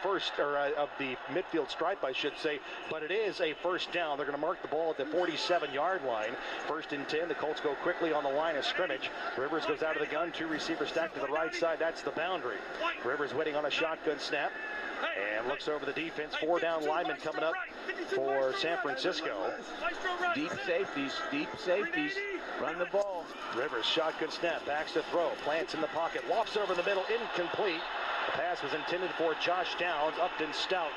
of the midfield stripe, I should say, but it is a first down. They're going to mark the ball at the 47-yard line. 1st and 10. The Colts go quickly on the line of scrimmage. Rivers goes out of the gun. 2 receivers stacked to the right side. That's the boundary. Rivers waiting on a shotgun snap and looks over the defense. 4 down linemen coming up for San Francisco. Deep safeties. Run the ball. Rivers, shotgun snap, backs to throw, plants in the pocket, lofts over the middle, incomplete. The pass was intended for Josh Downs. Upton Stout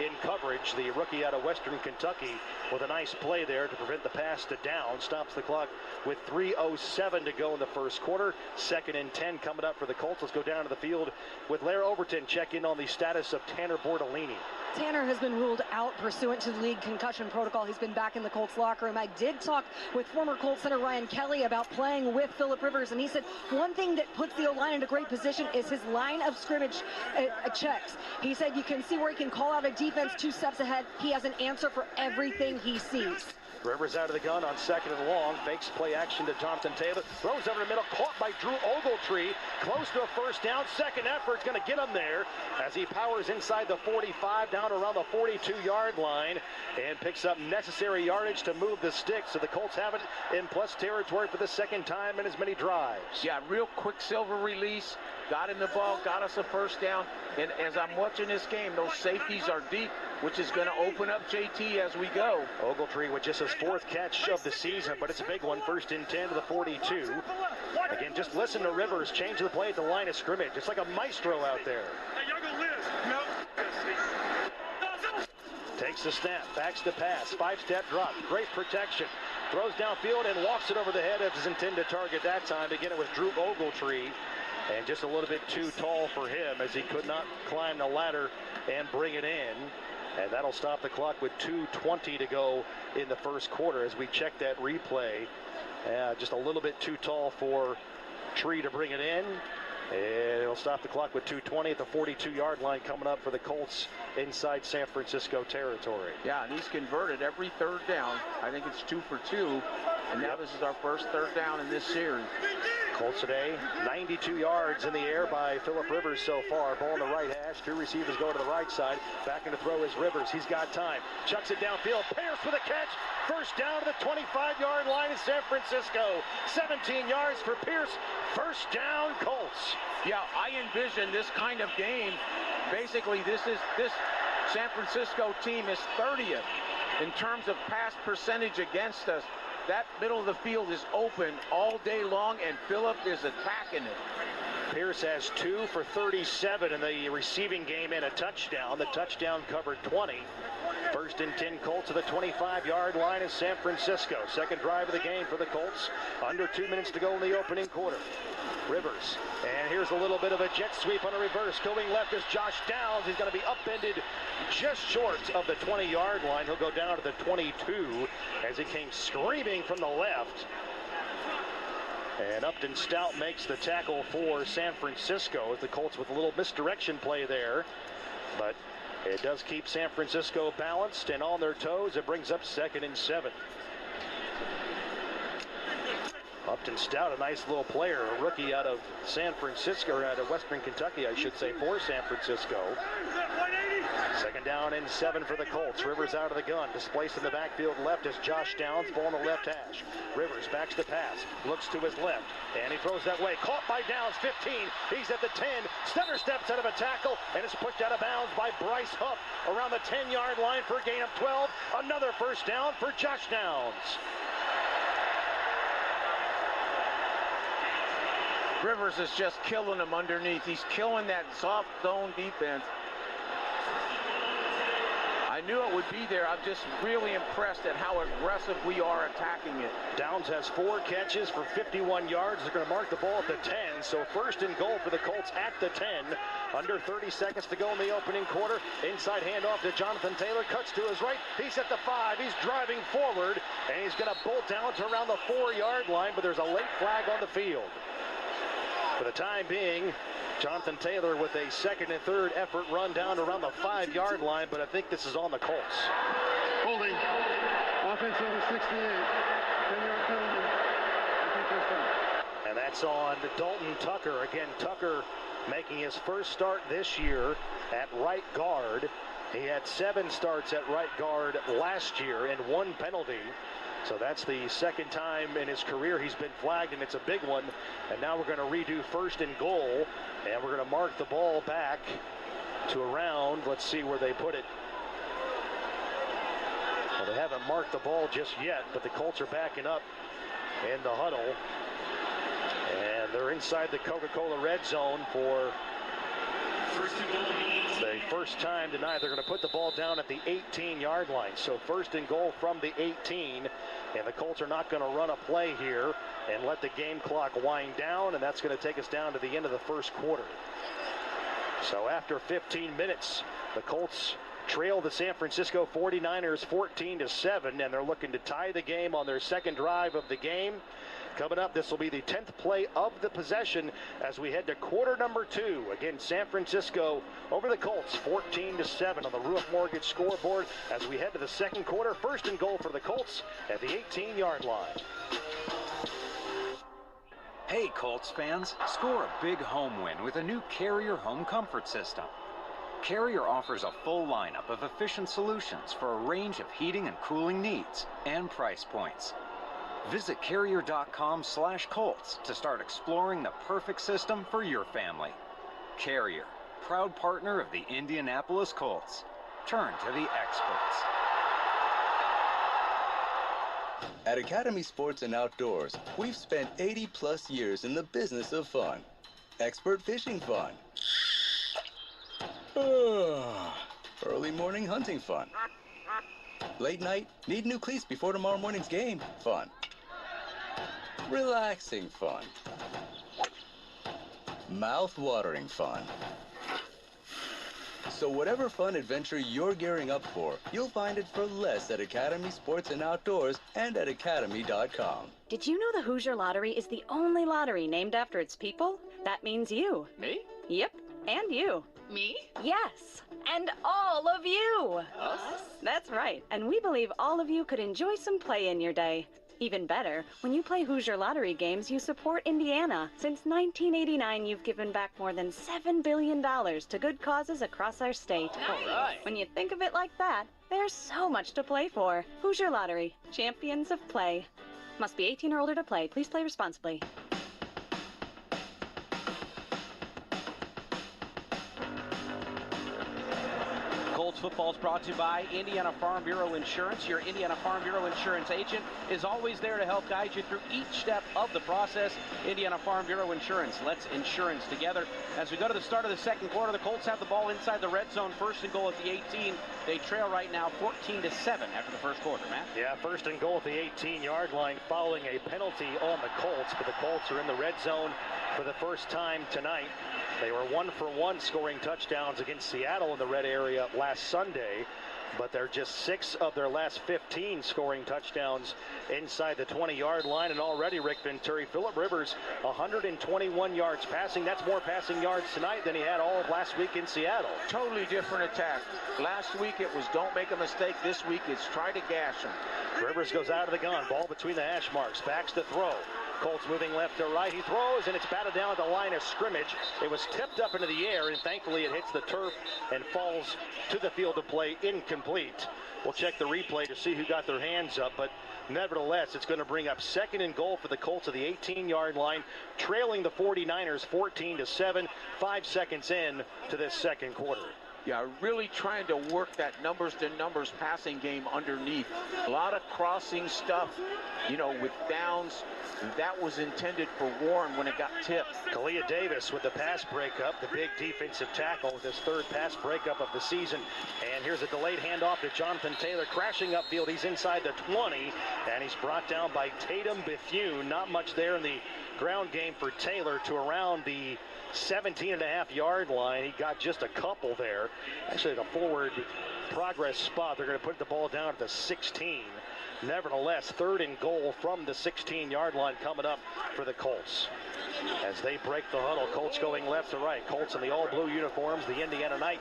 in coverage, the rookie out of Western Kentucky, with a nice play there to prevent the pass to Downs. Stops the clock with 3:07 to go in the first quarter. 2nd and 10 coming up for the Colts. Let's go down to the field with Lair Overton. Check in on the status of Tanner Bortolini. Tanner has been ruled out pursuant to the league concussion protocol. He's been back in the Colts locker room. I did talk with former Colts center Ryan Kelly about playing with Phillip Rivers, and he said one thing that puts the O-line in a great position is his line of scrimmage checks. He said you can see where he can call out a defense 2 steps ahead. He has an answer for everything he sees. Rivers out of the gun on 2nd and long. Fakes play action to Jonathan Taylor. Throws over the middle. Caught by Drew Ogletree. Close to a first down. Second effort's going to get him there as he powers inside the 45 down around the 42-yard line and picks up necessary yardage to move the sticks. So the Colts have it in plus territory for the 2nd time in as many drives. Yeah, real quick silver release. Got in the ball. Got us a first down. And as I'm watching this game, those safeties are deep, which is going to open up JT as we go. Ogletree with just his 4th catch of the season, but it's a big one. 1st and 10 to the 42. Again, just listen to Rivers change the play at the line of scrimmage. It's like a maestro out there. Takes the snap, backs the pass, 5-step drop, great protection. Throws downfield and walks it over the head of his intended target that time. Again, it was Drew Ogletree. And just a little bit too tall for him as he could not climb the ladder and bring it in. And that'll stop the clock with 2:20 to go in the first quarter as we check that replay. Just a little bit too tall for Tree to bring it in. And it'll stop the clock with 2:20 at the 42-yard line coming up for the Colts inside San Francisco territory. Yeah, and he's converted every 3rd down. I think it's 2 for 2. And now this is our first 3rd down in this series. Colts today, 92 yards in the air by Phillip Rivers so far. Ball in the right hash. 2 receivers go to the right side. Back in to throw is Rivers. He's got time. Chucks it downfield. Pierce with a catch. First down to the 25-yard line in San Francisco. 17 yards for Pierce. First down, Colts. Yeah, I envision this kind of game. Basically, this San Francisco team is 30th in terms of pass percentage against us. That middle of the field is open all day long, and Phillip is attacking it. Pierce has 2 for 37 in the receiving game and a touchdown. The touchdown covered 20. 1st and 10 Colts to the 25-yard line in San Francisco. 2nd drive of the game for the Colts. Under 2 minutes to go in the opening quarter. Rivers, and here's a little bit of a jet sweep on a reverse. Going left is Josh Downs. He's going to be upended just short of the 20-yard line. He'll go down to the 22 as he came screaming from the left. And Upton Stout makes the tackle for San Francisco. The Colts with a little misdirection play there. But it does keep San Francisco balanced and on their toes. It brings up 2nd and 7. Upton Stout, a nice little player, a rookie out of San Francisco, or out of Western Kentucky, I should say, for San Francisco. 2nd down and 7 for the Colts. Rivers out of the gun. Displaced in the backfield left is Josh Downs. Ball on the left hash. Rivers backs the pass. Looks to his left. And he throws that way. Caught by Downs. 15. He's at the 10. Stutter steps out of a tackle. And is pushed out of bounds by Bryce Huff around the 10-yard line for a gain of 12. Another first down for Josh Downs. Rivers is just killing them underneath. He's killing that soft zone defense. I knew it would be there. I'm just really impressed at how aggressive we are attacking it. Downs has 4 catches for 51 yards. They're going to mark the ball at the 10. So 1st and goal for the Colts at the 10. Under 30 seconds to go in the opening quarter. Inside handoff to Jonathan Taylor. Cuts to his right. He's at the 5. He's driving forward. And he's going to bolt down to around the 4-yard line. But there's a late flag on the field. For the time being, Jonathan Taylor with a 2nd and 3rd effort run down around the 5-yard line, but I think this is on the Colts. Holding. Offense over 68. 10-yard penalty. And that's on Dalton Tucker. Again, Tucker making his first start this year at right guard. He had 7 starts at right guard last year and 1 penalty. So that's the second time in his career he's been flagged, and it's a big one. And now we're going to redo first and goal, and we're going to mark the ball back to around. Let's see where they put it. Well, they haven't marked the ball just yet, but the Colts are backing up in the huddle. And they're inside the Coca-Cola red zone for the first time tonight. They're going to put the ball down at the 18-yard line. So first and goal from the 18. And the Colts are not going to run a play here and let the game clock wind down. And that's going to take us down to the end of the first quarter. So after 15 minutes, the Colts trail the San Francisco 49ers 14-7. And they're looking to tie the game on their second drive of the game. Coming up, this will be the 10th play of the possession as we head to quarter number 2. Again, San Francisco over the Colts, 14-7 on the Ruoff Mortgage scoreboard as we head to the second quarter. First and goal for the Colts at the 18-yard line. Hey, Colts fans, score a big home win with a new Carrier home comfort system. Carrier offers a full lineup of efficient solutions for a range of heating and cooling needs and price points. Visit Carrier.com/Colts to start exploring the perfect system for your family. Carrier, proud partner of the Indianapolis Colts. Turn to the experts. At Academy Sports and Outdoors, we've spent 80+ years in the business of fun. Expert fishing fun. Early morning hunting fun. Late night, need new cleats before tomorrow morning's game fun. Relaxing fun. Mouth-watering fun. So whatever fun adventure you're gearing up for, you'll find it for less at Academy Sports and Outdoors and at academy.com. Did you know the Hoosier Lottery is the only lottery named after its people? That means you. Me? Yep, and you. Me? Yes, and all of you. Us? That's right, and we believe all of you could enjoy some play in your day. Even better, when you play Hoosier Lottery games, you support Indiana. Since 1989, you've given back more than $7 billion to good causes across our state. Nice. All right. When you think of it like that, there's so much to play for. Hoosier Lottery, champions of play. Must be 18 or older to play. Please play responsibly. Colts football is brought to you by Indiana Farm Bureau Insurance. Your Indiana Farm Bureau Insurance agent is always there to help guide you through each step of the process. Indiana Farm Bureau Insurance. Let's insurance together. As we go to the start of the second quarter, the Colts have the ball inside the red zone. First and goal at the 18. They trail right now 14-7 after the first quarter, Matt. Yeah, first and goal at the 18-yard line following a penalty on the Colts, but the Colts are in the red zone for the first time tonight. They were 1 for 1 scoring touchdowns against Seattle in the red area last Sunday, but they're just 6 of their last 15 scoring touchdowns inside the 20-yard line. And already, Rick Venturi, Phillip Rivers, 121 yards passing. That's more passing yards tonight than he had all of last week in Seattle. Totally different attack. Last week it was don't make a mistake. This week it's try to gash him. Rivers goes out of the gun. Ball between the hash marks. Backs to throw. Colts moving left to right. He throws, and it's batted down at the line of scrimmage. It was tipped up into the air, and thankfully it hits the turf and falls to the field of play incomplete. We'll check the replay to see who got their hands up, but nevertheless, it's going to bring up second and goal for the Colts at the 18-yard line, trailing the 49ers 14-7, 5 seconds in to this second quarter. Yeah, really trying to work that numbers-to-numbers passing game underneath. A lot of crossing stuff, you know, with downs. That was intended for Warren when it got tipped. Kalia Davis with the pass breakup, the big defensive tackle with his third pass breakup of the season. And here's a delayed handoff to Jonathan Taylor, crashing upfield. He's inside the 20, and he's brought down by Tatum Bethune. Not much there in the ground game for Taylor to around the 17.5-yard line. He got just a couple there. Actually, the forward progress spot. They're going to put the ball down at the 16. Nevertheless, third and goal from the 16-yard line coming up for the Colts. As they break the huddle, Colts going left to right. Colts in the all-blue uniforms, the Indiana Night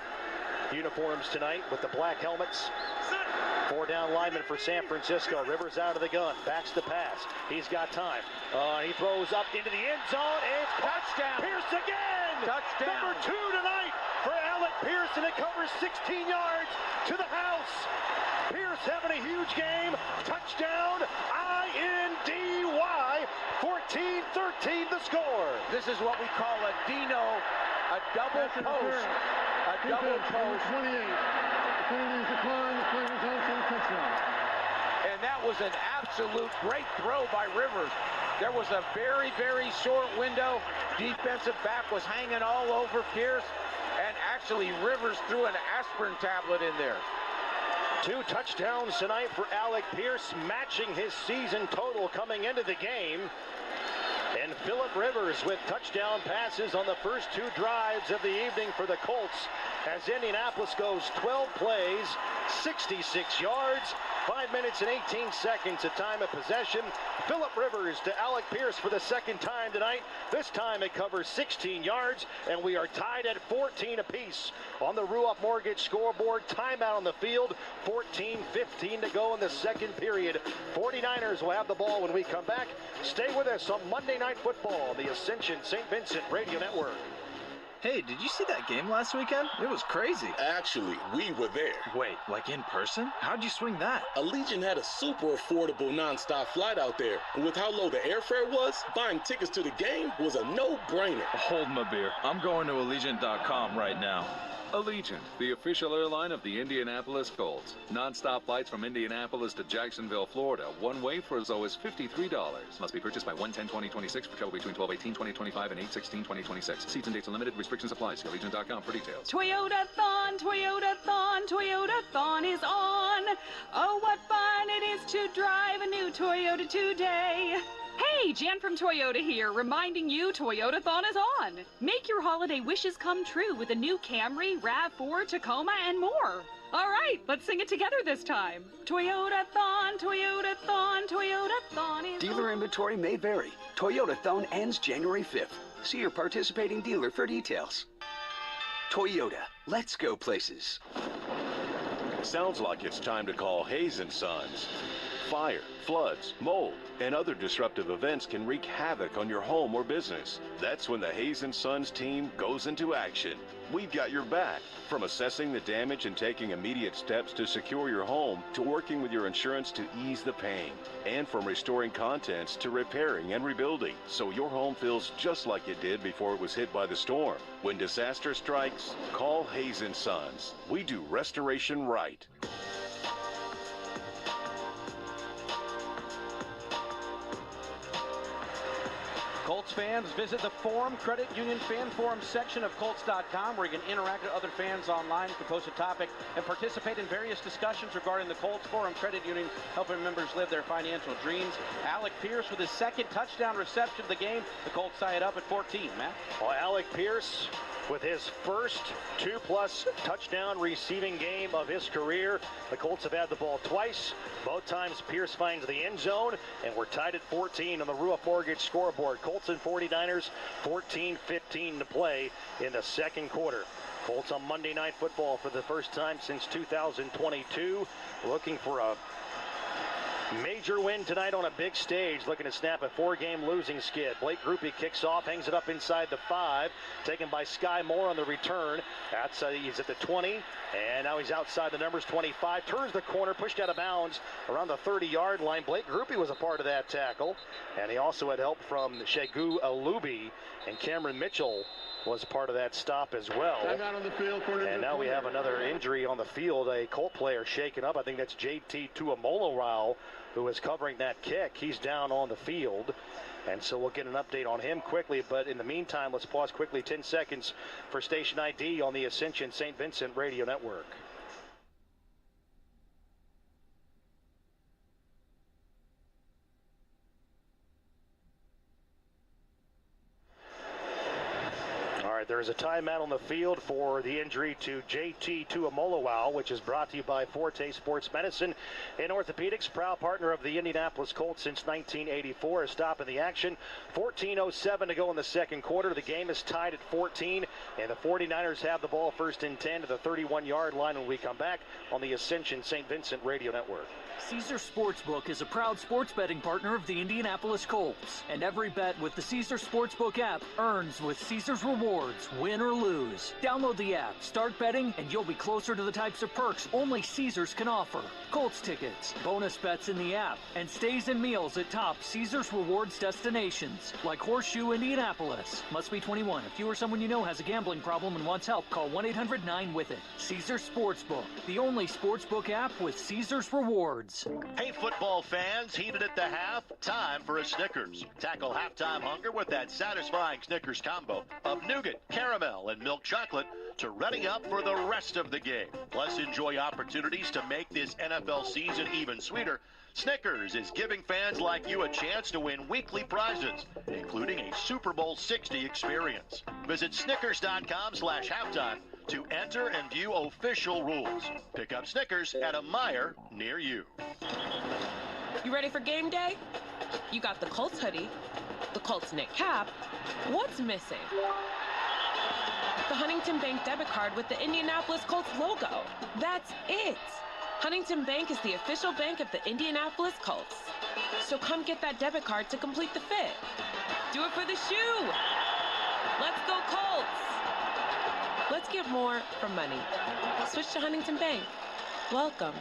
uniforms tonight with the black helmets. 4 down linemen for San Francisco. Rivers out of the gun, backs the pass. He's got time. He throws up into the end zone, and it's touchdown. Pierce again. Touchdown. Number 2 tonight for Alec Pierce, and it covers 16 yards to the house. Pierce having a huge game. Touchdown, INDY. 14-13 the score. This is what we call a Dino, a double post. A double post. 28. Penalties decline. The play results in a touchdown. And that was an absolute great throw by Rivers. There was a very, very short window. Defensive back was hanging all over Pierce. And actually, Rivers threw an aspirin tablet in there. 2 touchdowns tonight for Alec Pierce, matching his season total coming into the game. And Phillip Rivers with touchdown passes on the first 2 drives of the evening for the Colts, as Indianapolis goes 12 plays, 66 yards, 5 minutes and 18 seconds at time of possession. Phillip Rivers to Alec Pierce for the second time tonight. This time it covers 16 yards, and we are tied at 14 apiece on the Ruoff Mortgage scoreboard. Timeout on the field, 14-15 to go in the second period. 49ers will have the ball when we come back. Stay with us on Monday Night Football on the Ascension St. Vincent Radio Network. Hey, did you see that game last weekend? It was crazy. Actually, we were there. Wait, like in person? How'd you swing that? Allegiant had a super affordable nonstop flight out there. And with how low the airfare was, buying tickets to the game was a no-brainer. Hold my beer. I'm going to Allegiant.com right now. Allegiant, the official airline of the Indianapolis Colts. Non-stop flights from Indianapolis to Jacksonville, Florida. One way for as low as $53. Must be purchased by 1/10/2026 for travel between 12/18/2025 and 8/16/2026. Seats and dates are limited. Restrictions apply. See Allegiant.com for details. Toyota-thon, Toyota-thon, Toyota-thon is on. Oh, what fun it is to drive a new Toyota today. Hey, Jan from Toyota here, reminding you Toyota-thon is on. Make your holiday wishes come true with a new Camry, RAV4, Tacoma, and more. All right, let's sing it together this time. Toyota-thon, Toyota-thon, Toyota-thon is Dealer inventory may vary. Toyota-thon ends January 5th. See your participating dealer for details. Toyota, let's go places. Sounds like it's time to call Hayes & Sons. Fire, floods, mold, and other disruptive events can wreak havoc on your home or business. That's when the Hayes & Sons team goes into action. We've got your back, from assessing the damage and taking immediate steps to secure your home, to working with your insurance to ease the pain, and from restoring contents to repairing and rebuilding, so your home feels just like it did before it was hit by the storm. When disaster strikes, call Hayes & Sons. We do restoration right. Colts fans, visit the Forum Credit Union Fan Forum section of Colts.com, where you can interact with other fans online. You can post a topic and participate in various discussions regarding the Colts. Forum Credit Union, helping members live their financial dreams. Alec Pierce with his second touchdown reception of the game. The Colts tie it up at 14. Matt? Well, Alec Pierce with his first 2+ touchdown receiving game of his career. The Colts have had the ball twice. Both times Pierce finds the end zone, and we're tied at 14 on the Ruoff Mortgage scoreboard. Colts and 49ers, 14-15 to play in the second quarter. Colts on Monday Night Football for the first time since 2022, looking for a major win tonight on a big stage, looking to snap a 4-game losing skid. Blake Grupe kicks off, hangs it up inside the 5, taken by Sky Moore on the return. He's at the 20, and now he's outside the numbers. 25, turns the corner, pushed out of bounds around the 30-yard line. Blake Grupe was a part of that tackle, and he also had help from Shegu Alubi, and Cameron Mitchell was part of that stop as well. Timeout on the field. And now we have another injury on the field. A Colt player shaken up. I think that's JT Tuamolo-Rao, who is covering that kick. He's down on the field. And so we'll get an update on him quickly. But in the meantime, let's pause quickly 10 seconds for station ID on the Ascension St. Vincent Radio Network. There is a timeout on the field for the injury to JT Tuamolo-Rao, which is brought to you by Forte Sports Medicine and Orthopedics, proud partner of the Indianapolis Colts since 1984. A stop in the action. 14:07 to go in the second quarter. The game is tied at 14, and the 49ers have the ball first and 10 to the 31-yard line when we come back on the Ascension St. Vincent Radio Network. Caesar Sportsbook is a proud sports betting partner of the Indianapolis Colts, and every bet with the Caesar Sportsbook app earns with Caesar's Rewards. Rewards, win or lose. Download the app, start betting, and you'll be closer to the types of perks only Caesars can offer. Colts tickets, bonus bets in the app, and stays and meals at top Caesars Rewards destinations, like Horseshoe Indianapolis. Must be 21. If you or someone you know has a gambling problem and wants help, call 1-800-9-WITH-IT. Caesars Sportsbook, the only sportsbook app with Caesars Rewards. Hey, football fans, heated at the half, time for a Snickers. Tackle halftime hunger with that satisfying Snickers combo of nougat, caramel, and milk chocolate to ready up for the rest of the game. Plus, enjoy opportunities to make this NFL season even sweeter. Snickers is giving fans like you a chance to win weekly prizes, including a Super Bowl 60 experience. Visit Snickers.com/halftime to enter and view official rules. Pick up Snickers at a Meijer near you. You ready for game day? You got the Colts hoodie, the Colts knit cap. What's missing? The Huntington Bank debit card with the Indianapolis Colts logo. That's it. Huntington Bank is the official bank of the Indianapolis Colts. So come get that debit card to complete the fit. Do it for the shoe. Let's go Colts. Let's get more for money. Switch to Huntington Bank. Welcome.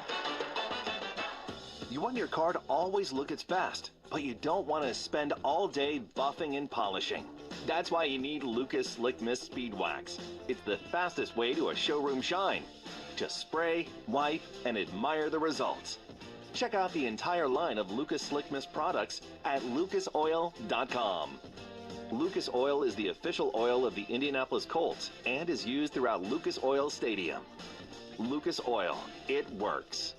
You want your car to always look its best, but you don't want to spend all day buffing and polishing. That's why you need Lucas Slick Mist Speed Wax. It's the fastest way to a showroom shine. Just spray, wipe, and admire the results. Check out the entire line of Lucas Slick Mist products at lucasoil.com. Lucas Oil is the official oil of the Indianapolis Colts and is used throughout Lucas Oil Stadium. Lucas Oil, it works.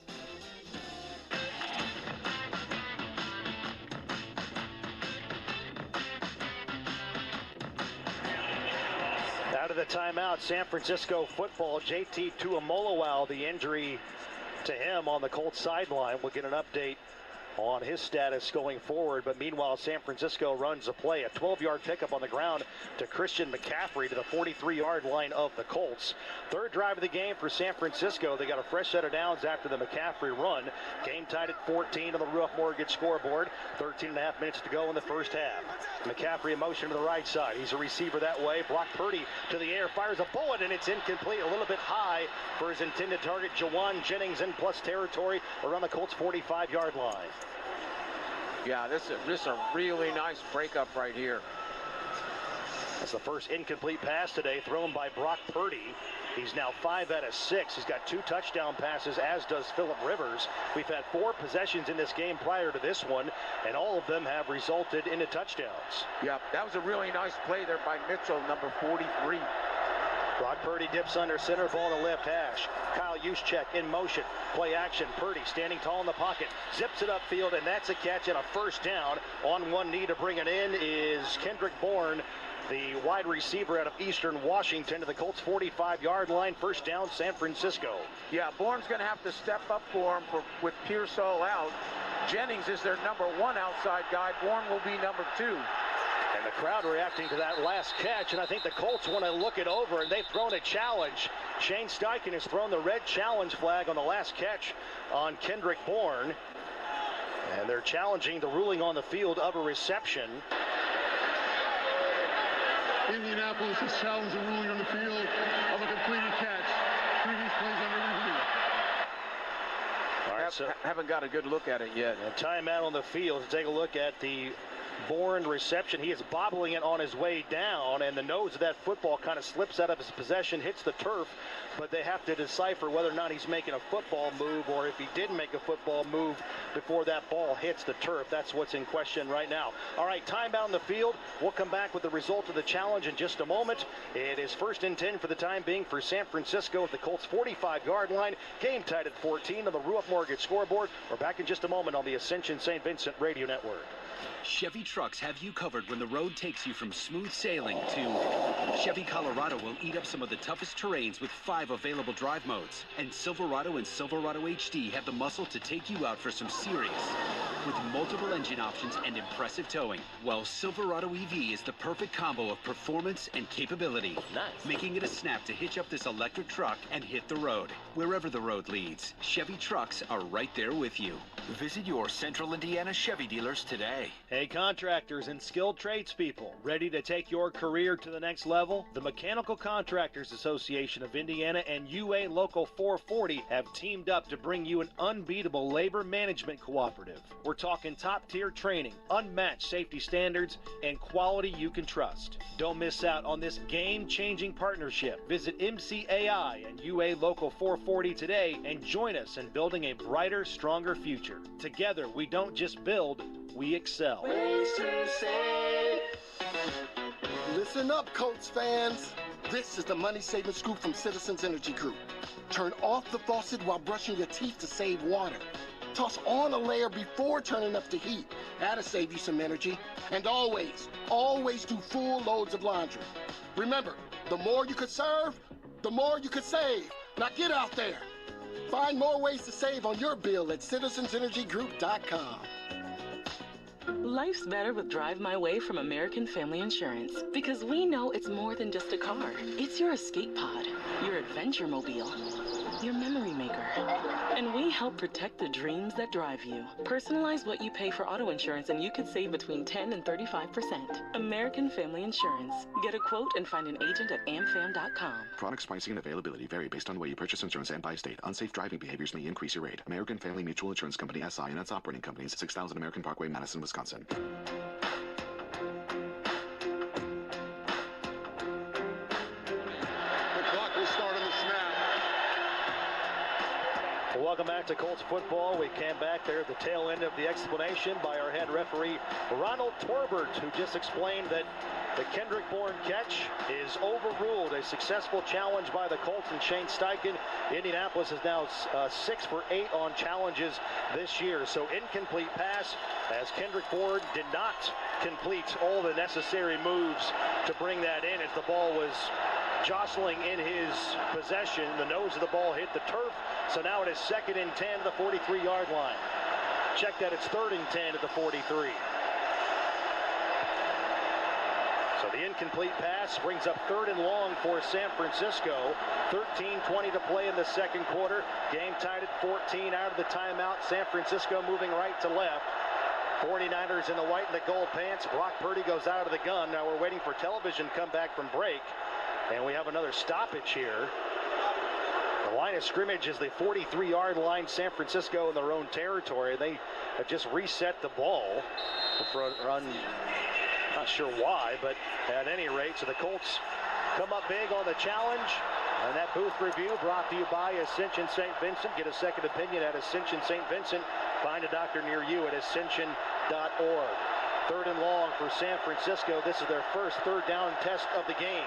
Out of the timeout, San Francisco football. JT Tuimoloau, the injury to him on the Colts sideline. We'll get an update on his status going forward. But meanwhile, San Francisco runs a play, a 12-yard pickup on the ground to Christian McCaffrey to the 43-yard line of the Colts. Third drive of the game for San Francisco. They got a fresh set of downs after the McCaffrey run. Game tied at 14 on the Ruoff Mortgage scoreboard. 13.5 minutes to go in the first half. McCaffrey in motion to the right side. He's a receiver that way. Brock Purdy to the air, fires a bullet, and it's incomplete. A little bit high for his intended target. Jawan Jennings in plus territory around the Colts 45-yard line. Yeah, this is a really nice breakup right here. That's the first incomplete pass today thrown by Brock Purdy. He's now 5 out of 6. He's got 2 touchdown passes, as does Phillip Rivers. We've had 4 possessions in this game prior to this one, and all of them have resulted into touchdowns. Yeah, that was a really nice play there by Mitchell, number 43. Brock Purdy dips under center, ball on the left hash. Kyle Juszczyk in motion. Play action. Purdy standing tall in the pocket. Zips it upfield, and that's a catch and a first down. On one knee to bring it in is Kendrick Bourne, the wide receiver out of Eastern Washington, to the Colts 45-yard line. First down, San Francisco. Yeah, Bourne's going to have to step up for him with Pearsall out. Jennings is their number 1 outside guy. Bourne will be number 2. And the crowd reacting to that last catch, and I think the Colts want to look it over, and they've thrown a challenge. Shane Steichen has thrown the red challenge flag on the last catch on Kendrick Bourne. And they're challenging the ruling on the field of a reception. Indianapolis has challenged the ruling on the field of a completed catch. Previous plays under review. All right, so haven't got a good look at it yet. A timeout on the field to take a look at the Bourne reception. He is bobbling it on his way down, and the nose of that football kind of slips out of his possession, hits the turf, but they have to decipher whether or not he's making a football move, or if he didn't make a football move before that ball hits the turf. That's what's in question right now. All right, timeout on the field. We'll come back with the result of the challenge in just a moment. It is 1st and 10 for the time being for San Francisco at the Colts 45-yard line. Game tied at 14 on the Ruoff Mortgage scoreboard. We're back in just a moment on the Ascension St. Vincent Radio Network. Chevy trucks have you covered when the road takes you from smooth sailing to Chevy Colorado will eat up some of the toughest terrains with 5 available drive modes. And Silverado and Silverado HD have the muscle to take you out for some serious with multiple engine options and impressive towing. While Silverado EV is the perfect combo of performance and capability, making it a snap to hitch up this electric truck and hit the road. Wherever the road leads, Chevy trucks are right there with you. Visit your Central Indiana Chevy dealers today. Hey, contractors and skilled tradespeople, ready to take your career to the next level? The Mechanical Contractors Association of Indiana and UA Local 440 have teamed up to bring you an unbeatable labor management cooperative. We're talking top-tier training, unmatched safety standards, and quality you can trust. Don't miss out on this game-changing partnership. Visit MCAI and UA Local 440 today and join us in building a brighter, stronger future. Together, we don't just build, we excel. Ways to save. Listen up, Colts fans. This is the money saving scoop from Citizens Energy Group. Turn off the faucet while brushing your teeth to save water. Toss on a layer before turning up the heat. That'll save you some energy. And always do full loads of laundry. Remember, the more you could serve, the more you could save. Now get out there. Find more ways to save on your bill at citizensenergygroup.com. Life's better with Drive My Way from American Family Insurance, because we know it's more than just a car. It's your escape pod, your adventure mobile, your memory maker. And we help protect the dreams that drive you. Personalize what you pay for auto insurance and you could save between 10 and 35%. American Family Insurance. Get a quote and find an agent at amfam.com. Products, pricing, and availability vary based on the way you purchase insurance and by state. Unsafe driving behaviors may increase your rate. American Family Mutual Insurance Company, SI, and its operating companies, 6000 American Parkway, Madison, Wisconsin. Welcome back to Colts football. We came back there at the tail end of the explanation by our head referee, Ronald Torbert, who just explained that the Kendrick Bourne catch is overruled. A successful challenge by the Colts and Shane Steichen. Indianapolis is now 6 for 8 on challenges this year. So incomplete pass, as Kendrick Bourne did not complete all the necessary moves to bring that in as the ball was jostling in his possession. The nose of the ball hit the turf. So now it is 2nd and 10 to the 43-yard line. Check that, it's 3rd and 10 to the 43. So the incomplete pass brings up 3rd and long for San Francisco. 13:20 to play in the second quarter. Game tied at 14 out of the timeout. San Francisco moving right to left. 49ers in the white and the gold pants. Brock Purdy goes out of the gun. Now we're waiting for television to come back from break. And we have another stoppage here. The line of scrimmage is the 43-yard line. San Francisco in their own territory. They have just reset the ball for a run. Not sure why, but at any rate, so the Colts come up big on the challenge. And that booth review brought to you by Ascension St. Vincent. Get a second opinion at Ascension St. Vincent. Find a doctor near you at ascension.org. 3rd and long for San Francisco. This is their first 3rd down test of the game.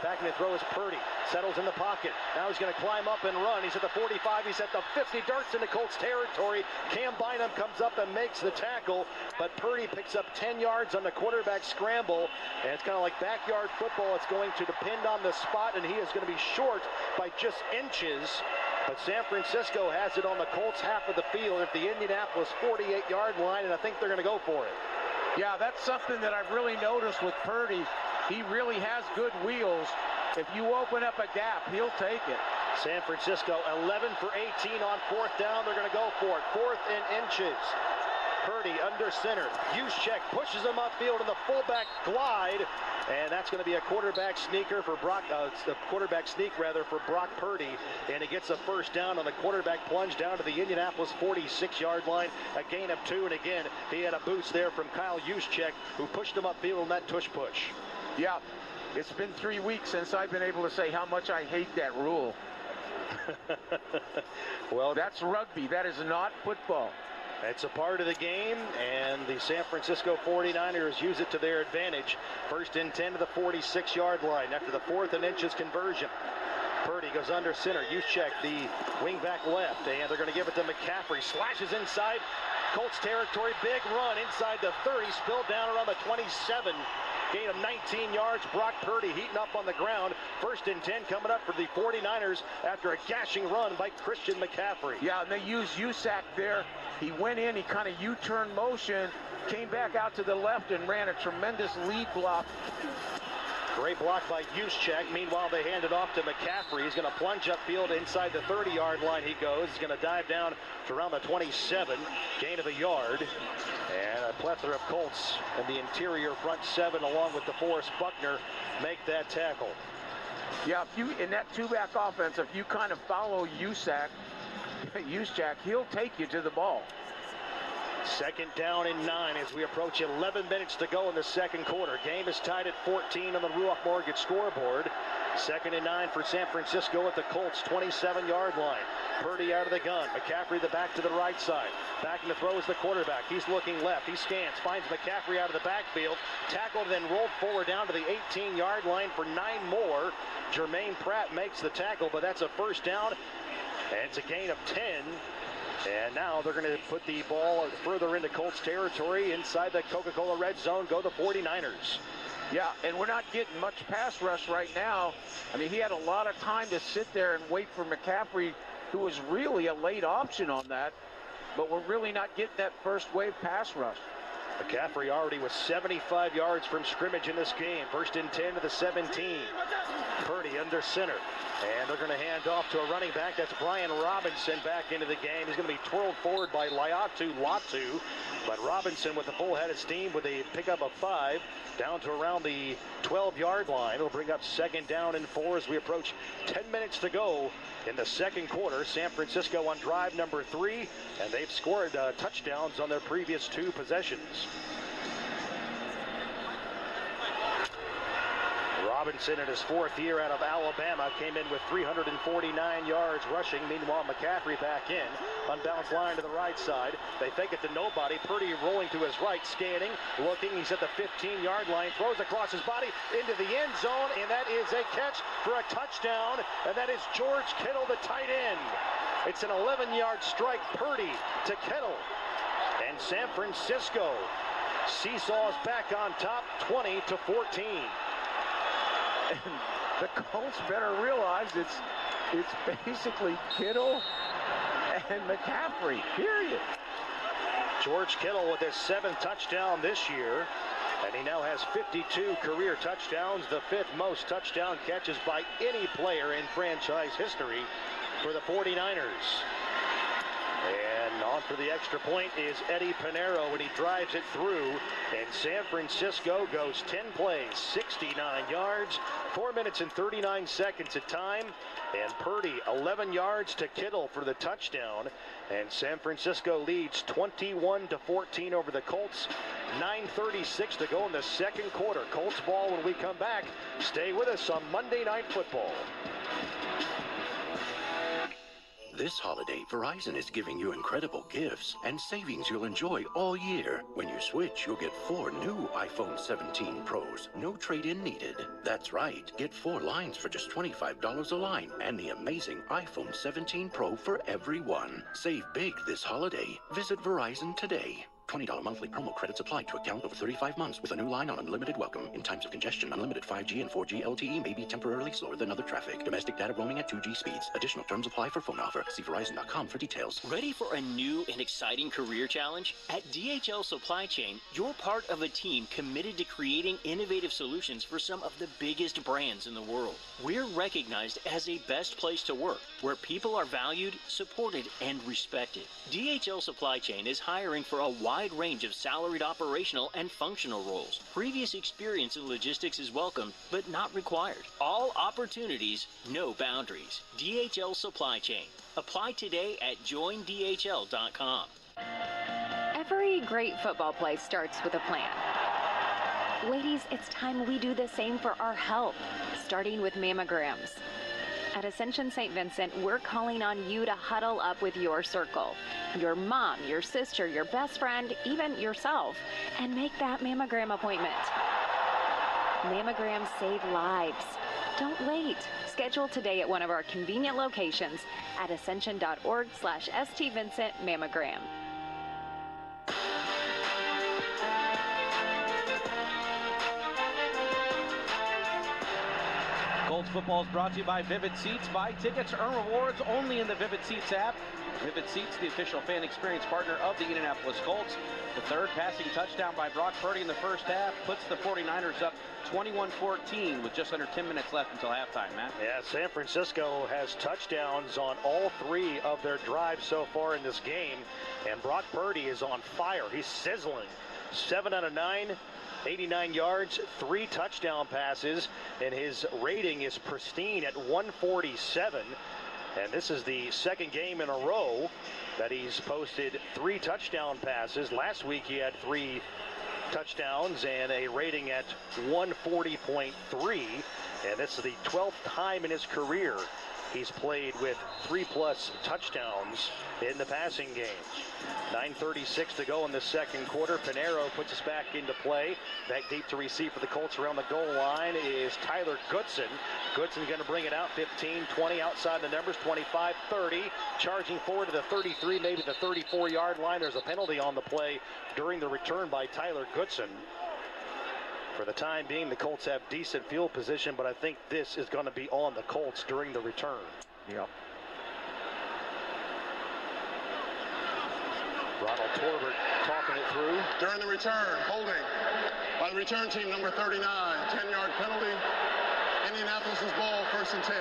Back in the throw is Purdy. Settles in the pocket. Now he's going to climb up and run. He's at the 45. He's at the 50. Darts into Colts territory. Cam Bynum comes up and makes the tackle. But Purdy picks up 10 yards on the quarterback scramble. And it's kind of like backyard football. It's going to depend on the spot. And he is going to be short by just inches. But San Francisco has it on the Colts half of the field at the Indianapolis 48-yard line. And I think they're going to go for it. Yeah, that's something that I've really noticed with Purdy. He really has good wheels. If you open up a gap, he'll take it. San Francisco 11 for 18 on 4th down. They're going to go for it. 4th and inches. Purdy under center. Juszczyk pushes him upfield in the fullback glide. And that's going to be a quarterback sneaker for Brock, for Brock Purdy. And he gets a first down on the quarterback plunge down to the Indianapolis 46-yard line. A gain of 2. And again, he had a boost there from Kyle Juszczyk, who pushed him upfield on that tush push. Yeah, it's been 3 weeks since I've been able to say how much I hate that rule. Well, that's rugby. That is not football. It's a part of the game, and the San Francisco 49ers use it to their advantage. 1st and 10 to the 46-yard line after the 4th and inches conversion. Purdy goes under center. Juszczyk, the wingback left, and they're going to give it to McCaffrey. Slashes inside Colts territory. Big run inside the 30. Spilled down around the 27. Gain of 19 yards. Brock Purdy heating up on the ground. 1st and 10 coming up for the 49ers after a gashing run by Christian McCaffrey. Yeah, and they used Juszczyk there. He went in, he kind of U-turn motion, came back out to the left and ran a tremendous lead block. Great block by Juszczyk. Meanwhile, they hand it off to McCaffrey. He's going to plunge upfield inside the 30-yard line he goes. He's going to dive down to around the 27, gain of a yard. And a plethora of Colts in the interior front seven, along with DeForest Buckner, make that tackle. Yeah, if you in that two-back offense, if you kind of follow Juszczyk, he'll take you to the ball. Second down and 9 as we approach 11 minutes to go in the second quarter. Game is tied at 14 on the Ruoff Mortgage scoreboard. Second and 9 for San Francisco at the Colts 27-yard line. Purdy out of the gun. McCaffrey the back to the right side. Back in the throw is the quarterback. He's looking left. He scans. Finds McCaffrey out of the backfield. Tackled and then rolled forward down to the 18-yard line for 9 more. Jermaine Pratt makes the tackle, but that's a first down. And it's a gain of 10. And now they're going to put the ball further into Colts territory. Inside the Coca-Cola red zone go the 49ers. Yeah, and we're not getting much pass rush right now. I mean, he had a lot of time to sit there and wait for McCaffrey, who was really a late option on that. But we're really not getting that first wave pass rush. McCaffrey already was 75 yards from scrimmage in this game. First and 10 to the 17. Purdy under center. And they're going to hand off to a running back. That's Brian Robinson back into the game. He's going to be twirled forward by Laiatu Latu. But Robinson with the full head of steam with a pickup of 5 down to around the 12-yard line. It'll bring up second down and 4 as we approach 10 minutes to go in the second quarter. San Francisco on drive number 3, and they've scored touchdowns on their previous 2 possessions. Robinson in his 4th year out of Alabama came in with 349 yards rushing. Meanwhile, McCaffrey back in. Unbalanced line to the right side. They fake it to nobody. Purdy rolling to his right, scanning, looking. He's at the 15-yard line. Throws across his body into the end zone, and that is a catch for a touchdown. And that is George Kittle, the tight end. It's an 11-yard strike. Purdy to Kittle. And San Francisco seesaws back on top, 20-14. And the Colts better realize it's basically Kittle and McCaffrey, period. George Kittle with his 7th touchdown this year, and he now has 52 career touchdowns, the 5th most touchdown catches by any player in franchise history for the 49ers. And on for the extra point is Eddie Pinheiro, and he drives it through. And San Francisco goes 10 plays, 69 yards, 4 minutes and 39 seconds of time. And Purdy, 11 yards to Kittle for the touchdown. And San Francisco leads 21-14 over the Colts. 9:36 to go in the second quarter. Colts ball when we come back. Stay with us on Monday Night Football. This holiday, Verizon is giving you incredible gifts and savings you'll enjoy all year. When you switch, you'll get 4 new iPhone 17 Pros. No trade-in needed. That's right. Get 4 lines for just $25 a line and the amazing iPhone 17 Pro for everyone. Save big this holiday. Visit Verizon today. $20 monthly promo credits applied to account over 35 months with a new line on unlimited welcome. In times of congestion, unlimited 5G and 4G LTE may be temporarily slower than other traffic. Domestic data roaming at 2G speeds. Additional terms apply for phone offer. See Verizon.com for details. Ready for a new and exciting career challenge? At DHL Supply Chain, you're part of a team committed to creating innovative solutions for some of the biggest brands in the world. We're recognized as a best place to work, where people are valued, supported, and respected. DHL Supply Chain is hiring for a wide range of salaried operational and functional roles. Previous experience in logistics is welcome, but not required. All opportunities, no boundaries. DHL Supply Chain. Apply today at joindhl.com. Every great football play starts with a plan. Ladies, it's time we do the same for our health, starting with mammograms. At Ascension St. Vincent, we're calling on you to huddle up with your circle, your mom, your sister, your best friend, even yourself, and make that mammogram appointment. Mammograms save lives. Don't wait. Schedule today at one of our convenient locations at ascension.org/St. Vincent Mammogram. Colts football is brought to you by Vivid Seats. Buy tickets, earn rewards only in the Vivid Seats app. Vivid Seats, the official fan experience partner of the Indianapolis Colts. The third passing touchdown by Brock Purdy in the first half puts the 49ers up 21-14 with just under 10 minutes left until halftime, Matt. Yeah, San Francisco has touchdowns on all 3 of their drives so far in this game, and Brock Purdy is on fire. He's sizzling. 7 out of 9, 89 yards, 3 touchdown passes, and his rating is pristine at 147. And this is the second game in a row that he's posted 3 touchdown passes. Last week he had 3 touchdowns and a rating at 140.3. And this is the 12th time in his career he's played with 3+ touchdowns in the passing game. 9:36 to go in the second quarter. Pinheiro puts us back into play. Back deep to receive for the Colts around the goal line is Tyler Goodson. Goodson going to bring it out 15, 20 outside the numbers, 25, 30. Charging forward to the 33, maybe the 34-yard line. There's a penalty on the play during the return by Tyler Goodson. For the time being, the Colts have decent field position, but I think this is going to be on the Colts during the return. Yep. Ronald Torbert talking it through. During the return, holding by the return team, number 39. 10-yard penalty. Indianapolis's ball, 1st and 10.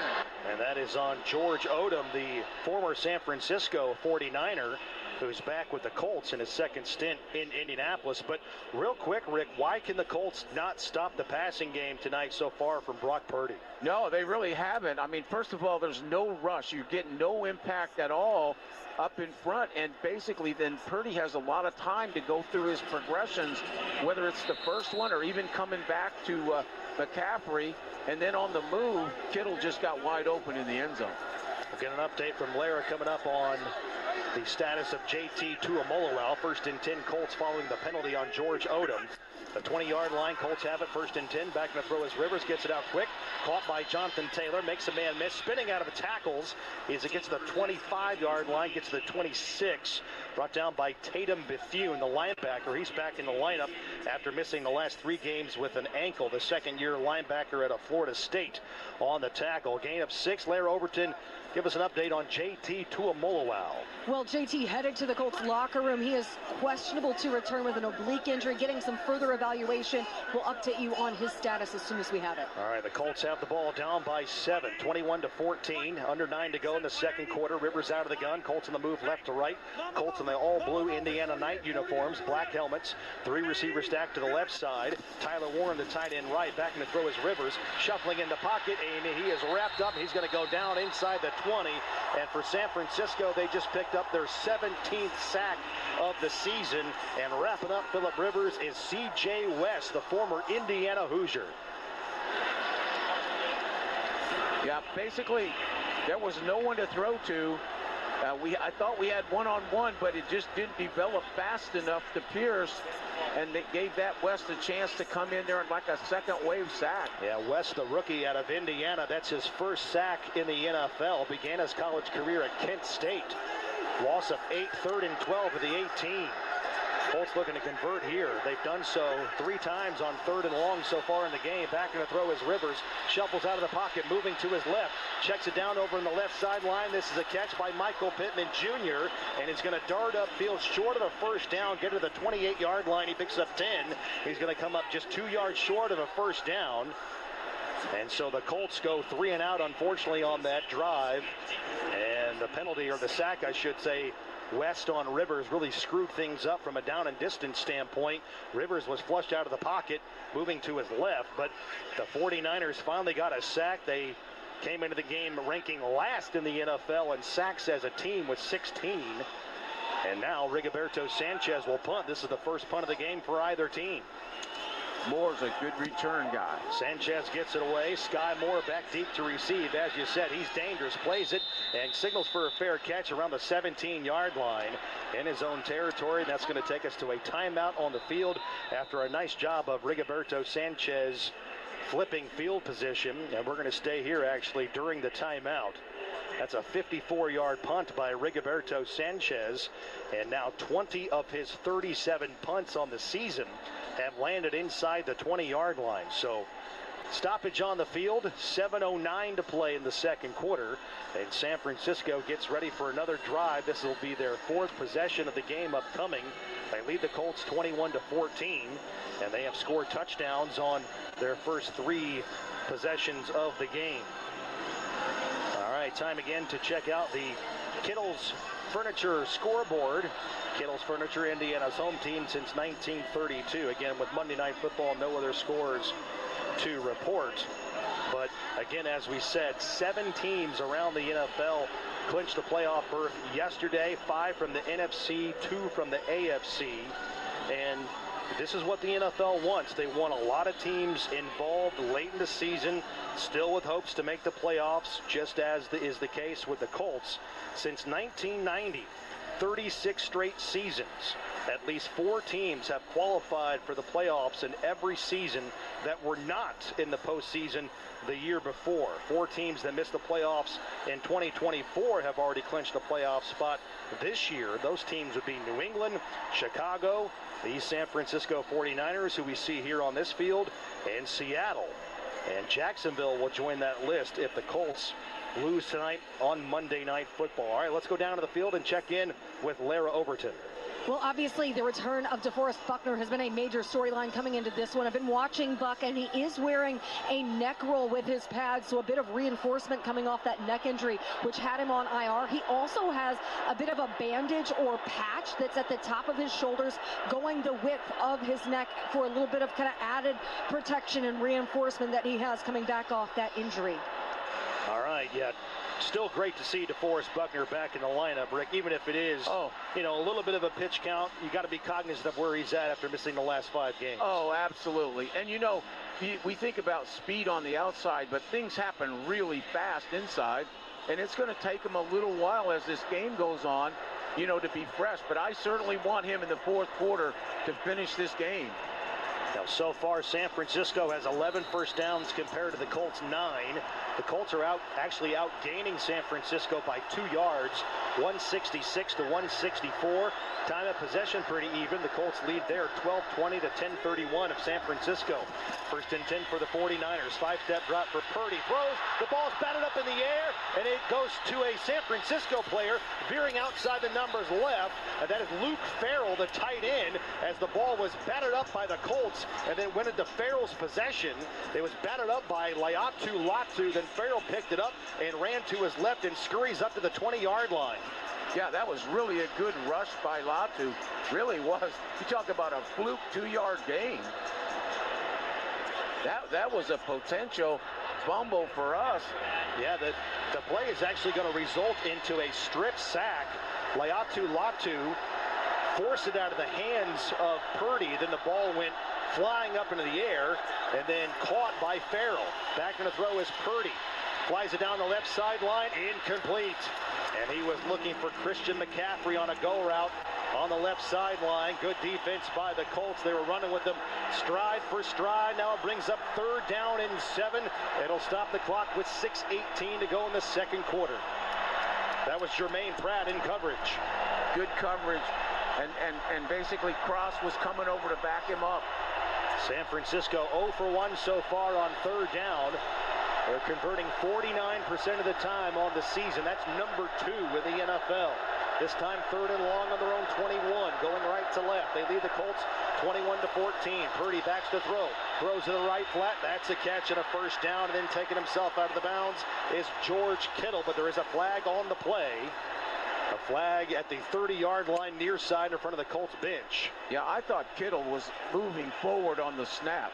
And that is on George Odom, the former San Francisco 49er, who's back with the Colts in his second stint in Indianapolis. But real quick, Rick, why can the Colts not stop the passing game tonight so far from Brock Purdy? No, they really haven't. I mean, first of all, there's no rush. You get no impact at all up in front, and basically then Purdy has a lot of time to go through his progressions, whether it's the first one or even coming back to McCaffrey, and then on the move, Kittle just got wide open in the end zone. We'll get an update from Lara coming up on the status of JT Tuimoloau. 1st and 10 Colts following the penalty on George Odom. The 20-yard line, Colts have it, 1st and 10. Back in the throw is Rivers, gets it out quick. Caught by Jonathan Taylor, makes a man miss. Spinning out of the tackles is it gets to the 25-yard line, gets to the 26. Brought down by Tatum Bethune, the linebacker. He's back in the lineup after missing the last 3 games with an ankle. The second-year linebacker at Florida State on the tackle. Gain of 6. Lara Overton, give us an update on JT Tuimoloau. Well, JT headed to the Colts locker room. He is questionable to return with an oblique injury, getting some further evaluation. We'll update you on his status as soon as we have it. All right, the Colts have the ball down by 7, 21-14. Under 9 to go in the second quarter. Rivers out of the gun. Colts on the move left to right. Colts in the all-blue Indiana night uniforms, black helmets. 3 receivers stacked to the left side. Tyler Warren, the tight end right. Back in the throw is Rivers. Shuffling in the pocket, and he is wrapped up. He's going to go down inside the 20. And for San Francisco, they just picked up their 17th sack of the season. And wrapping up Phillip Rivers is C.J. West, the former Indiana Hoosier. Yeah, basically, there was no one to throw to. I thought we had one-on-one, but it just didn't develop fast enough to Pierce, and it gave that West a chance to come in there and like a second-wave sack. Yeah, West, the rookie out of Indiana, that's his first sack in the NFL. Began his college career at Kent State. Loss of 8, 3rd and 12 of the 18. Colts looking to convert here. They've done so 3 times on 3rd and long so far in the game. Back in the throw is Rivers. Shuffles out of the pocket, moving to his left. Checks it down over in the left sideline. This is a catch by Michael Pittman Jr. And he's going to dart upfield short of a first down, get to the 28-yard line. He picks up 10. He's going to come up just 2 yards short of a first down. And so the Colts go 3 and out, unfortunately, on that drive. And the penalty, or the sack, I should say, West on Rivers really screwed things up from a down and distance standpoint. Rivers was flushed out of the pocket, moving to his left, but the 49ers finally got a sack. They came into the game ranking last in the NFL in sacks as a team with 16. And now Rigoberto Sanchez will punt. This is the first punt of the game for either team. Moore's a good return guy. Sanchez gets it away. Sky Moore back deep to receive. As you said, he's dangerous. Plays it and signals for a fair catch around the 17-yard line in his own territory. That's going to take us to a timeout on the field after a nice job of Rigoberto Sanchez flipping field position. And we're going to stay here actually during the timeout. That's a 54-yard punt by Rigoberto Sanchez. And now 20 of his 37 punts on the season have landed inside the 20-yard line. So stoppage on the field. 7:09 to play in the second quarter. And San Francisco gets ready for another drive. This will be their 4th possession of the game upcoming. They lead the Colts 21-14, and they have scored touchdowns on their first 3 possessions of the game. All right, time again to check out the Kittles Furniture scoreboard. Kittles Furniture, Indiana's home team since 1932. Again, with Monday Night Football, no other scores to report. But again, as we said, 7 teams around the NFL clinched the playoff berth yesterday. 5 from the NFC, 2 from the AFC. And this is what the NFL wants. They want a lot of teams involved late in the season, still with hopes to make the playoffs, just as is the case with the Colts. Since 1990, 36 straight seasons, at least 4 teams have qualified for the playoffs in every season that were not in the postseason the year before. 4 teams that missed the playoffs in 2024 have already clinched a playoff spot this year. Those teams would be New England, Chicago, the San Francisco 49ers, who we see here on this field, and Seattle. And Jacksonville will join that list if the Colts lose tonight on Monday Night Football. All right, let's go down to the field and check in with Lara Overton. Well, obviously, the return of DeForest Buckner has been a major storyline coming into this one. I've been watching Buck, and he is wearing a neck roll with his pads, so a bit of reinforcement coming off that neck injury, which had him on IR. He also has a bit of a bandage or patch that's at the top of his shoulders, going the width of his neck for a little bit of kind of added protection and reinforcement that he has coming back off that injury. All right, yeah. Still great to see DeForest Buckner back in the lineup, Rick, even if it is, a little bit of a pitch count. You got to be cognizant of where he's at after missing the last 5 games. Oh, absolutely. And, we think about speed on the outside, but things happen really fast inside, and it's going to take him a little while as this game goes on, to be fresh. But I certainly want him in the 4th quarter to finish this game. Now, so far, San Francisco has 11 first downs compared to the Colts 9. The Colts are actually outgaining San Francisco by 2 yards, 166 to 164. Time of possession pretty even. The Colts lead there 12-20 to 10-31 of San Francisco. 1st and 10 for the 49ers. 5-step drop for Purdy. Throws. The ball's batted up in the air, and it goes to a San Francisco player veering outside the numbers left. And that is Luke Farrell, the tight end, as the ball was batted up by the Colts and then went into Farrell's possession. It was batted up by Laiatu Latu. Then Farrell picked it up and ran to his left and scurries up to the 20-yard line. Yeah, that was really a good rush by Latu. Really was. You talk about a fluke 2-yard gain. That was a potential fumble for us. Yeah, the play is actually going to result into a strip sack. Laiatu Latu forced it out of the hands of Purdy. Then the ball went flying up into the air and then caught by Farrell. Back in the throw is Purdy. Flies it down the left sideline, incomplete. And he was looking for Christian McCaffrey on a go route on the left sideline. Good defense by the Colts. They were running with them stride for stride. Now it brings up 3rd down and 7. It'll stop the clock with 6:18 to go in the second quarter. That was Jermaine Pratt in coverage. Good coverage. And basically Cross was coming over to back him up. San Francisco 0 for 1 so far on 3rd down. They're converting 49% of the time on the season. That's number 2 in the NFL. This time 3rd and long on their own 21, going right to left. They lead the Colts 21-14. Purdy backs to throw. Throws to the right flat. That's a catch and a 1st down. And then taking himself out of the bounds is George Kittle. But there is a flag on the play. A flag at the 30-yard line near side in front of the Colts bench. Yeah, I thought Kittle was moving forward on the snap.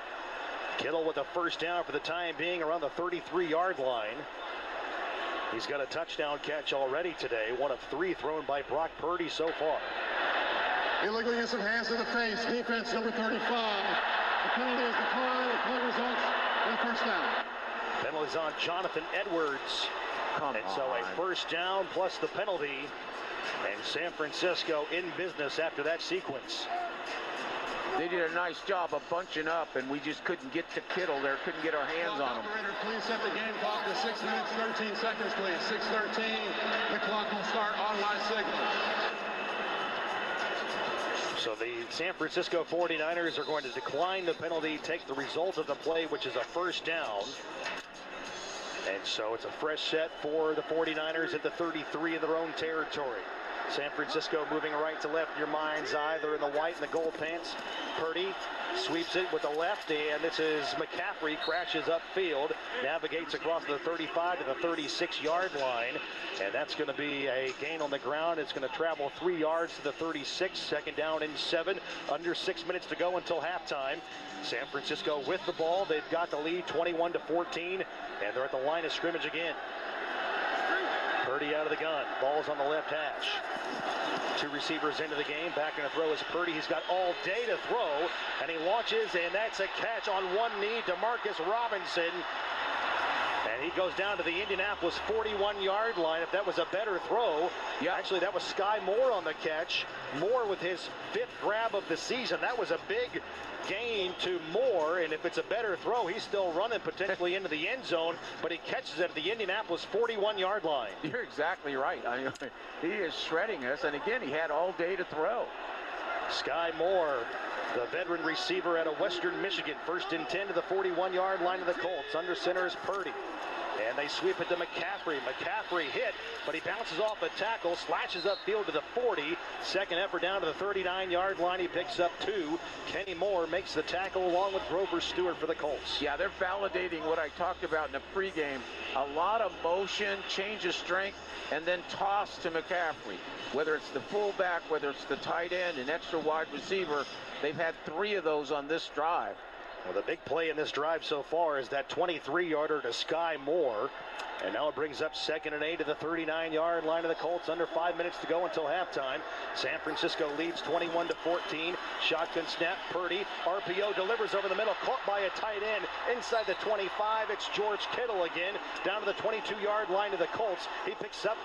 Kittle with a 1st down for the time being around the 33-yard line. He's got a touchdown catch already today. 1 of 3 thrown by Brock Purdy so far. Illegal use of hands to the face. Defense number 35. The penalty is declined. The play results in a 1st down. Penalties on Jonathan Edwards. So a 1st down plus the penalty. And San Francisco in business after that sequence. They did a nice job of bunching up, and we just couldn't get to Kittle there. Couldn't get our hands on him. Operator, please set the game clock to 6 minutes, 13 seconds, please. 6:13. The clock will start on my signal. So the San Francisco 49ers are going to decline the penalty, take the result of the play, which is a first down. And so it's a fresh set for the 49ers at the 33 in their own territory. San Francisco moving right to left, your mind's eye. They're in the white and the gold pants. Purdy sweeps it with the left, and this is McCaffrey, crashes upfield, navigates across the 35 to the 36-yard line, and that's going to be a gain on the ground. It's going to travel 3 yards to the 36, second down and 7, under 6 minutes to go until halftime. San Francisco with the ball. They've got the lead 21-14, and they're at the line of scrimmage again. Purdy out of the gun. Ball's on the left hash. 2 receivers into the game. Back in the throw is Purdy. He's got all day to throw, and he launches, and that's a catch on one knee to Marcus Robinson. And he goes down to the Indianapolis 41-yard line. If that was a better throw, actually that was Sky Moore on the catch. Moore with his 5th grab of the season. That was a big gain to Moore, and if it's a better throw, he's still running potentially into the end zone, but he catches it at the Indianapolis 41-yard line. You're exactly right. I mean, he is shredding us, and again, he had all day to throw. Sky Moore, the veteran receiver out of Western Michigan, 1st and 10 to the 41-yard line of the Colts. Under center is Purdy. And they sweep it to McCaffrey. McCaffrey hit, but he bounces off a tackle, slashes upfield to the 40. Second effort down to the 39-yard line. He picks up 2. Kenny Moore makes the tackle along with Grover Stewart for the Colts. Yeah, they're validating what I talked about in the pregame. A lot of motion, change of strength, and then toss to McCaffrey. Whether it's the fullback, whether it's the tight end, an extra wide receiver, they've had 3 of those on this drive. Well, the big play in this drive so far is that 23-yarder to Sky Moore. And now it brings up 2nd and 8 to the 39-yard line of the Colts. Under 5 minutes to go until halftime. San Francisco leads 21-14. Shotgun snap, Purdy. RPO delivers over the middle, caught by a tight end. Inside the 25, it's George Kittle again. Down to the 22-yard line of the Colts. He picks up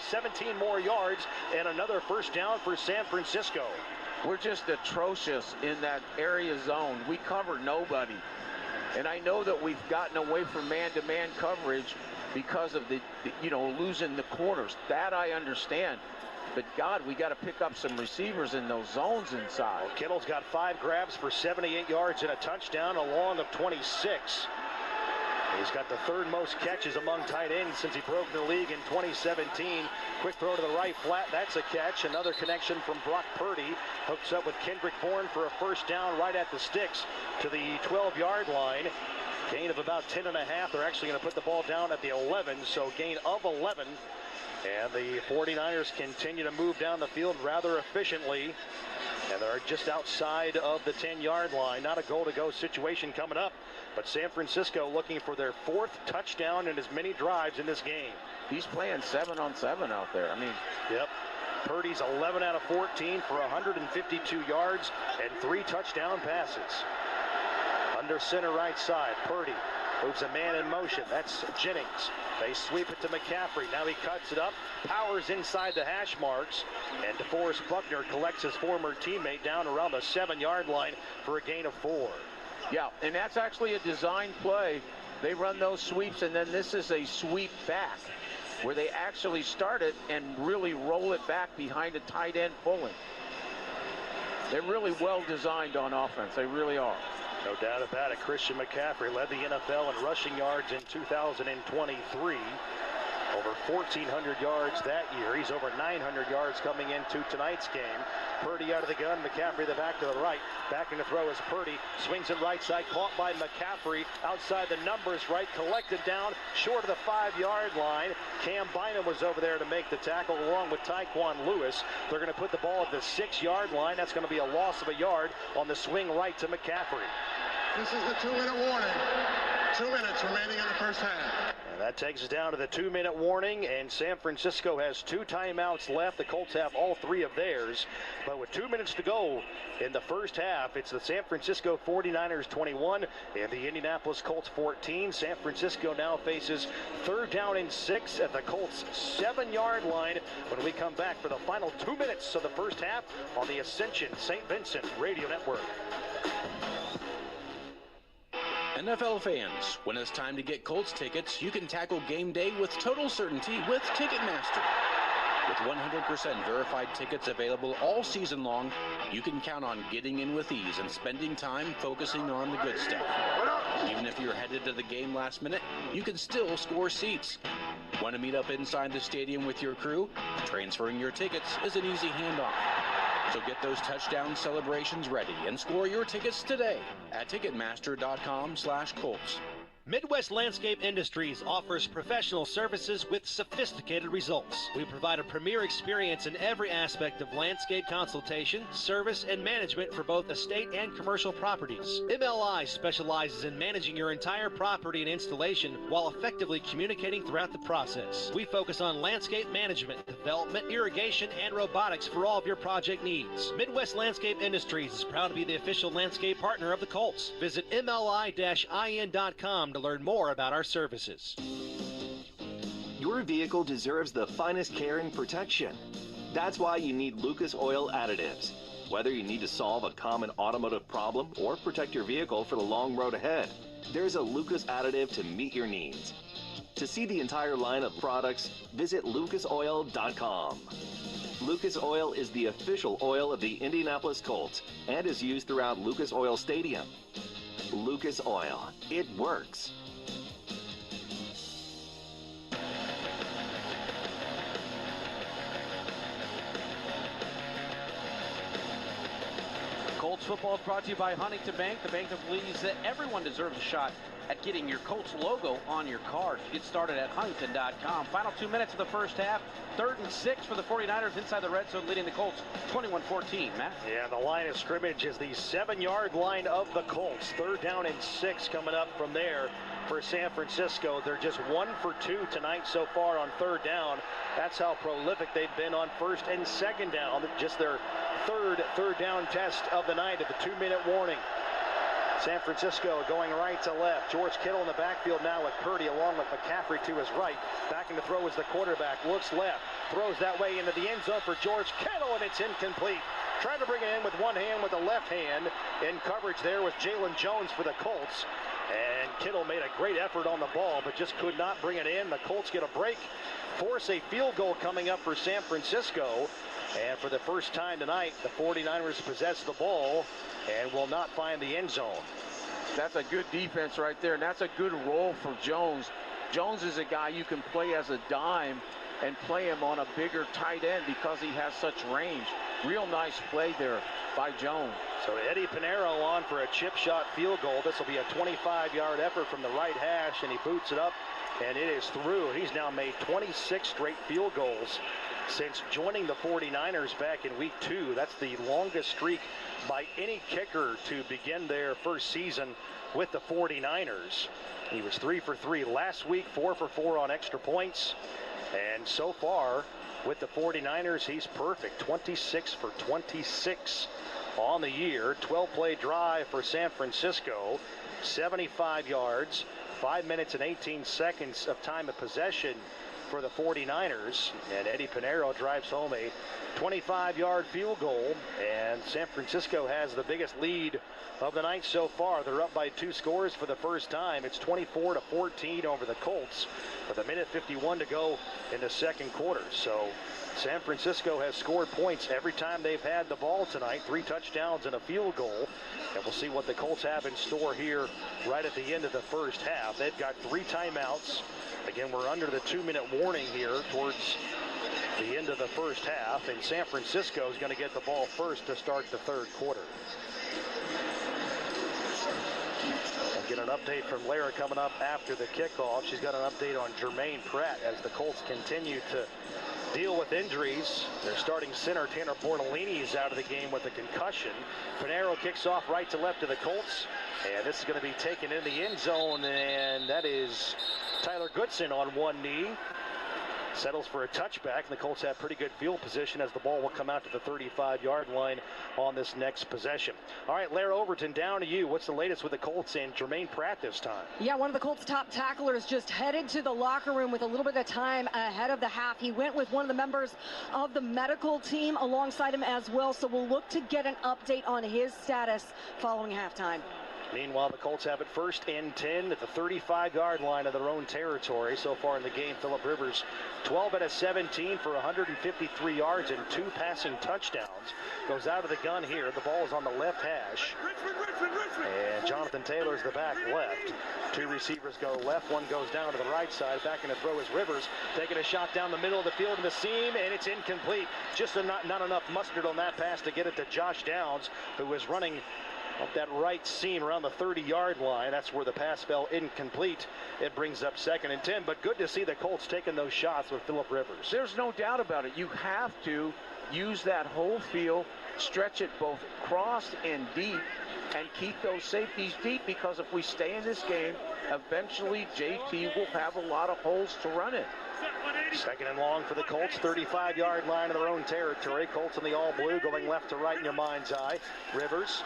17 more yards and another first down for San Francisco. We're just atrocious in that area zone. We cover nobody. And I know that we've gotten away from man-to-man coverage because of the losing the corners. That I understand. But, God, we got to pick up some receivers in those zones inside. Well, Kittle's got 5 grabs for 78 yards and a touchdown, a long of 26. He's got the 3rd most catches among tight ends since he broke the league in 2017. Quick throw to the right flat. That's a catch. Another connection from Brock Purdy. Hooks up with Kendrick Bourne for a first down right at the sticks to the 12-yard line. Gain of about 10.5. They're actually going to put the ball down at the 11, so gain of 11. And the 49ers continue to move down the field rather efficiently. And they're just outside of the 10-yard line. Not a goal-to-go situation coming up. But San Francisco looking for their 4th touchdown in as many drives in this game. He's playing 7-on-7 out there. I mean, yep. Purdy's 11 out of 14 for 152 yards and 3 touchdown passes. Under center right side, Purdy moves a man in motion. That's Jennings. They sweep it to McCaffrey. Now he cuts it up, powers inside the hash marks, and DeForest Buckner collects his former teammate down around the 7-yard line for a gain of 4. Yeah, and that's actually a design play. They run those sweeps, and then this is a sweep back where they actually start it and really roll it back behind a tight end pulling. They're really well designed on offense. They really are. No doubt about it. Christian McCaffrey led the NFL in rushing yards in 2023. Over 1,400 yards that year. He's over 900 yards coming into tonight's game. Purdy out of the gun. McCaffrey the back to the right. Back in the throw is Purdy. Swings it right side. Caught by McCaffrey. Outside the numbers right. Collected down short of the 5-yard line. Cam Bynum was over there to make the tackle along with Tyquan Lewis. They're going to put the ball at the 6-yard line. That's going to be a loss of a yard on the swing right to McCaffrey. This is the 2-minute warning. 2 minutes remaining in the first half. And that takes us down to the 2-minute warning, and San Francisco has 2 timeouts left. The Colts have all 3 of theirs. But with 2 minutes to go in the first half, it's the San Francisco 49ers 21 and the Indianapolis Colts 14. San Francisco now faces 3rd down and 6 at the Colts 7-yard line when we come back for the final 2 minutes of the first half on the Ascension St. Vincent Radio Network. NFL fans, when it's time to get Colts tickets, you can tackle game day with total certainty with Ticketmaster. With 100% verified tickets available all season long, you can count on getting in with ease and spending time focusing on the good stuff. Even if you're headed to the game last minute, you can still score seats. Want to meet up inside the stadium with your crew? Transferring your tickets is an easy handoff. So get those touchdown celebrations ready and score your tickets today at Ticketmaster.com/Colts. Midwest Landscape Industries offers professional services with sophisticated results. We provide a premier experience in every aspect of landscape consultation, service, and management for both estate and commercial properties. MLI specializes in managing your entire property and installation while effectively communicating throughout the process. We focus on landscape management, development, irrigation, and robotics for all of your project needs. Midwest Landscape Industries is proud to be the official landscape partner of the Colts. Visit MLI-IN.com to learn more about our services. Your vehicle deserves the finest care and protection. That's why you need Lucas Oil Additives. Whether you need to solve a common automotive problem or protect your vehicle for the long road ahead, there's a Lucas additive to meet your needs. To see the entire line of products, visit lucasoil.com. Lucas Oil is the official oil of the Indianapolis Colts and is used throughout Lucas Oil Stadium. Lucas Oil. It works. Colts football is brought to you by Huntington Bank, the bank that believes that everyone deserves a shot at getting your Colts logo on your card. Get started at Huntington.com. Final 2 minutes of the first half. 3rd and 6 for the 49ers inside the red zone, leading the Colts 21-14. Matt? Yeah, the line of scrimmage is the 7-yard line of the Colts. 3rd down and 6 coming up from there for San Francisco. They're just 1 for 2 tonight so far on 3rd down. That's how prolific they've been on 1st and 2nd down. Just their third down test of the night at the 2-minute warning. San Francisco going right to left. George Kittle in the backfield now with Purdy along with McCaffrey to his right. Backing the throw is the quarterback. Looks left. Throws that way into the end zone for George Kittle, and it's incomplete. Trying to bring it in with one hand with the left hand. In coverage there was Jalen Jones for the Colts. And Kittle made a great effort on the ball, but just could not bring it in. The Colts get a break, force a field goal coming up for San Francisco. And for the first time tonight, the 49ers possess the ball and will not find the end zone. That's a good defense right there, and that's a good role for Jones. Jones is a guy you can play as a dime and play him on a bigger tight end because he has such range. Real nice play there by Jones. So Eddie Pinheiro on for a chip shot field goal. This will be a 25-yard effort from the right hash, and he boots it up, and it is through. He's now made 26 straight field goals since joining the 49ers back in week 2. That's the longest streak by any kicker to begin their first season with the 49ers. He was 3 for 3 last week, 4 for 4 on extra points. And so far with the 49ers, he's perfect. 26 for 26 on the year. 12-play drive for San Francisco. 75 yards, 5 minutes and 18 seconds of time of possession for the 49ers, and Eddie Pinheiro drives home a 25-yard field goal, and San Francisco has the biggest lead of the night so far. They're up by 2 scores for the first time. It's 24-14 over the Colts with 1:51 to go in the second quarter. So San Francisco has scored points every time they've had the ball tonight. 3 touchdowns and a field goal. And we'll see what the Colts have in store here right at the end of the first half. They've got 3 timeouts. Again, we're under the 2-minute warning here towards the end of the first half. And San Francisco is going to get the ball first to start the third quarter. I'll get an update from Lara coming up after the kickoff. She's got an update on Jermaine Pratt as the Colts continue to deal with injuries. Their starting center, Tanner Bortolini, is out of the game with a concussion. Pinheiro kicks off right to left to the Colts. And this is going to be taken in the end zone, and that is Tyler Goodson on one knee. Settles for a touchback, and the Colts have pretty good field position as the ball will come out to the 35-yard line on this next possession. All right, Lara Overton, down to you. What's the latest with the Colts and Jermaine Pratt this time? Yeah, one of the Colts' top tacklers just headed to the locker room with a little bit of time ahead of the half. He went with one of the members of the medical team alongside him as well, so we'll look to get an update on his status following halftime. Meanwhile, the Colts have it 1st and 10 at the 35-yard line of their own territory. So far in the game, Phillip Rivers 12 out of 17 for 153 yards and 2 passing touchdowns. Goes out of the gun here. The ball is on the left hash. And Jonathan Taylor's the back left. 2 receivers go left. 1 goes down to the right side. Back in the throw is Rivers. Taking a shot down the middle of the field in the seam, and it's incomplete. Just not enough mustard on that pass to get it to Josh Downs, who was running up that right seam around the 30-yard line. That's where the pass fell incomplete. It brings up 2nd and 10, but good to see the Colts taking those shots with Phillip Rivers. There's no doubt about it. You have to use that whole field, stretch it both cross and deep, and keep those safeties deep, because if we stay in this game, eventually JT will have a lot of holes to run in. 2nd and long for the Colts, 35-yard line of their own territory. Colts in the all-blue going left to right in your mind's eye. Rivers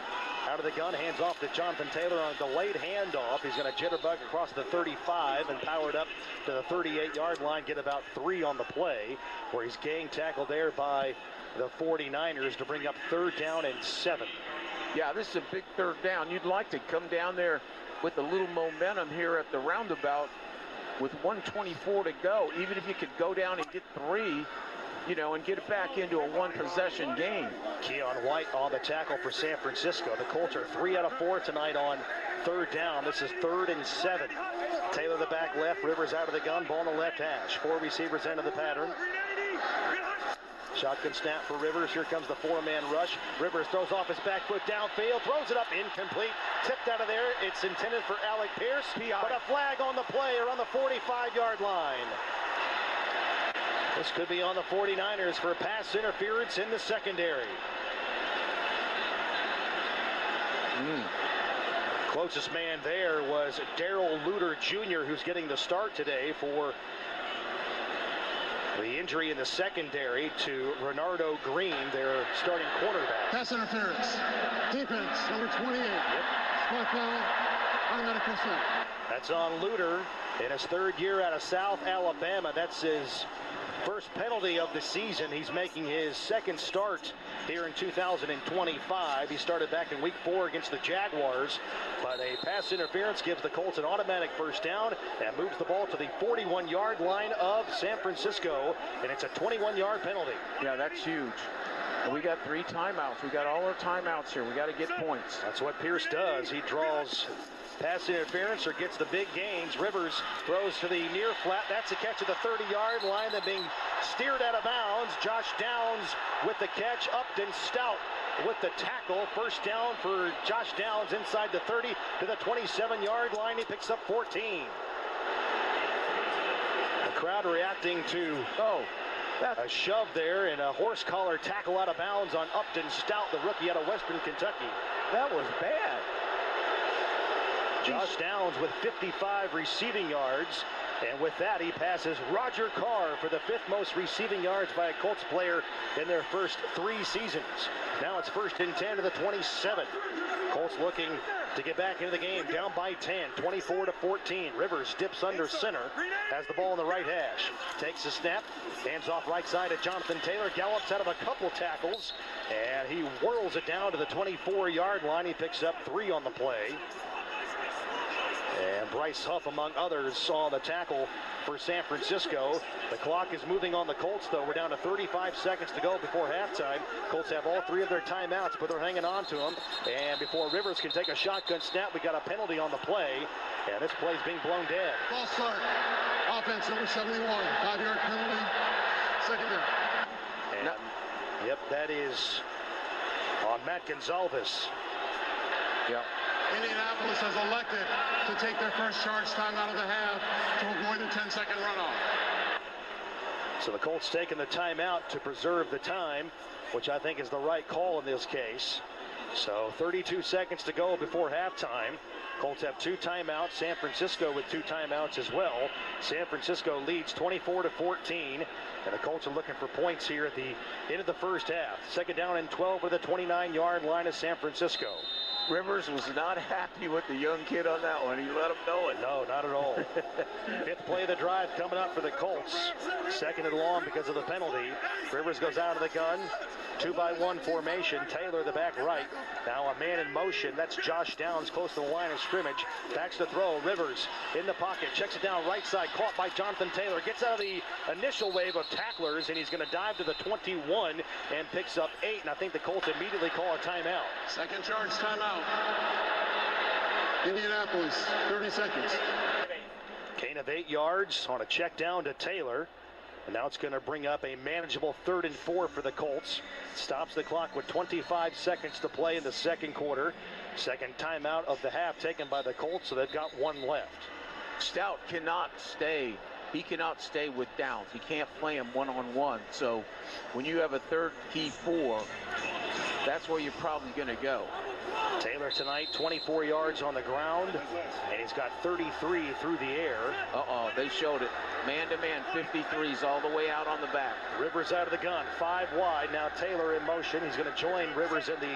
out of the gun, hands off to Jonathan Taylor on a delayed handoff. He's going to jitterbug across the 35 and powered up to the 38-yard line, get about 3 on the play, where he's gang tackled there by the 49ers to bring up 3rd down and 7. Yeah, this is a big 3rd down. You'd like to come down there with a little momentum here at the roundabout with 1:24 to go. Even if you could go down and get 3, you know, and get it back into a 1-possession game. Keon White on the tackle for San Francisco. The Colts are 3 out of 4 tonight on 3rd down. This is 3rd and 7. Taylor the back left, Rivers out of the gun, ball on the left hash. 4 receivers into the pattern. Shotgun snap for Rivers. Here comes the 4-man rush. Rivers throws off his back foot downfield, throws it up, incomplete. Tipped out of there. It's intended for Alec Pierce, but a flag on the play around the 45-yard line. This could be on the 49ers for pass interference in the secondary. Closest man there was Darrell Luter Jr., who's getting the start today for the injury in the secondary to Renardo Green, their starting quarterback. Pass interference. Defense, number 28. Spot foul, automatic consent. That's on Luter in his 3rd year out of South Alabama. That's his first penalty of the season. He's making his 2nd start here in 2025. He started back in week 4 against the Jaguars, but a pass interference gives the Colts an automatic 1st down and moves the ball to the 41-yard line of San Francisco, and it's a 21-yard penalty. Yeah, that's huge. And we got 3 timeouts. We got all our timeouts here. We got to get points. That's what Pierce does. He draws pass interference or gets the big gains. Rivers throws to the near flat. That's a catch at the 30-yard line. Then being steered out of bounds. Josh Downs with the catch. Upton Stout with the tackle. 1st down for Josh Downs inside the 30 to the 27-yard line. He picks up 14. The crowd reacting to a shove there and a horse collar tackle out of bounds on Upton Stout, the rookie out of Western Kentucky. That was bad. Josh Downs with 55 receiving yards, and with that he passes Roger Carr for the 5th most receiving yards by a Colts player in their first 3 seasons. Now it's 1st and 10 to the 27. Colts looking to get back into the game, down by 10, 24-14. Rivers dips under center, has the ball in the right hash, takes the snap, hands off right side to Jonathan Taylor, gallops out of a couple tackles, and he whirls it down to the 24-yard line. He picks up 3 on the play. And Bryce Huff, among others, saw the tackle for San Francisco. The clock is moving on the Colts, though. We're down to 35 seconds to go before halftime. Colts have all 3 of their timeouts, but they're hanging on to them. And before Rivers can take a shotgun snap, we got a penalty on the play. And this play's being blown dead. False start. Offense number 71. 5-yard penalty. 2nd down. And, yep, that is on Matt Gonzalez. Yep. Indianapolis has elected to take their first charge time out of the half to avoid the 10-second runoff. So the Colts taking the timeout to preserve the time, which I think is the right call in this case. So 32 seconds to go before halftime. Colts have 2 timeouts. San Francisco with 2 timeouts as well. San Francisco leads 24-14, and the Colts are looking for points here at the end of the first half. 2nd down and 12 with the 29-yard line of San Francisco. Rivers was not happy with the young kid on that one. He let him know it. No, not at all. Fifth play of the drive coming up for the Colts. Second and long because of the penalty. Rivers goes out of the gun. 2-by-1 formation. Taylor the back right. Now a man in motion. That's Josh Downs close to the line of scrimmage. Backs to throw. Rivers in the pocket. Checks it down right side. Caught by Jonathan Taylor. Gets out of the initial wave of tacklers, and he's going to dive to the 21 and picks up 8. And I think the Colts immediately call a timeout. Second charge timeout. Indianapolis, 30 seconds. Gain of 8 yards on a check down to Taylor. And now it's going to bring up a manageable 3rd and 4 for the Colts. Stops the clock with 25 seconds to play in the second quarter. Second timeout of the half taken by the Colts, so they've got 1 left. Stout cannot stay. He cannot stay with Downs. He can't play him one-on-one. So when you have a 3rd key 4, that's where you're probably going to go. Taylor tonight, 24 yards on the ground, and he's got 33 through the air. They showed it. Man-to-man, 53s all the way out on the back. Rivers out of the gun, 5 wide. Now Taylor in motion. He's going to join Rivers in the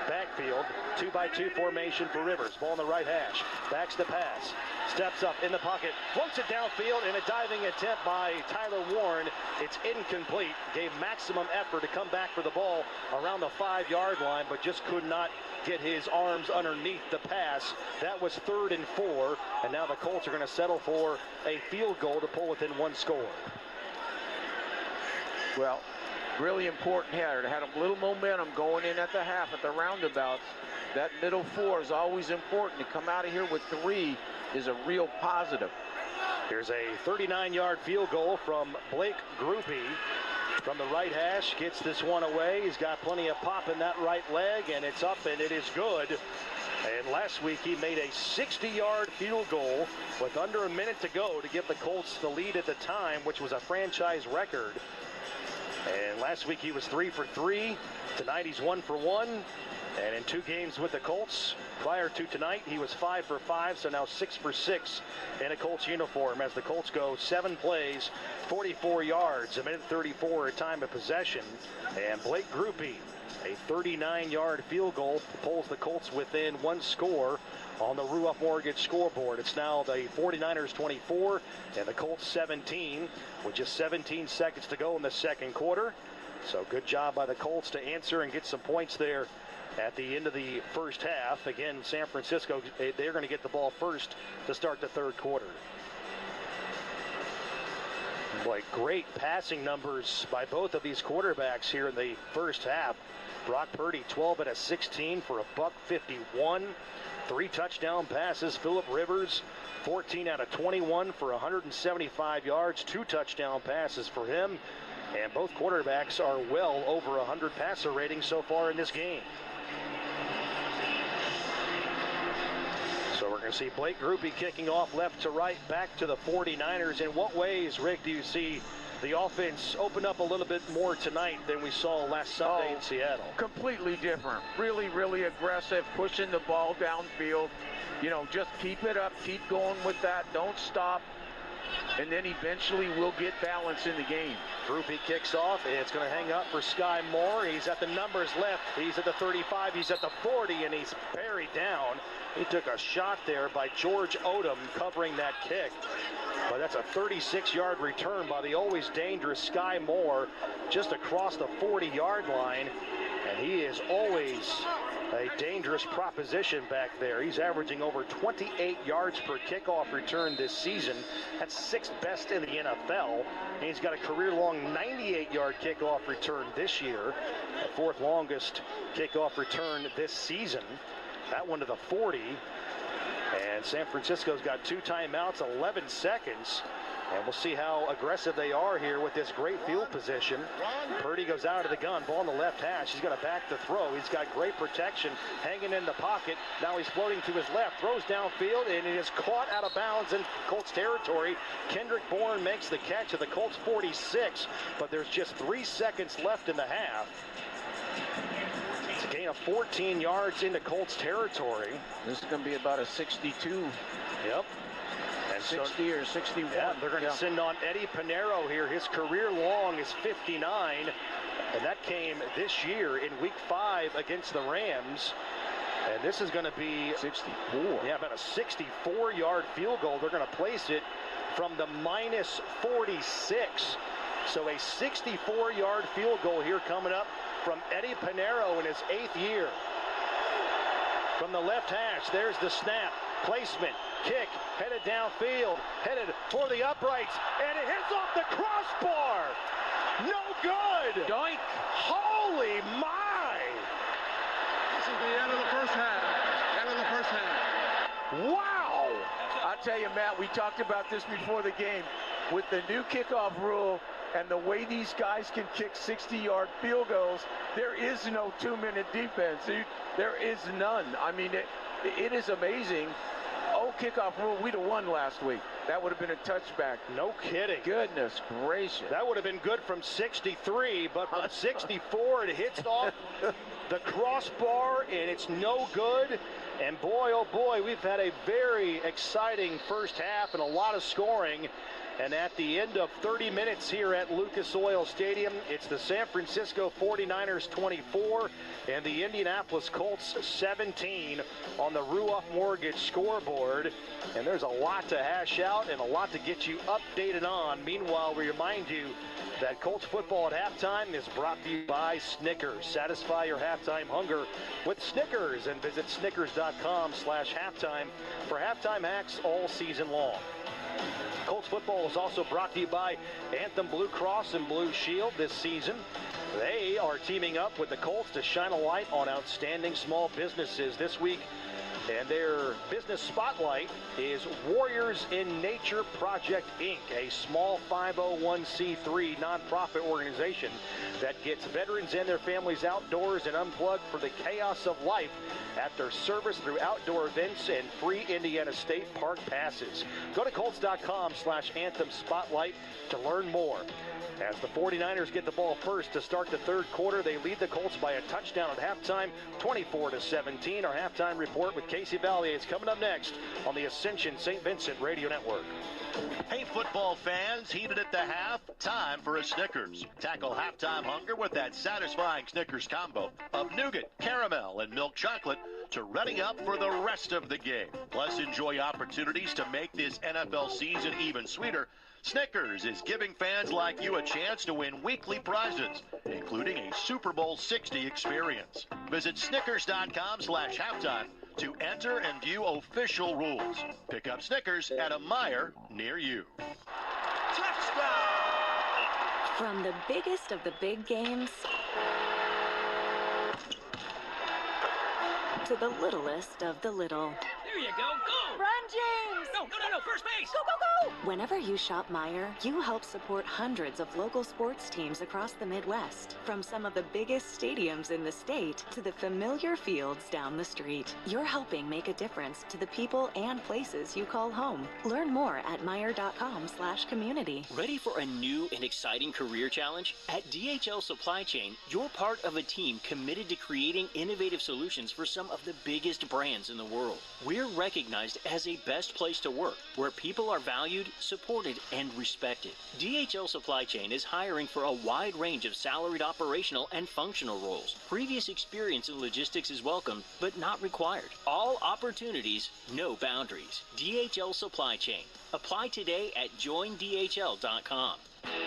backfield. 2-by-2 formation for Rivers. Ball in the right hash. Backs to pass. Steps up in the pocket. Floats it downfield, and a diving attempt by Tyler Warren. It's incomplete. Gave maximum effort to come back for the ball around the 5-yard line, but just could not get his arms underneath the pass. That was 3rd and 4, and now the Colts are going to settle for a field goal to pull within 1 score. Well, really important here to have a little momentum going in at the half at the roundabouts. That middle 4 is always important. To come out of here with 3 is a real positive. Here's a 39-yard field goal from Blake Groupie. From the right hash, gets this one away. He's got plenty of pop in that right leg, and it's up, and it is good. And last week he made a 60-yard field goal with under a minute to go to give the Colts the lead at the time, which was a franchise record. And last week he was 3 for 3. Tonight he's 1 for 1. And in 2 games with the Colts, prior to tonight, he was 5 for 5, so now 6 for 6 in a Colts uniform as the Colts go 7 plays, 44 yards, 1:34 at time of possession. And Blake Groupie, a 39-yard field goal, pulls the Colts within 1 score on the Ruoff Mortgage scoreboard. It's now the 49ers 24 and the Colts 17 with just 17 seconds to go in the second quarter. So good job by the Colts to answer and get some points there at the end of the first half. Again, San Francisco, they're going to get the ball first to start the third quarter. Boy, great passing numbers by both of these quarterbacks here in the first half. Brock Purdy, 12 out of 16 for a $151. 3 touchdown passes. Phillip Rivers, 14 out of 21 for 175 yards. 2 touchdown passes for him. And both quarterbacks are well over 100 passer ratings so far in this game. So we're going to see Blake Groupie kicking off left to right back to the 49ers. In what ways, Rick, do you see the offense open up a little bit more tonight than we saw last Sunday in Seattle? Completely different. Really, really aggressive, pushing the ball downfield. You know, just keep it up, keep going with that, don't stop. And then eventually we'll get balance in the game. Groupie kicks off. It's going to hang up for Sky Moore. He's at the numbers left. He's at the 35. He's at the 40, and he's buried down. He took a shot there by George Odom covering that kick. But that's a 36-yard return by the always dangerous Sky Moore just across the 40-yard line. And he is always a dangerous proposition back there. He's averaging over 28 yards per kickoff return this season. That's 6th best in the NFL. And he's got a career-long 98-yard kickoff return this year. The 4th longest kickoff return this season. That one to the 40. And San Francisco's got 2 timeouts, 11 seconds. And we'll see how aggressive they are here with this great field position. Purdy goes out of the gun, ball in the left hash. He's going to back the throw. He's got great protection hanging in the pocket. Now he's floating to his left, throws downfield, and it is caught out of bounds in Colts territory. Kendrick Bourne makes the catch at the Colts 46, but there's just 3 seconds left in the half. It's a gain of 14 yards into Colts territory. This is going to be about a 62. Yep. And 60 or 61. Yeah, they're going to send on Eddie Pinheiro here. His career long is 59, and that came this year in Week 5 against the Rams. And this is going to be 64. Yeah, about a 64-yard field goal. They're going to place it from the minus 46. So a 64-yard field goal here coming up from Eddie Pinheiro in his 8th year. From the left hash, there's the snap, placement, kick, headed downfield, headed for the uprights, and it hits off the crossbar. No good. Doink. Holy my. This is the end of the first half. End of the first half. Wow. I'll tell you, Matt, we talked about this before the game. With the new kickoff rule and the way these guys can kick 60-yard field goals, there is no 2-minute defense. There is none. I mean, it is amazing. Oh, kickoff rule, we'd have won last week. That would have been a touchback. No kidding. Goodness gracious. That would have been good from 63, but from 64, it hits off the crossbar, and it's no good. And boy, oh boy, we've had a very exciting first half and a lot of scoring. And at the end of 30 minutes here at Lucas Oil Stadium, it's the San Francisco 49ers 24 and the Indianapolis Colts 17 on the Ruoff Mortgage scoreboard. And there's a lot to hash out and a lot to get you updated on. Meanwhile, we remind you that Colts football at halftime is brought to you by Snickers. Satisfy your halftime hunger with Snickers and visit snickers.com/halftime for halftime hacks all season long. Colts football is also brought to you by Anthem Blue Cross and Blue Shield this season. They are teaming up with the Colts to shine a light on outstanding small businesses this week. And their business spotlight is Warriors in Nature Project, Inc., a small 501c3 nonprofit organization that gets veterans and their families outdoors and unplugged for the chaos of life at their service through outdoor events and free Indiana State Park passes. Go to Colts.com/Anthem Spotlight to learn more. As the 49ers get the ball first to start the third quarter, they lead the Colts by a touchdown at halftime, 24-17. Our halftime report with Casey Valier is coming up next on the Ascension St. Vincent Radio Network. Hey, football fans, heated at the half, time for a Snickers. Tackle halftime hunger with that satisfying Snickers combo of nougat, caramel, and milk chocolate to ready up for the rest of the game. Plus, enjoy opportunities to make this NFL season even sweeter. Snickers is giving fans like you a chance to win weekly prizes, including a Super Bowl 60 experience. Visit Snickers.com/halftime to enter and view official rules. Pick up Snickers at a Meijer near you. Touchdown! From the biggest of the big games to the littlest of the little. There you go. Go! Run, James! No, first base! Go, go, go! Whenever you shop Meijer, you help support hundreds of local sports teams across the Midwest. From some of the biggest stadiums in the state to the familiar fields down the street. You're helping make a difference to the people and places you call home. Learn more at Meijer.com/community. Ready for a new and exciting career challenge? At DHL Supply Chain, you're part of a team committed to creating innovative solutions for some of the biggest brands in the world. We're recognized as a best place to work, where people are valued, supported, and respected. DHL Supply Chain is hiring for a wide range of salaried operational and functional roles. Previous experience in logistics is welcome, but not required. All opportunities, no boundaries. DHL Supply Chain. Apply today at joindhl.com.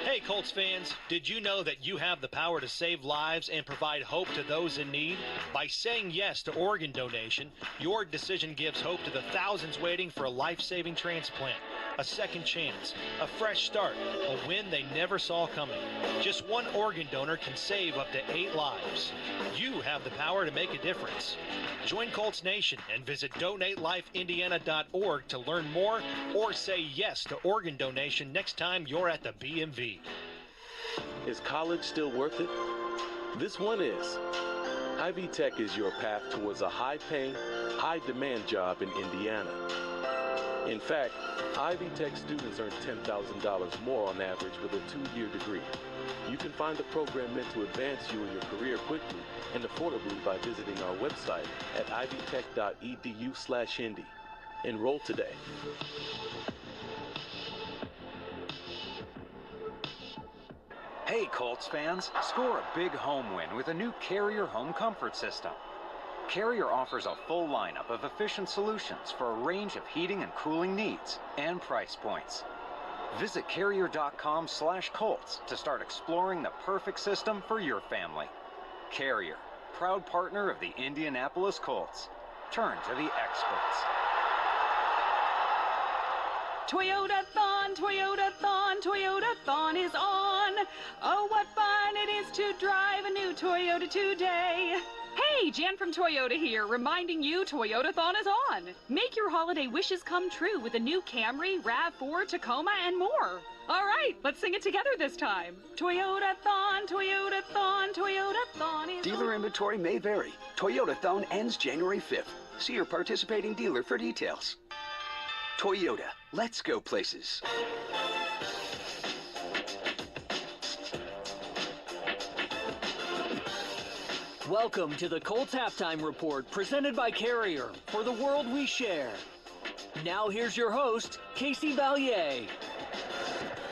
Hey Colts fans, did you know that you have the power to save lives and provide hope to those in need? By saying yes to organ donation, your decision gives hope to the thousands waiting for a life-saving transplant, a second chance, a fresh start, a win they never saw coming. Just one organ donor can save up to 8 lives. You have the power to make a difference. Join Colts Nation and visit DonateLifeIndiana.org to learn more or say yes to organ donation next time you're at the BMV. Is college still worth it? This one is. Ivy Tech is your path towards a high-paying, high-demand job in Indiana. In fact, Ivy Tech students earn $10,000 more on average with a 2-year degree. You can find the program meant to advance you in your career quickly and affordably by visiting our website at ivytech.edu/Indy. Enroll today. Hey Colts fans, score a big home win with a new Carrier home comfort system. Carrier offers a full lineup of efficient solutions for a range of heating and cooling needs and price points. Visit Carrier.com/Colts to start exploring the perfect system for your family. Carrier, proud partner of the Indianapolis Colts. Turn to the experts. Toyota-thon, Toyota-thon, Toyota-thon is on. Oh, what fun it is to drive a new Toyota today. Hey, Jan from Toyota here, reminding you Toyota-thon is on. Make your holiday wishes come true with a new Camry, RAV4, Tacoma, and more. All right, let's sing it together this time. Toyota-thon, Toyota-thon, Toyota-thon is Dealer inventory may vary. Toyota-thon ends January 5th. See your participating dealer for details. Toyota, let's go places. Welcome to the Colts Halftime Report, presented by Carrier, for the world we share. Now here's your host, Casey Valier.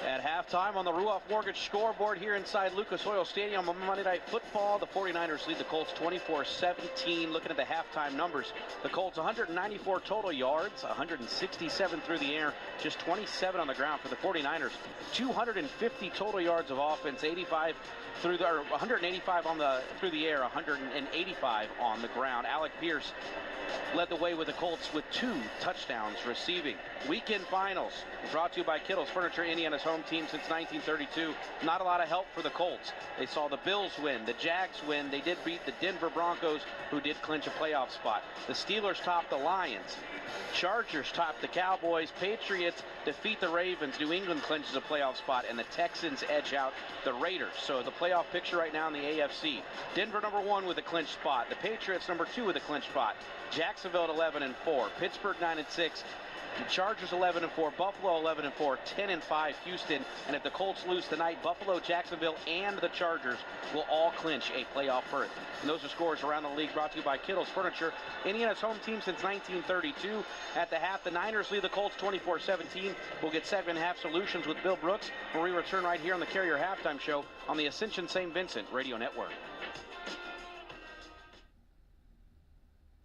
At halftime on the Ruoff Mortgage scoreboard here inside Lucas Oil Stadium on Monday Night Football, the 49ers lead the Colts 24-17. Looking at the halftime numbers, the Colts 194 total yards, 167 through the air, just 27 on the ground for the 49ers. 250 total yards of offense, 85 through the, or 185 on the through the air, 185 on the ground. Alec Pierce led the way with the Colts with 2 touchdowns receiving. Weekend finals brought to you by Kittle's Furniture, Indiana's home team since 1932. Not a lot of help for the Colts. They saw the Bills win, the Jags win. They did beat the Denver Broncos, who did clinch a playoff spot. The Steelers topped the Lions. Chargers topped the Cowboys. Patriots defeat the Ravens. New England clinches a playoff spot, and the Texans edge out the Raiders. So the playoff picture right now in the AFC. Denver number 1 with a clinch spot. The Patriots number 2 with a clinch spot. Jacksonville at 11-4. Pittsburgh 9-6. The Chargers 11-4, Buffalo 11-4, 10-5 Houston, and if the Colts lose tonight, Buffalo, Jacksonville, and the Chargers will all clinch a playoff berth. And those are scores around the league brought to you by Kittle's Furniture, Indiana's home team since 1932. At the half, the Niners lead the Colts 24-17. We'll get second half solutions with Bill Brooks when we return right here on the Carrier Halftime Show on the Ascension St. Vincent Radio Network.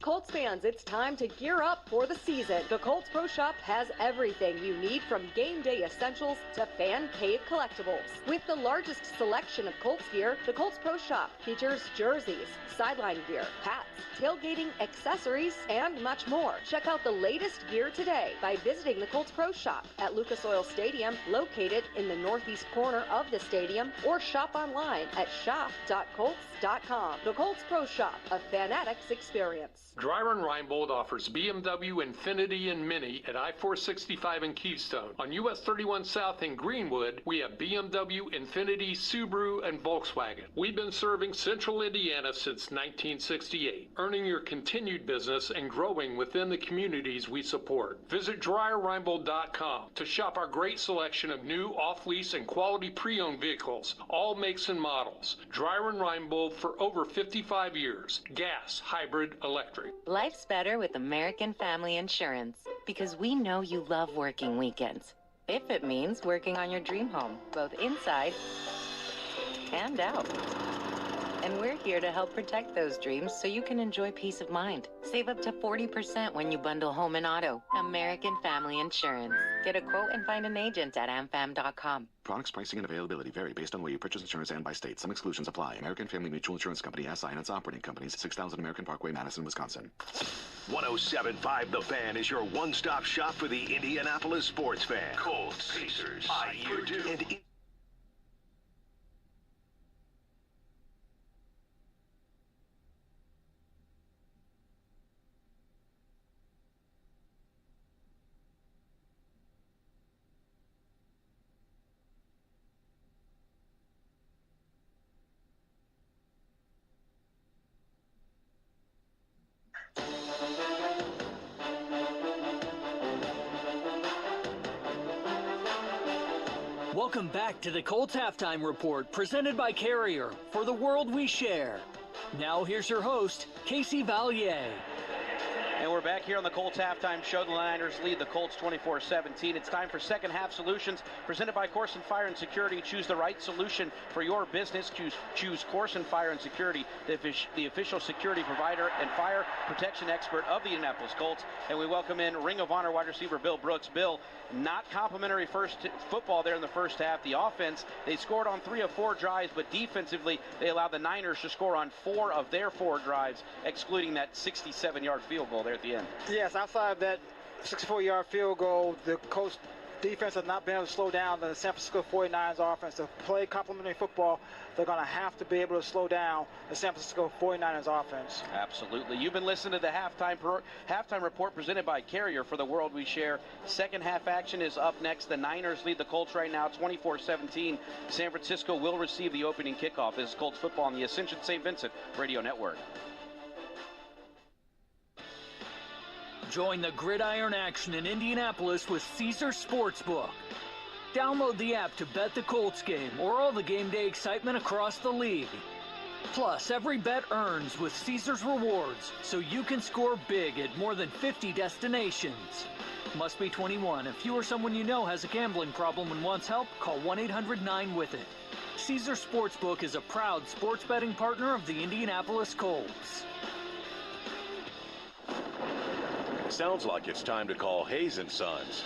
Colts fans, it's time to gear up for the season. The Colts Pro Shop has everything you need, from game day essentials to fan cave collectibles. With the largest selection of Colts gear, the Colts Pro Shop features jerseys, sideline gear, hats, tailgating accessories, and much more. Check out the latest gear today by visiting the Colts Pro Shop at Lucas Oil Stadium, located in the northeast corner of the stadium, or shop online at shop.colts.com. The Colts Pro Shop, a fanatics experience. Dryron Reinbold offers BMW, Infiniti, and Mini at I-465 in Keystone. On US 31 South in Greenwood, we have BMW, Infiniti, Subaru, and Volkswagen. We've been serving Central Indiana since 1968, earning your continued business and growing within the communities we support. Visit DryerReinbold.com to shop our great selection of new, off-lease, and quality pre-owned vehicles, all makes and models. Dryron Reinbold for over 55 years. Gas, hybrid, electric. Life's better with American Family Insurance, because we know you love working weekends. If it means working on your dream home, both inside and out. And we're here to help protect those dreams so you can enjoy peace of mind. Save up to 40% when you bundle home and auto. American Family Insurance. Get a quote and find an agent at amfam.com. Products, pricing, and availability vary based on where you purchase insurance and by state. Some exclusions apply. American Family Mutual Insurance Company, SI, and its operating companies, 6000 American Parkway, Madison, Wisconsin. 107.5 The Fan is your one-stop shop for the Indianapolis sports fan. Colts, Pacers, IU, Purdue, and Welcome back to the Colts Halftime Report, presented by Carrier, for the world we share. Now here's your host, Casey Valier. And we're back here on the Colts halftime show. The Niners lead the Colts 24-17. It's time for second half solutions presented by Corson Fire and Security. Choose the right solution for your business. Choose Corson Fire and Security, the official security provider and fire protection expert of the Indianapolis Colts. And we welcome in Ring of Honor wide receiver Bill Brooks. Bill, not complimentary football there in the first half. The offense, they scored on 3 of 4 drives, but defensively, they allowed the Niners to score on 4 of their 4 drives, excluding that 67-yard field goal there at the end. Yes, outside of that 64-yard field goal, the Colts defense has not been able to slow down the San Francisco 49ers offense. To play complementary football, they're going to have to be able to slow down the San Francisco 49ers offense. Absolutely. You've been listening to the halftime report presented by Carrier for the world we share. Second half action is up next. The Niners lead the Colts right now 24-17. San Francisco will receive the opening kickoff. This is Colts football on the Ascension St. Vincent Radio Network. Join the gridiron action in Indianapolis with Caesars Sportsbook. Download the app to bet the Colts game or all the game day excitement across the league. Plus, every bet earns with Caesars Rewards, so you can score big at more than 50 destinations. Must be 21. If you or someone you know has a gambling problem and wants help, call 1-800-9-WITH-IT. Caesars Sportsbook is a proud sports betting partner of the Indianapolis Colts. Sounds like it's time to call Hayes & Sons.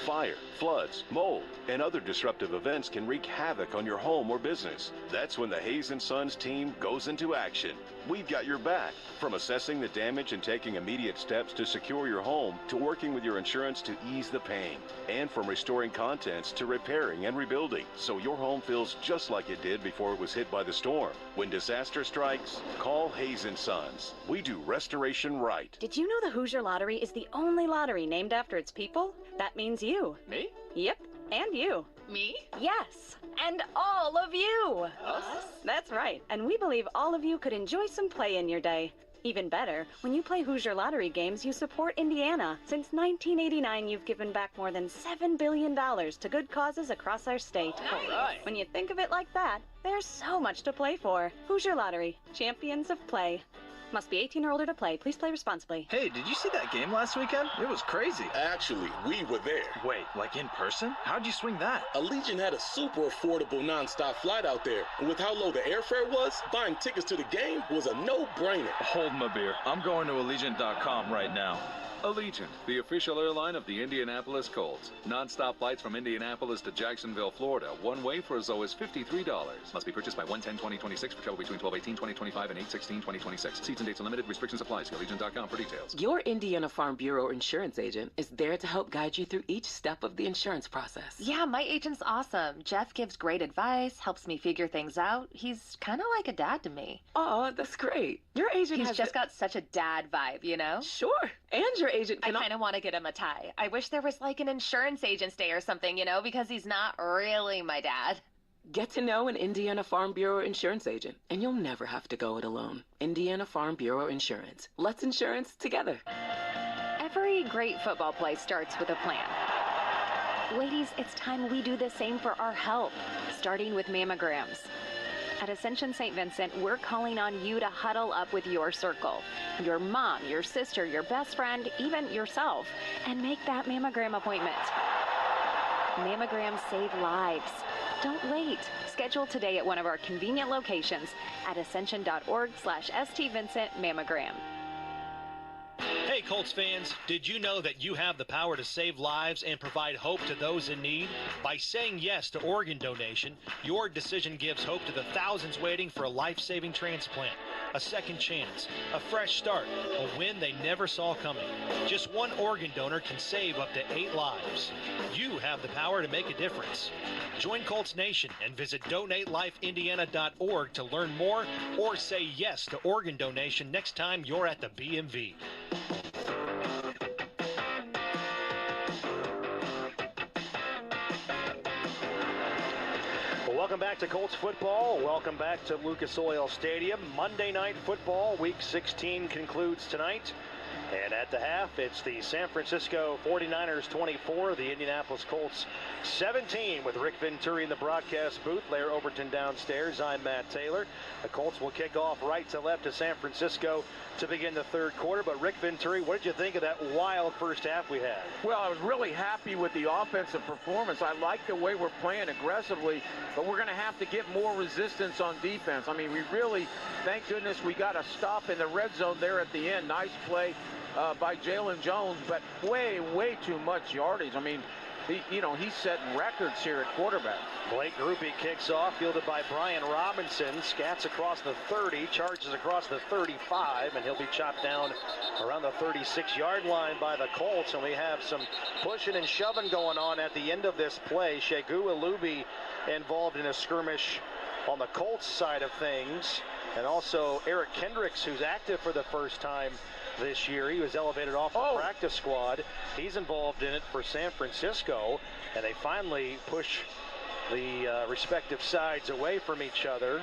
Fire, floods, mold, and other disruptive events can wreak havoc on your home or business. That's when the Hayes & Sons team goes into action. We've got your back, from assessing the damage and taking immediate steps to secure your home, to working with your insurance to ease the pain, and from restoring contents to repairing and rebuilding, so your home feels just like it did before it was hit by the storm. When disaster strikes, call Hayes & Sons. We do restoration right. Did you know the Hoosier Lottery is the only lottery named after its people? That means you. Me? Yep, and you. Me? Yes, and all of you. Us? That's right, and we believe all of you could enjoy some play in your day. Even better, when you play Hoosier Lottery games, you support Indiana. Since 1989, you've given back more than $7 billion to good causes across our state. All right. When you think of it like that, there's so much to play for. Hoosier Lottery, champions of play. Must be 18 or older to play. Please play responsibly. Hey, did you see that game last weekend? It was crazy. Actually, we were there. Wait, like in person? How'd you swing that? Allegiant had a super affordable nonstop flight out there. And with how low the airfare was, buying tickets to the game was a no-brainer. Hold my beer. I'm going to Allegiant.com right now. Allegiant, the official airline of the Indianapolis Colts. Non-stop flights from Indianapolis to Jacksonville, Florida. One way for as low as $53. Must be purchased by 1/10/2026 for travel between 12/18/2025 and 8/16/2026. Seats and dates are limited. Restrictions apply. See Allegiant.com for details. Your Indiana Farm Bureau insurance agent is there to help guide you through each step of the insurance process. Yeah, my agent's awesome. Jeff gives great advice, helps me figure things out. He's kind of like a dad to me. Oh, that's great. Your agent He's just got such a dad vibe, you know? Sure. And your agent I kind of want to get him a tie. I wish there was like an insurance agent's day or something, you know, because he's not really my dad. Get to know an Indiana Farm Bureau insurance agent, and you'll never have to go it alone. Indiana Farm Bureau Insurance. Let's insurance together. Every great football play starts with a plan. Ladies, it's time we do the same for our health, starting with mammograms. At Ascension St. Vincent, we're calling on you to huddle up with your circle, your mom, your sister, your best friend, even yourself, and make that mammogram appointment. Mammograms save lives. Don't wait. Schedule today at one of our convenient locations at ascension.org/STVincent mammogram. Hey Colts fans, did you know that you have the power to save lives and provide hope to those in need? By saying yes to organ donation, your decision gives hope to the thousands waiting for a life-saving transplant, a second chance, a fresh start, a win they never saw coming. Just one organ donor can save up to 8 lives. You have the power to make a difference. Join Colts Nation and visit DonateLifeIndiana.org to learn more or say yes to organ donation next time you're at the BMV. Welcome back to Colts football. Welcome back to Lucas Oil Stadium. Monday Night Football, Week 16 concludes tonight. And at the half, it's the San Francisco 49ers 24, the Indianapolis Colts 17, with Rick Venturi in the broadcast booth, Lair Overton downstairs. I'm Matt Taylor. The Colts will kick off right to left to San Francisco to begin the third quarter. But Rick Venturi, what did you think of that wild first half we had? Well, I was really happy with the offensive performance. I like the way we're playing aggressively, but we're going to have to get more resistance on defense. I mean, we really, thank goodness we got a stop in the red zone there at the end. Nice play by Jalen Jones, but way too much yardage. I mean, he's setting records here at quarterback. Blake Grupe kicks off, fielded by Brian Robinson. Scats across the 30, charges across the 35, and he'll be chopped down around the 36-yard line by the Colts. And we have some pushing and shoving going on at the end of this play. Shegu Alubi involved in a skirmish on the Colts side of things. And also Eric Kendricks, who's active for the first time this year. He was elevated off the practice squad. He's involved in it for San Francisco, and they finally push the respective sides away from each other.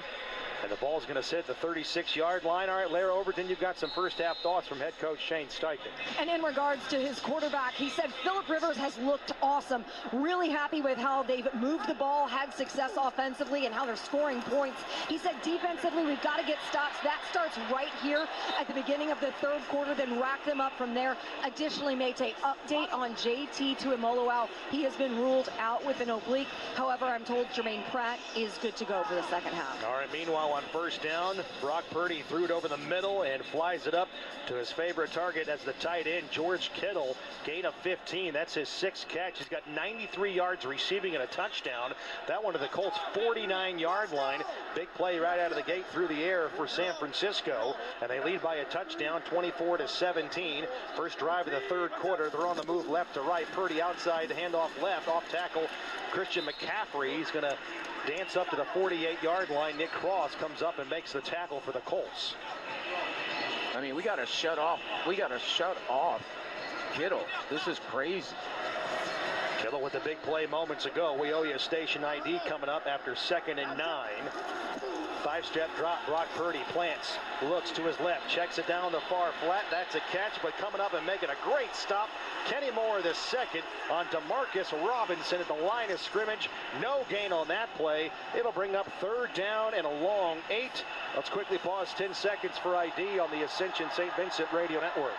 And the ball's going to sit at the 36-yard line. All right, Lara Overton, you've got some first-half thoughts from head coach Shane Steichen. And in regards to his quarterback, he said Phillip Rivers has looked awesome. Really happy with how they've moved the ball, had success offensively, and how they're scoring points. He said defensively, we've got to get stops. That starts right here at the beginning of the third quarter, then rack them up from there. Additionally, Mate, update on JT Tuimoloau. He has been ruled out with an oblique. However, I'm told Jermaine Pratt is good to go for the second half. All right, meanwhile, on first down, Brock Purdy threw it over the middle and flies it up to his favorite target as the tight end, George Kittle. Gain of 15. That's his sixth catch. He's got 93 yards receiving and a touchdown. That one to the Colts' 49-yard line. Big play right out of the gate through the air for San Francisco, and they lead by a touchdown, 24-17. First drive of the third quarter. They're on the move left to right. Purdy outside, handoff left, off tackle Christian McCaffrey. He's going to dance up to the 48-yard line. Nick Cross comes up and makes the tackle for the Colts. I mean, we got to shut off Kittle. This is crazy. Kittle with the big play moments ago. We owe you a station ID coming up after 2nd and 9. Five-step drop. Brock Purdy plants, looks to his left, checks it down the far flat. That's a catch, but coming up and making a great stop, Kenny Moore the second on DeMarcus Robinson at the line of scrimmage. No gain on that play. It'll bring up third down and a long 8. Let's quickly pause 10 seconds for ID on the Ascension St. Vincent Radio Network.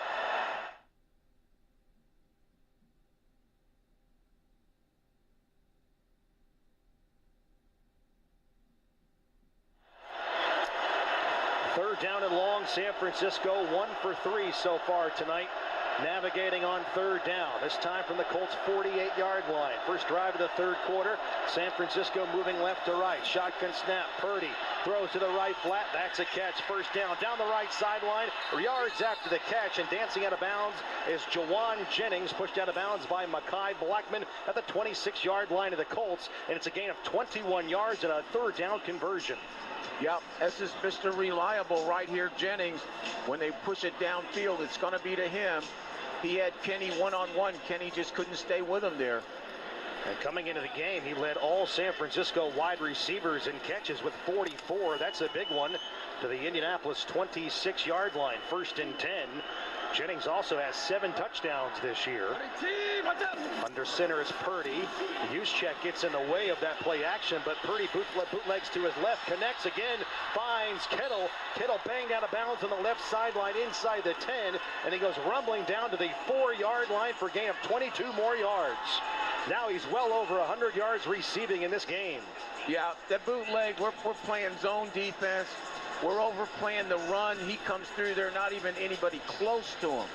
Third down and long. San Francisco 1 for 3 so far tonight. Navigating on third down, this time from the Colts' 48-yard line. First drive of the third quarter. San Francisco moving left to right. Shotgun snap. Purdy throws to the right flat. That's a catch. First down the right sideline. Yards after the catch, and dancing out of bounds is Jawan Jennings, pushed out of bounds by Mekhi Blackman at the 26-yard line of the Colts, and it's a gain of 21 yards and a third down conversion. Yep, this is Mr. Reliable right here, Jennings. When they push it downfield, it's going to be to him. He had Kenny one-on-one. Kenny just couldn't stay with him there. And coming into the game, he led all San Francisco wide receivers in catches with 44. That's a big one to the Indianapolis 26-yard line. First and 10. Jennings also has 7 touchdowns this year. Under center is Purdy. Juszczyk gets in the way of that play action, but Purdy bootlegs to his left, connects again, finds Kittle. Kittle banged out of bounds on the left sideline inside the 10, and he goes rumbling down to the 4-yard line for a gain of 22 more yards. Now he's well over 100 yards receiving in this game. Yeah, that bootleg, we're playing zone defense. We're overplaying the run. He comes through there, not even anybody close to him.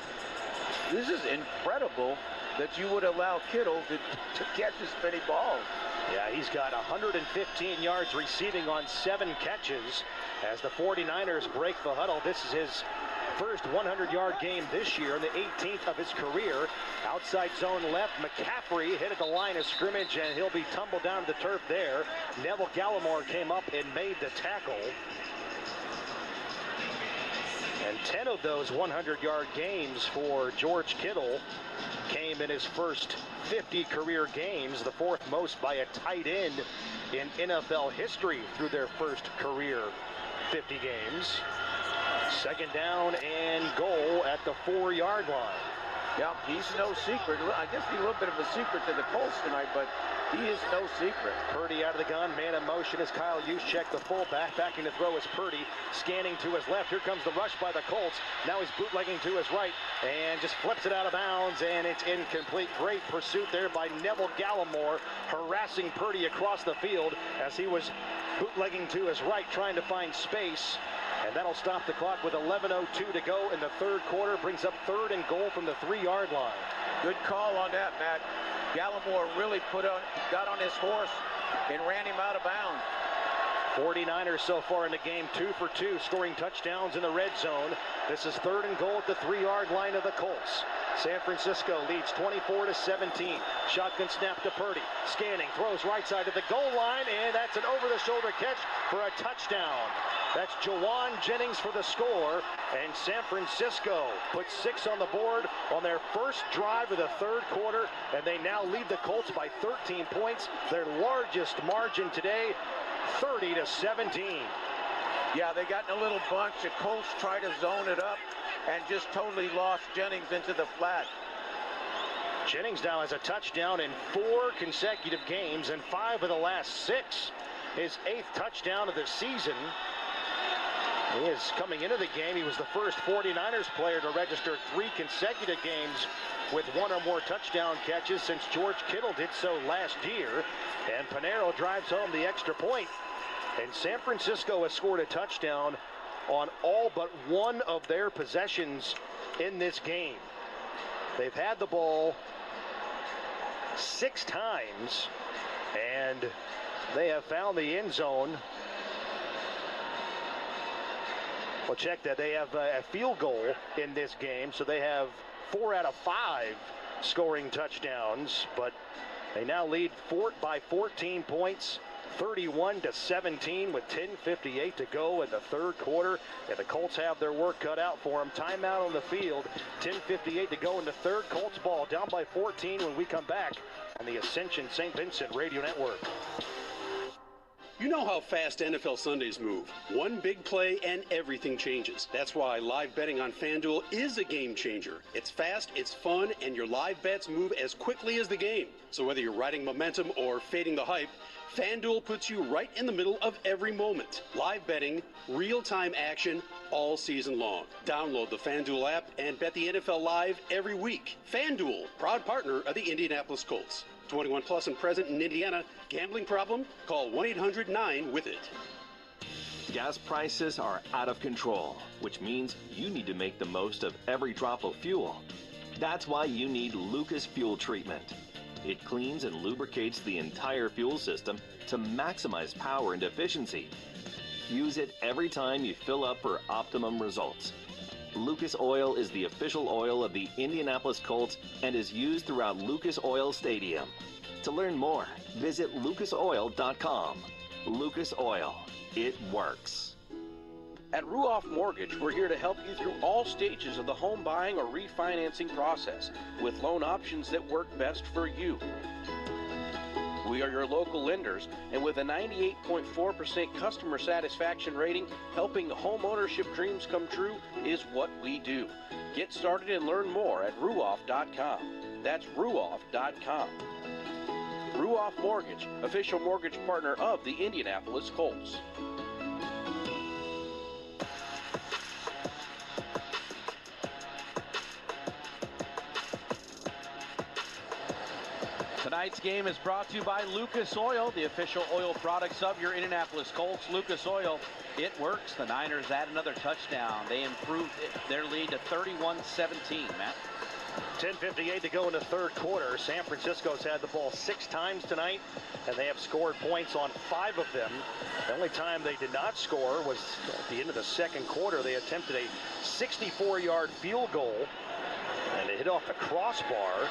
This is incredible that you would allow Kittle to catch this many balls. Yeah, he's got 115 yards receiving on 7 catches as the 49ers break the huddle. This is his first 100-yard game this year and the 18th of his career. Outside zone left, McCaffrey hit at the line of scrimmage, and he'll be tumbled down to the turf there. Neville Gallimore came up and made the tackle. And 10 of those 100-yard games for George Kittle came in his first 50 career games, the 4th most by a tight end in NFL history through their first career 50 games. Second down and goal at the 4-yard line. Yeah, he's no secret. I guess he's a little bit of a secret to the Colts tonight, but he is no secret. Purdy out of the gun, man in motion is Kyle Juszczyk, the fullback. Backing to throw is Purdy, scanning to his left. Here comes the rush by the Colts. Now he's bootlegging to his right and just flips it out of bounds, and it's incomplete. Great pursuit there by Neville Gallimore, harassing Purdy across the field as he was bootlegging to his right, trying to find space. And that'll stop the clock with 11:02 to go in the third quarter. Brings up 3rd and goal from the 3-yard line. Good call on that, Matt. Gallimore really got on his horse and ran him out of bounds. 49ers so far in the game, 2 for 2, scoring touchdowns in the red zone. This is 3rd and goal at the 3-yard line of the Colts. San Francisco leads 24-17. Shotgun snap to Purdy. Scanning, throws right side to the goal line, and that's an over-the-shoulder catch for a touchdown. That's Jawan Jennings for the score, and San Francisco puts 6 on the board on their first drive of the third quarter, and they now lead the Colts by 13 points, their largest margin today, 30-17. Yeah, they got in a little bunch. The Colts tried to zone it up and just totally lost Jennings into the flat. Jennings now has a touchdown in 4 consecutive games and 5 of the last 6. His 8th touchdown of the season. He is coming into the game. He was the first 49ers player to register 3 consecutive games with 1 or more touchdown catches since George Kittle did so last year. And Panero drives home the extra point. And San Francisco has scored a touchdown on all but 1 of their possessions in this game. They've had the ball 6 times, and they have found the end zone. Well, check that. They have a field goal in this game, so they have 4 out of 5 scoring touchdowns, but they now lead by 14 points, 31-17 with 10:58 to go in the third quarter, and the Colts have their work cut out for them. Timeout on the field, 10:58 to go in the third. Colts ball down by 14 when we come back on the Ascension St. Vincent Radio Network. You know how fast NFL Sundays move. One big play and everything changes. That's why live betting on FanDuel is a game changer. It's fast, it's fun, and your live bets move as quickly as the game. So whether you're riding momentum or fading the hype, FanDuel puts you right in the middle of every moment. Live betting, real-time action, all season long. Download the FanDuel app and bet the NFL live every week. FanDuel, proud partner of the Indianapolis Colts. 21 plus and present in Indiana. Gambling problem? Call 1-800-9-WITH-IT. Gas prices are out of control, which means you need to make the most of every drop of fuel. That's why you need Lucas Fuel Treatment. It cleans and lubricates the entire fuel system to maximize power and efficiency. Use it every time you fill up for optimum results. Lucas Oil is the official oil of the Indianapolis Colts and is used throughout Lucas Oil Stadium. To learn more, visit lucasoil.com. Lucas Oil. It works. At Ruoff Mortgage, we're here to help you through all stages of the home buying or refinancing process with loan options that work best for you. We are your local lenders, and with a 98.4% customer satisfaction rating, helping home ownership dreams come true is what we do. Get started and learn more at ruoff.com. That's ruoff.com. Ruoff Mortgage, official mortgage partner of the Indianapolis Colts. Tonight's game is brought to you by Lucas Oil, the official oil products of your Indianapolis Colts. Lucas Oil, it works. The Niners add another touchdown. They improved their lead to 31-17, Matt. 10:58 to go in the third quarter. San Francisco's had the ball 6 times tonight, and they have scored points on 5 of them. The only time they did not score was at the end of the second quarter. They attempted a 64-yard field goal, and it hit off the crossbar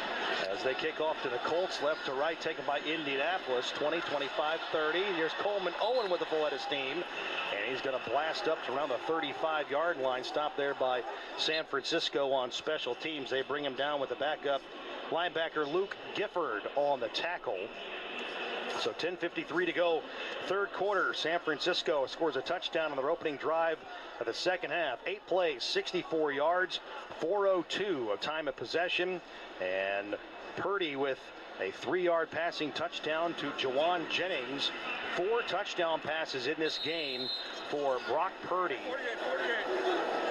as they kick off to the Colts, left to right, taken by Indianapolis, 20, 25, 30. Here's Coleman Owen with the full head of steam, and he's going to blast up to around the 35-yard line. Stopped there by San Francisco on special teams. They bring him down with the backup linebacker Luke Gifford on the tackle. So 10:53 to go, third quarter. San Francisco scores a touchdown on their opening drive of the second half. 8 plays, 64 yards, 4:02 of time of possession. And Purdy with a 3-yard passing touchdown to Jawan Jennings. 4 touchdown passes in this game for Brock Purdy.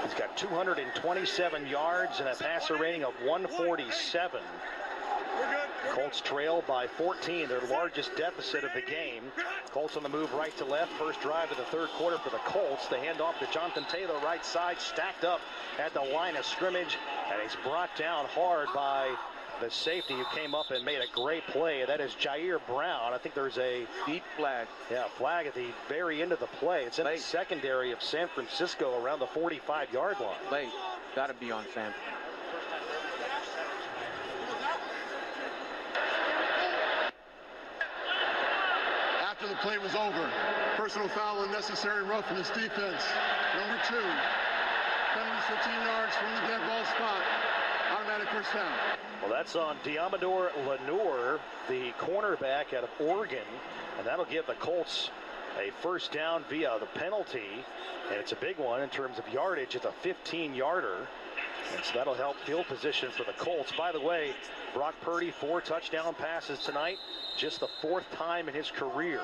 He's got 227 yards and a passer rating of 147. Colts trail by 14, their largest deficit of the game. Colts on the move right to left. First drive of the third quarter for the Colts. They hand off to Jonathan Taylor, right side, stacked up at the line of scrimmage, and he's brought down hard by the safety who came up and made a great play. That is Jair Brown. I think there's a deep flag. Yeah, flag at the very end of the play. It's in the secondary of San Francisco around the 45-yard line. Late. Got to be on San. After the play was over, personal foul, unnecessary roughness defense. Number 2. Penalty 15 yards from the dead ball spot. Automatic first down. Well, that's on Diamador Lenoir, the cornerback out of Oregon, and that'll give the Colts a first down via the penalty, and it's a big one in terms of yardage. It's a 15-yarder, and so that'll help field position for the Colts. By the way, Brock Purdy, 4 touchdown passes tonight, just the 4th time in his career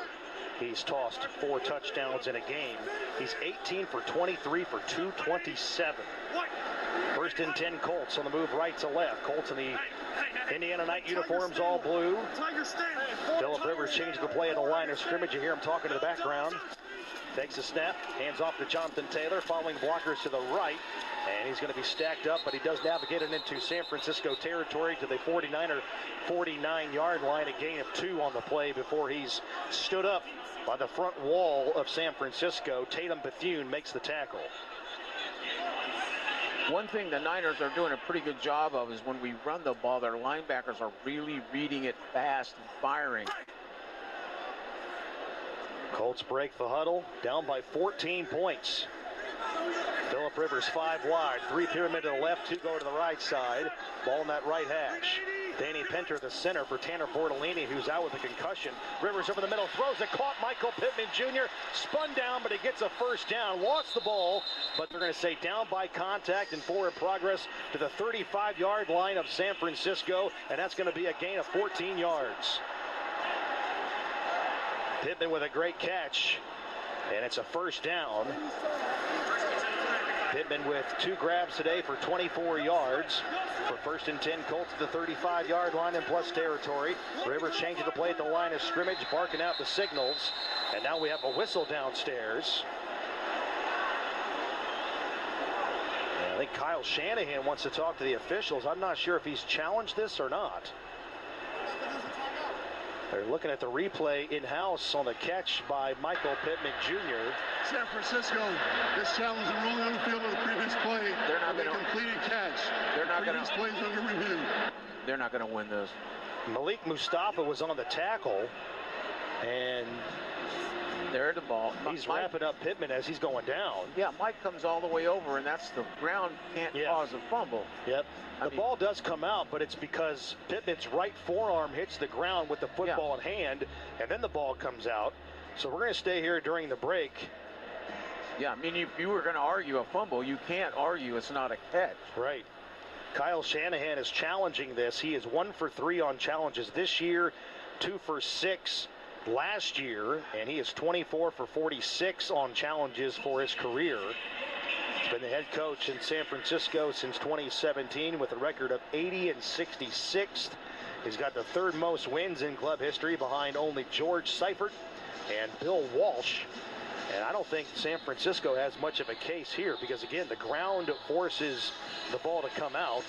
he's tossed 4 touchdowns in a game. He's 18 for 23 for 227. First and 10 Colts on the move right to left. Colts in the Indiana night uniforms, all blue. Phillip Rivers changed the play in the line of scrimmage. You hear him talking to the background. Takes a snap, hands off to Jonathan Taylor, following blockers to the right. And he's going to be stacked up, but he does navigate it into San Francisco territory to the 49-yard line. A gain of 2 on the play before he's stood up by the front wall of San Francisco. Tatum Bethune makes the tackle. One thing the Niners are doing a pretty good job of is when we run the ball, their linebackers are really reading it fast and firing. Colts break the huddle, down by 14 points. Phillip Rivers 5 wide, 3 pyramid to the left, 2 go to the right side. Ball in that right hash. Danny Pinter, the center for Tanner Bortolini, who's out with a concussion. Rivers over the middle, throws it, caught Michael Pittman Jr., spun down, but he gets a first down, lost the ball, but they're going to say down by contact and forward progress to the 35-yard line of San Francisco, and that's going to be a gain of 14 yards. Pittman with a great catch, and it's a first down. Pittman with 2 grabs today for 24 yards. For first and 10, Colts at the 35-yard line in plus territory. Rivers changing the play at the line of scrimmage, barking out the signals. And now we have a whistle downstairs. And I think Kyle Shanahan wants to talk to the officials. I'm not sure if he's challenged this or not. They're looking at the replay in-house on the catch by Michael Pittman Jr. San Francisco is challenging rolling on the field of the previous play. They're not going to completed catch. They're not going to. Previous plays under review. They're not going to win this. Malik Mustafa was on the tackle, and there's the ball. He's wrapping up Pittman as he's going down. Yeah, Mike comes all the way over, and that's the ground can't cause a fumble. Yep. The ball does come out, but it's because Pittman's right forearm hits the ground with the football in hand, and then the ball comes out. So we're going to stay here during the break. Yeah, I mean, if you were going to argue a fumble, you can't argue it's not a catch. Right. Kyle Shanahan is challenging this. He is 1 for 3 on challenges this year, 2 for 6 last year, and he is 24 for 46 on challenges for his career. He's been the head coach in San Francisco since 2017 with a record of 80 and 66. He's got the 3rd most wins in club history behind only George Seifert and Bill Walsh. And I don't think San Francisco has much of a case here because, again, the ground forces the ball to come out.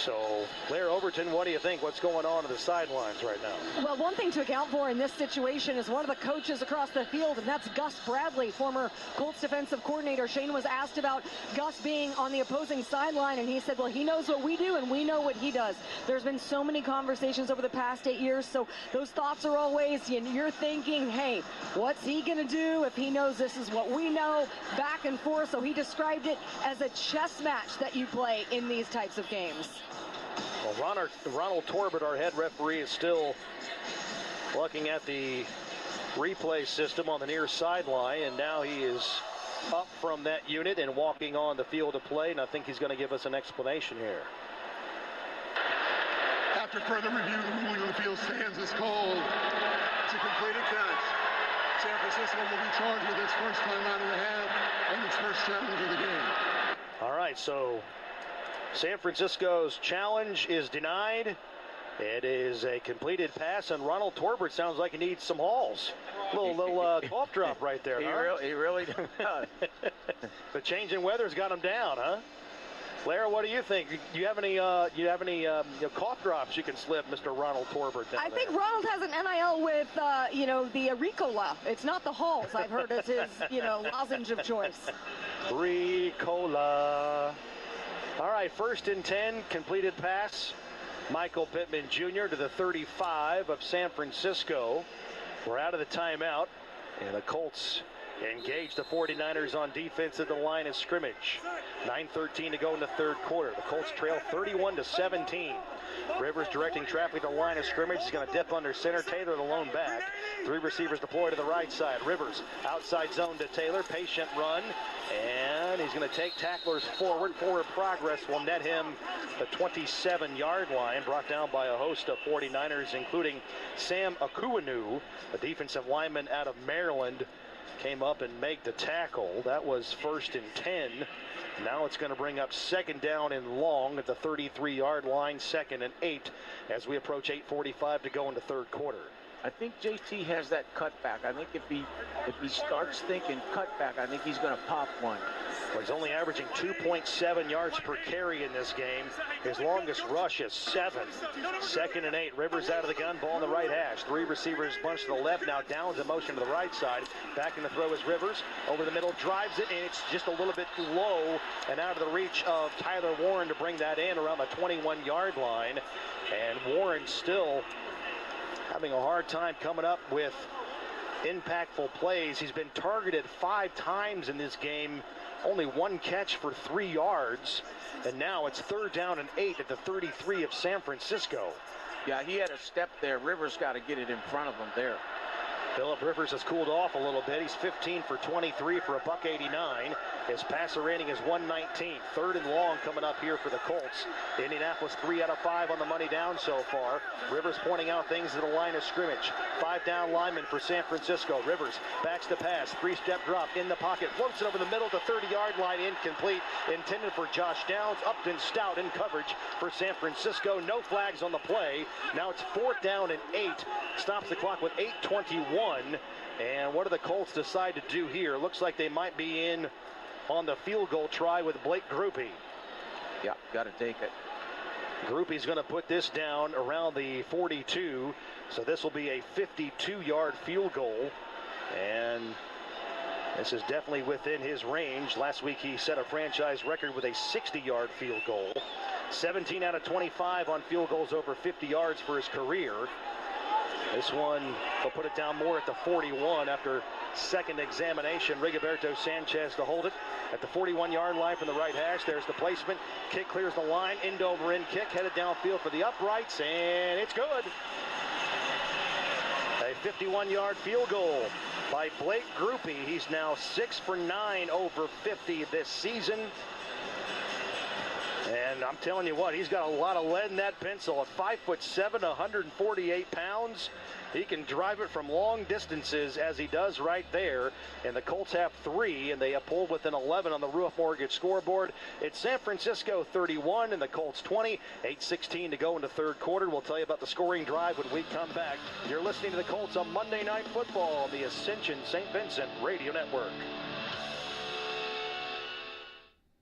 So, Claire Overton, what do you think? What's going on the sidelines right now? Well, one thing to account for in this situation is one of the coaches across the field, and that's Gus Bradley, former Colts defensive coordinator. Shane was asked about Gus being on the opposing sideline, and he said, well, he knows what we do, and we know what he does. There's been so many conversations over the past 8 years, so those thoughts are always, you're thinking, hey, what's he going to do if he knows this is what we know, back and forth. So he described it as a chess match that you play in these types of games. Well, Ronald Torbett, our head referee, is still Looking at the replay system on the near sideline, and now he is up from that unit and walking on the field of play, and I think he's going to give us an explanation here. After further review, the ruling on the field stands is called. It's a completed catch. San Francisco will be charged with its first timeout of the half and its first challenge of the game. All right, so San Francisco's challenge is denied. It is a completed pass, and Ronald Torbert sounds like he needs some hauls. Little cough drop right there. He really does. The change in weather's got him down, huh? Lara, what do you think? Do you have any cough drops you can slip Mr. Ronald Torbert down I think Ronald has an NIL with, the Ricola. It's not the Halls, I've heard, as his, lozenge of choice. Ricola. All right, 1st and 10, completed pass. Michael Pittman Jr. to the 35 of San Francisco. We're out of the timeout, and the Colts engage the 49ers on defense at the line of scrimmage. 9:13 to go in the third quarter. The Colts trail 31-17. Rivers directing traffic to the line of scrimmage. He's going to dip under center. Taylor the lone back. 3 receivers deployed to the right side. Rivers outside zone to Taylor. Patient run. And he's going to take tacklers forward. Forward progress will net him the 27-yard line. Brought down by a host of 49ers, including Sam Akuanu, a defensive lineman out of Maryland, came up and made the tackle. That was 1st and 10. Now it's going to bring up 2nd down and long at the 33-yard line, 2nd and 8 as we approach 8:45 to go in the third quarter. I think JT has that cutback. I think if he starts thinking cutback, I think he's going to pop one. Well, he's only averaging 2.7 yards per carry in this game. His longest rush is 7. 2nd and 8. Rivers out of the gun, ball in the right hash. 3 receivers bunched to the left. Now Downs in motion to the right side. Back in the throw is Rivers. Over the middle, drives it, and it's just a little bit low and out of the reach of Tyler Warren to bring that in around the 21-yard line. And Warren still having a hard time coming up with impactful plays. He's been targeted 5 times in this game, only 1 catch for 3 yards, and now it's 3rd down and 8 at the 33 of San Francisco. Yeah, he had a step there. Rivers got to get it in front of him there. Phillip Rivers has cooled off a little bit. He's 15 for 23 for $189. His passer rating is 119. 3rd and long coming up here for the Colts. Indianapolis 3 out of 5 on the money down so far. Rivers pointing out things at the line of scrimmage. 5 down lineman for San Francisco. Rivers backs the pass. 3-step drop in the pocket. Floats it over the middle to 30-yard line. Incomplete. Intended for Josh Downs. Upton Stout in coverage for San Francisco. No flags on the play. Now it's 4th down and 8. Stops the clock with 8:21. And what do the Colts decide to do here? Looks like they might be in on the field goal try with Blake Grupe. Yeah, got to take it. Grupe's going to put this down around the 42. So this will be a 52-yard field goal. And this is definitely within his range. Last week he set a franchise record with a 60-yard field goal. 17 out of 25 on field goals over 50 yards for his career. This one will put it down more at the 41 after second examination. Rigoberto Sanchez to hold it at the 41-yard line from the right hash. There's the placement. Kick clears the line. End over end kick headed downfield for the uprights, and it's good. A 51-yard field goal by Blake Grupe. He's now 6 for 9 over 50 this season. And I'm telling you what, he's got a lot of lead in that pencil. At 5'7", 148 pounds, he can drive it from long distances as he does right there. And the Colts have 3, and they have pulled within 11 on the Ruoff Mortgage scoreboard. It's San Francisco 31 and the Colts 20. 8:16 to go in the third quarter. We'll tell you about the scoring drive when we come back. You're listening to the Colts on Monday Night Football on the Ascension St. Vincent Radio Network.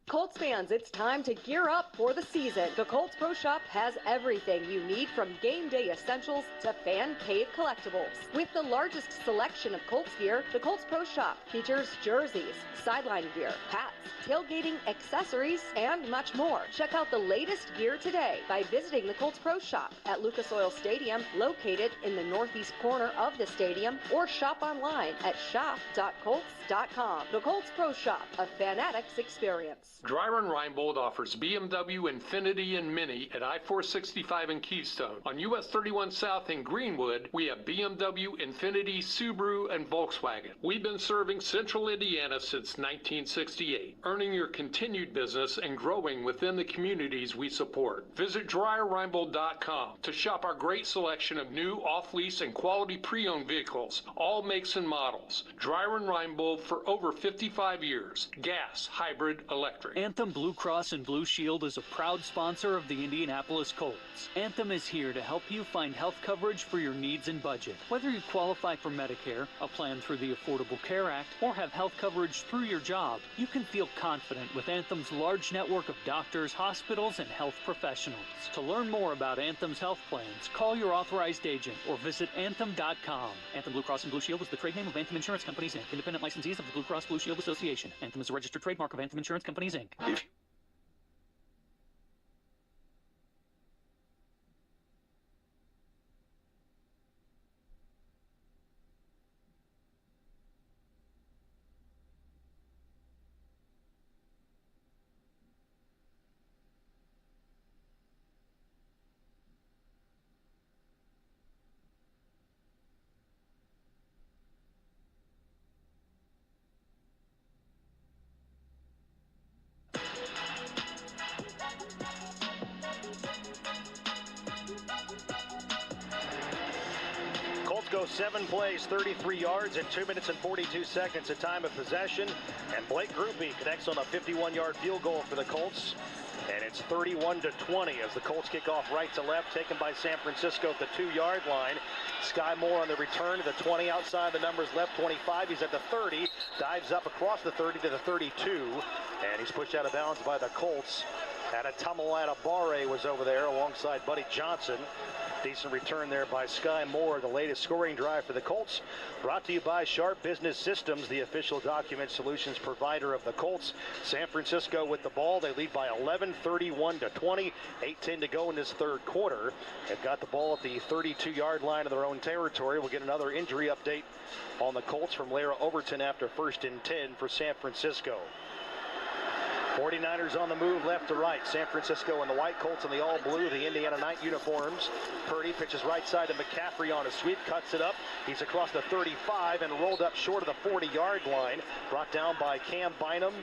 Colts fans, it's time to gear up for the season. The Colts Pro Shop has everything you need, from game day essentials to fan cave collectibles. With the largest selection of Colts gear, the Colts Pro Shop features jerseys, sideline gear, hats, tailgating accessories, and much more. Check out the latest gear today by visiting the Colts Pro Shop at Lucas Oil Stadium, located in the northeast corner of the stadium, or shop online at shop.colts.com. The Colts Pro Shop, a fanatics experience. Dryron Reinbold offers BMW, Infiniti, and Mini at I-465 in Keystone. On US 31 South in Greenwood, we have BMW, Infiniti, Subaru, and Volkswagen. We've been serving Central Indiana since 1968, earning your continued business and growing within the communities we support. Visit DryerReinbold.com to shop our great selection of new, off-lease, and quality pre-owned vehicles, all makes and models. Dryron Reinbold for over 55 years. Gas, hybrid, electric. Anthem Blue Cross and Blue Shield is a proud sponsor of the Indianapolis Colts. Anthem is here to help you find health coverage for your needs and budget. Whether you qualify for Medicare, a plan through the Affordable Care Act, or have health coverage through your job, you can feel confident with Anthem's large network of doctors, hospitals, and health professionals. To learn more about Anthem's health plans, call your authorized agent or visit Anthem.com. Anthem Blue Cross and Blue Shield is the trade name of Anthem Insurance Companies, Inc., independent licensees of the Blue Cross Blue Shield Association. Anthem is a registered trademark of Anthem Insurance Companies, Inc. Go 7 plays, 33 yards, in 2 minutes and 42 seconds at time of possession. And Blake Grupe connects on a 51-yard field goal for the Colts. And it's 31-20 as the Colts kick off right to left, taken by San Francisco at the 2-yard line. Sky Moore on the return to the 20, outside the numbers left 25. He's at the 30, dives up across the 30 to the 32, and he's pushed out of bounds by the Colts. Adetomiwa Adebawore was over there alongside Buddy Johnson. Decent return there by Sky Moore, the latest scoring drive for the Colts. Brought to you by Sharp Business Systems, the official document solutions provider of the Colts. San Francisco with the ball. They lead by 11, 31-20. 8:10 to go in this third quarter. They've got the ball at the 32-yard line of their own territory. We'll get another injury update on the Colts from Lara Overton after 1st and 10 for San Francisco. 49ers on the move left to right. San Francisco in the white, Colts in the all blue, the Indiana night uniforms. Purdy pitches right side to McCaffrey on a sweep, cuts it up. He's across the 35 and rolled up short of the 40-yard line. Brought down by Cam Bynum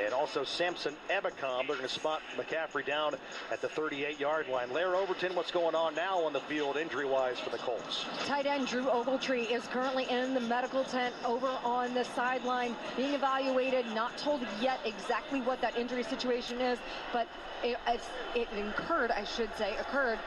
and also Samson Ebicom. They're going to spot McCaffrey down at the 38-yard line. Lara Overton, what's going on now on the field injury-wise for the Colts? Tight end Drew Ogletree is currently in the medical tent over on the sideline being evaluated. Not told yet exactly what that injury situation is, but it occurred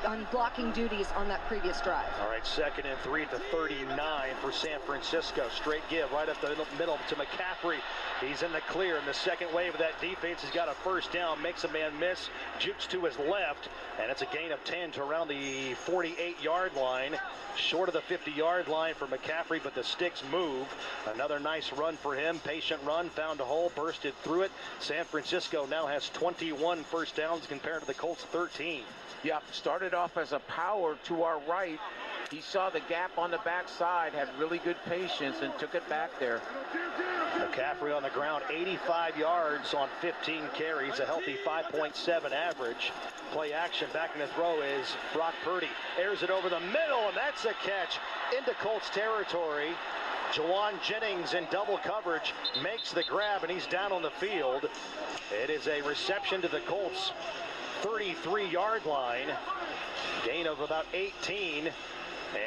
on blocking duties on that previous drive. All right, 2nd and 3 to 39 for San Francisco. Straight give right up the middle to McCaffrey. He's in the clear in the second wave of that defense. He's got a first down, makes a man miss, jukes to his left, and it's a gain of 10 to around the 48-yard line. Short of the 50-yard line for McCaffrey, but the sticks move. Another nice run for him. Patient run, found a hole, bursted through it. San Francisco now has 21 first downs compared to the Colts 13. Yeah, started off as a power to our right. He saw the gap on the backside, had really good patience, and took it back there. McCaffrey on the ground, 85 yards on 15 carries, a healthy 5.7 average. Play action, back in the throw is Brock Purdy. Airs it over the middle, and that's a catch into Colts territory. Jawan Jennings in double coverage makes the grab, and he's down on the field. It is a reception to the Colts 33-yard line. Gain of about 18.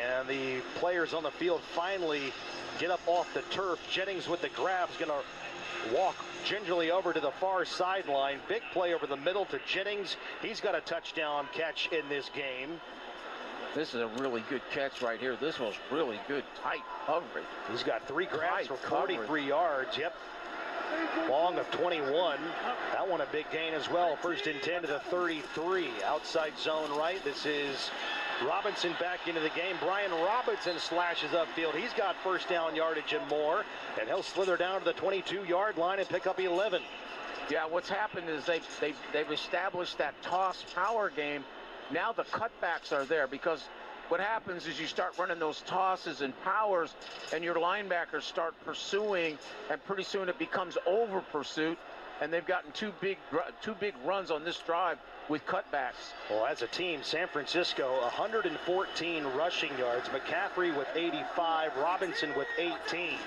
And the players on the field finally get up off the turf. Jennings with the grab is going to walk gingerly over to the far sideline. Big play over the middle to Jennings. He's got a touchdown catch in this game. This is a really good catch right here. This was really good, tight coverage. He's got 3 grabs for 43 yards. Yep. Long of 21. That one a big gain as well. 1st and 10 to the 33. Outside zone right. This is Robinson back into the game. Brian Robinson slashes upfield. He's got first down yardage and more, and he'll slither down to the 22-yard line and pick up 11. Yeah, what's happened is they've established that toss power game. Now the cutbacks are there, because what happens is you start running those tosses and powers, and your linebackers start pursuing, and pretty soon it becomes over pursuit. and they've gotten two big runs on this drive with cutbacks. Well, as a team, San Francisco 114 rushing yards. McCaffrey with 85, Robinson with 18.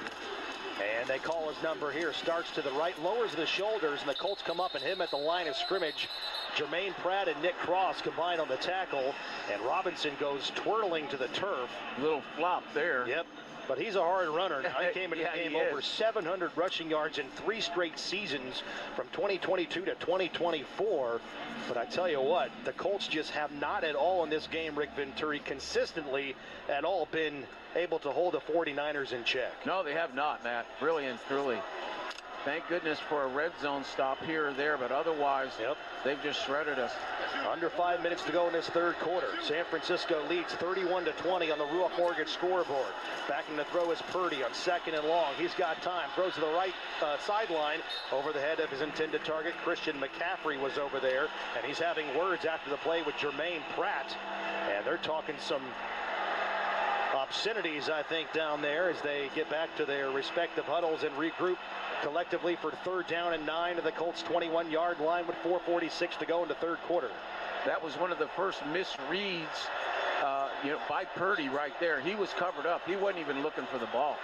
And they call his number here. Starts to the right, lowers the shoulders, and the Colts come up and hit him at the line of scrimmage. Jermaine Pratt and Nick Cross combine on the tackle, and Robinson goes twirling to the turf. Little flop there. Yep. But he's a hard runner. He came into the game over 700 rushing yards in 3 straight seasons from 2022 to 2024. But I tell you what, the Colts just have not at all in this game, Rick Venturi, consistently at all been able to hold the 49ers in check. No, they have not, Matt. Really and truly. Thank goodness for a red zone stop here or there, but otherwise, they've just shredded us. Under 5 minutes to go in this third quarter. San Francisco leads 31-20 on the Ruoff Mortgage scoreboard. Backing the throw is Purdy on 2nd and long. He's got time. Throws to the right sideline over the head of his intended target. Christian McCaffrey was over there, and he's having words after the play with Jermaine Pratt. And they're talking some obscenities, I think, down there as they get back to their respective huddles and regroup collectively for 3rd down and 9 to the Colts 21-yard line with 4:46 to go in the third quarter. That was one of the first misreads by Purdy right there. He was covered up. He wasn't even looking for the ball.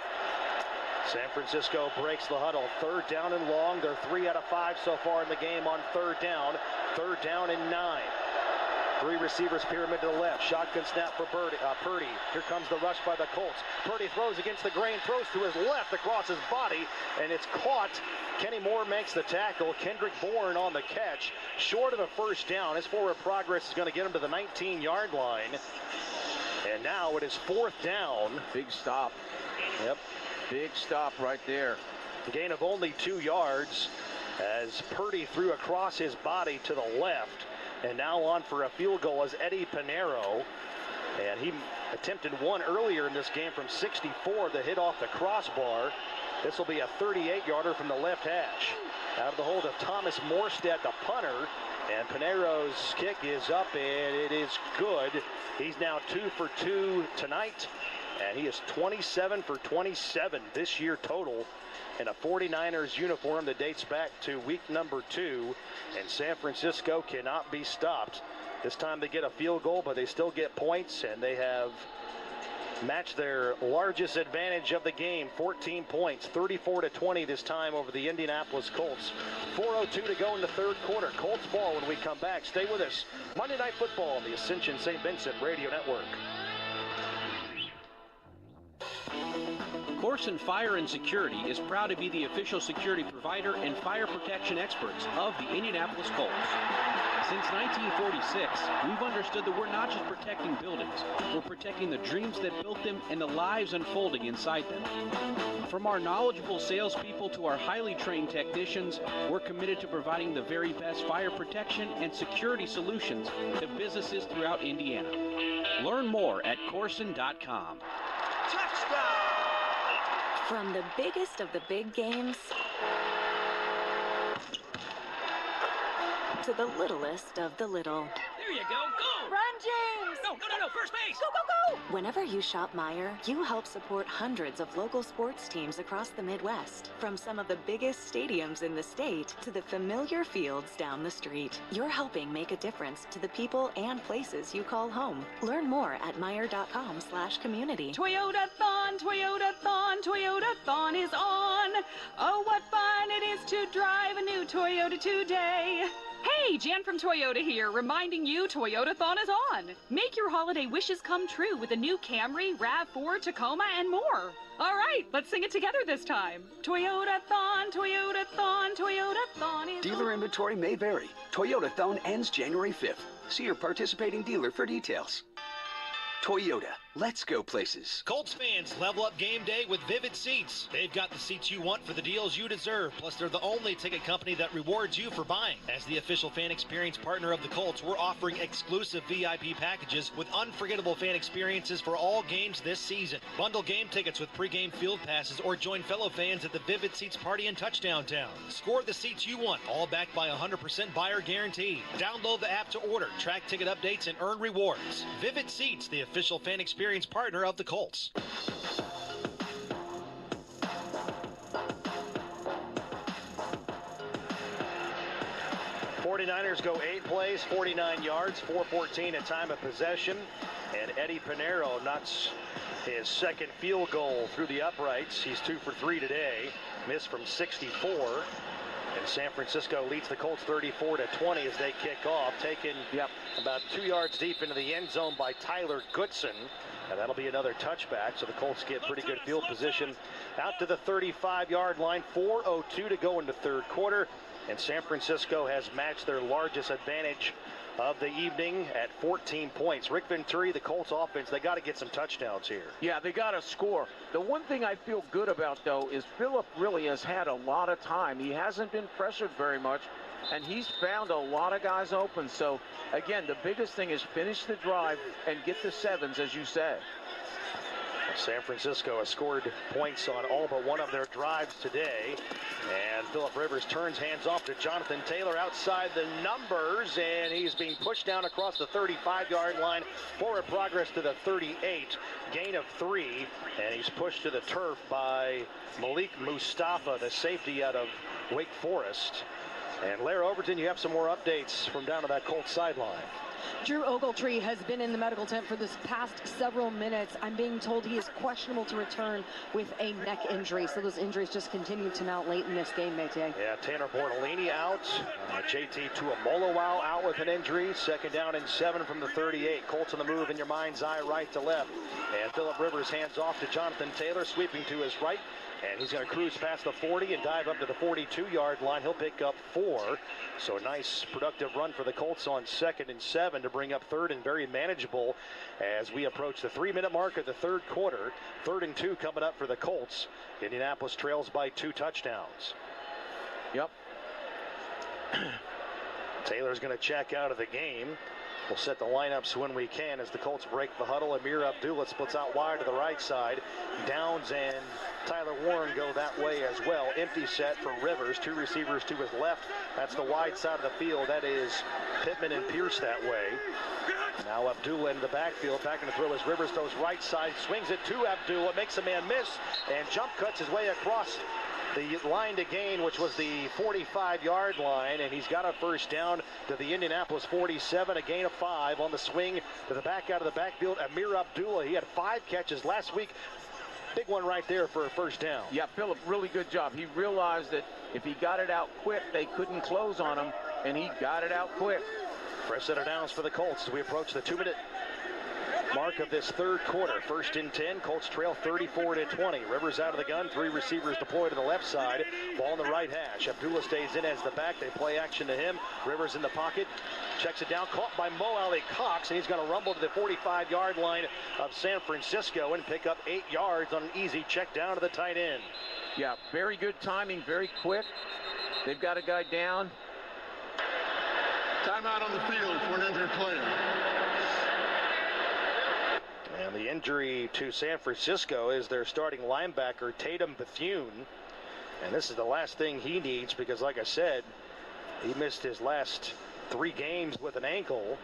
San Francisco breaks the huddle. 3rd down and long. They're 3 out of 5 so far in the game on 3rd down. 3rd down and 9. 3 receivers pyramid to the left. Shotgun snap for Purdy. Here comes the rush by the Colts. Purdy throws against the grain, throws to his left across his body, and it's caught. Kenny Moore makes the tackle. Kendrick Bourne on the catch. Short of a 1st down. His forward progress is going to get him to the 19-yard line. And now it is 4th down. Big stop. Yep. Big stop right there. The gain of only 2 yards as Purdy threw across his body to the left. And now on for a field goal is Eddie Pinheiro. And he attempted one earlier in this game from 64 that hit off the crossbar. This will be a 38-yarder from the left hash. Out of the hold of Thomas Morstead, the punter. And Pinheiro's kick is up, and it is good. He's now 2 for 2 tonight. And he is 27 for 27 this year total in a 49ers uniform that dates back to week number 2. And San Francisco cannot be stopped. This time they get a field goal, but they still get points, and they have matched their largest advantage of the game, 14 points, 34-20 this time over the Indianapolis Colts. 4:02 to go in the third quarter. Colts ball when we come back. Stay with us. Monday Night Football on the Ascension St. Vincent Radio Network. Corson Fire and Security is proud to be the official security provider and fire protection experts of the Indianapolis Colts. Since 1946, we've understood that we're not just protecting buildings, we're protecting the dreams that built them and the lives unfolding inside them. From our knowledgeable salespeople to our highly trained technicians, we're committed to providing the very best fire protection and security solutions to businesses throughout Indiana. Learn more at Corson.com. Touchdown! From the biggest of the big games to the littlest of the little. There you go. Go! Run, James! No, first base! Go, go, go! Whenever you shop Meijer, you help support hundreds of local sports teams across the Midwest. From some of the biggest stadiums in the state to the familiar fields down the street. You're helping make a difference to the people and places you call home. Learn more at Meijer.com/community. Toyota-thon, Toyota-thon, Toyota-thon is on. Oh, what fun it is to drive a new Toyota today. Hey, Jan from Toyota here, reminding you Toyota-thon is on. Make your holiday wishes come true with the new Camry, RAV4, Tacoma, and more. All right, let's sing it together this time. Toyota-thon, Toyota-thon, Toyota-thon is Dealer inventory may vary. Toyota-thon ends January 5th. See your participating dealer for details. Toyota, let's go places. Colts fans, level up game day with Vivid Seats. They've got the seats you want for the deals you deserve. Plus, they're the only ticket company that rewards you for buying. As the official fan experience partner of the Colts, we're offering exclusive VIP packages with unforgettable fan experiences for all games this season. Bundle game tickets with pregame field passes or join fellow fans at the Vivid Seats party in Touchdown Town. Score the seats you want, all backed by 100% buyer guarantee. Download the app to order, track ticket updates, and earn rewards. Vivid Seats, the official fan experience partner of the Colts. 49ers go 8 plays, 49 yards, 4:14 at time of possession. And Eddie Pinheiro knocks his second field goal through the uprights. He's 2 for 3 today. Missed from 64. And San Francisco leads the Colts 34-20 as they kick off. Taken about 2 yards deep into the end zone by Tyler Goodson. And that'll be another touchback. So the Colts get pretty good field position out to the 35-yard line. 4:02 to go in the third quarter. And San Francisco has matched their largest advantage of the evening at 14 points. Rick Venturi, the Colts offense, they got to get some touchdowns here. Yeah, they got to score. The one thing I feel good about, though, is Phillip really has had a lot of time. He hasn't been pressured very much, and he's found a lot of guys open. So, again, the biggest thing is finish the drive and get the sevens, as you said. San Francisco has scored points on all but one of their drives today. And Phillip Rivers turns hands off to Jonathan Taylor outside the numbers, and he's being pushed down across the 35-yard line. Forward progress to the 38, gain of 3, and he's pushed to the turf by Malik Mustafa, the safety out of Wake Forest. And Lair Overton, you have some more updates from down to that Colts sideline. Drew Ogletree has been in the medical tent for this past several minutes. I'm being told he is questionable to return with a neck injury. So those injuries just continue to mount late in this game, Mate. Yeah, Tanner Bortolini out. JT Tuamoloau out with an injury. 2nd down and 7 from the 38. Colts on the move in your mind's eye, right to left. And Phillip Rivers hands off to Jonathan Taylor, sweeping to his right. And he's going to cruise past the 40 and dive up to the 42-yard line. He'll pick up 4. So a nice productive run for the Colts on 2nd and 7 to bring up 3rd and very manageable as we approach the 3-minute mark of the third quarter. 3rd and 2 coming up for the Colts. Indianapolis trails by 2 touchdowns. Yep. Taylor's going to check out of the game. We'll set the lineups when we can as the Colts break the huddle. Amir Abdullah splits out wide to the right side. Downs and Tyler Warren go that way as well. Empty set for Rivers. 2 receivers to his left. That's the wide side of the field. That is Pittman and Pierce that way. Now Abdullah in the backfield. Back in to throw as Rivers throws right side. Swings it to Abdullah. Makes a man miss. And jump cuts his way across the line to gain, which was the 45-yard line, and he's got a first down to the Indianapolis 47, a gain of 5 on the swing to the back out of the backfield. Amir Abdullah, he had 5 catches last week. Big one right there for a first down. Yeah, Phillip, really good job. He realized that if he got it out quick, they couldn't close on him, and he got it out quick. Fresh set of downs for the Colts as we approach the 2-minute mark of this third quarter. 1st and 10. Colts trail 34-20. Rivers out of the gun. 3 receivers deployed to the left side. Ball in the right hash. Abdullah stays in as the back. They play action to him. Rivers in the pocket. Checks it down. Caught by Mo Alley Cox. And he's going to rumble to the 45-yard line of San Francisco and pick up 8 yards on an easy check down to the tight end. Yeah, very good timing. Very quick. They've got a guy down. Timeout on the field for an injured player. And the injury to San Francisco is their starting linebacker, Tatum Bethune. And this is the last thing he needs because, like I said, he missed his last 3 games with an ankle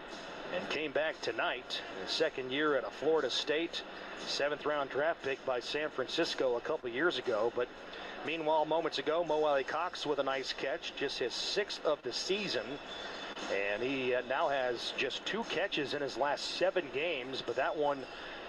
and came back tonight. His 2nd year at a Florida State, 7th-round draft pick by San Francisco a couple years ago. But meanwhile, moments ago, Mo Alley Cox with a nice catch, just his 6th of the season. And he now has just 2 catches in his last 7 games, but that one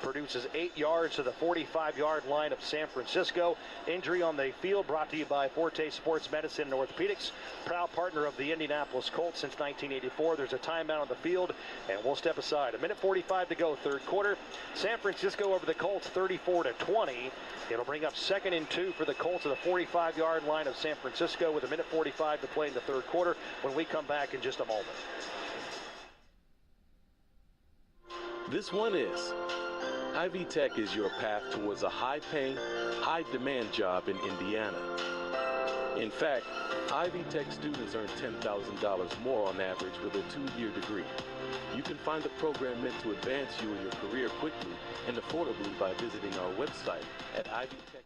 produces 8 yards to the 45-yard line of San Francisco. Injury on the field brought to you by Forte Sports Medicine and Orthopedics, proud partner of the Indianapolis Colts since 1984. There's a timeout on the field, and we'll step aside. 1:45 to go, third quarter. San Francisco over the Colts 34-20. It'll bring up 2nd and 2 for the Colts at the 45-yard line of San Francisco with 1:45 to play in the third quarter when we come back in just a moment. This one is. Ivy Tech is your path towards a high-paying, high-demand job in Indiana. In fact, Ivy Tech students earn $10,000 more on average with a 2-year degree. You can find a program meant to advance you in your career quickly and affordably by visiting our website at Ivy Tech.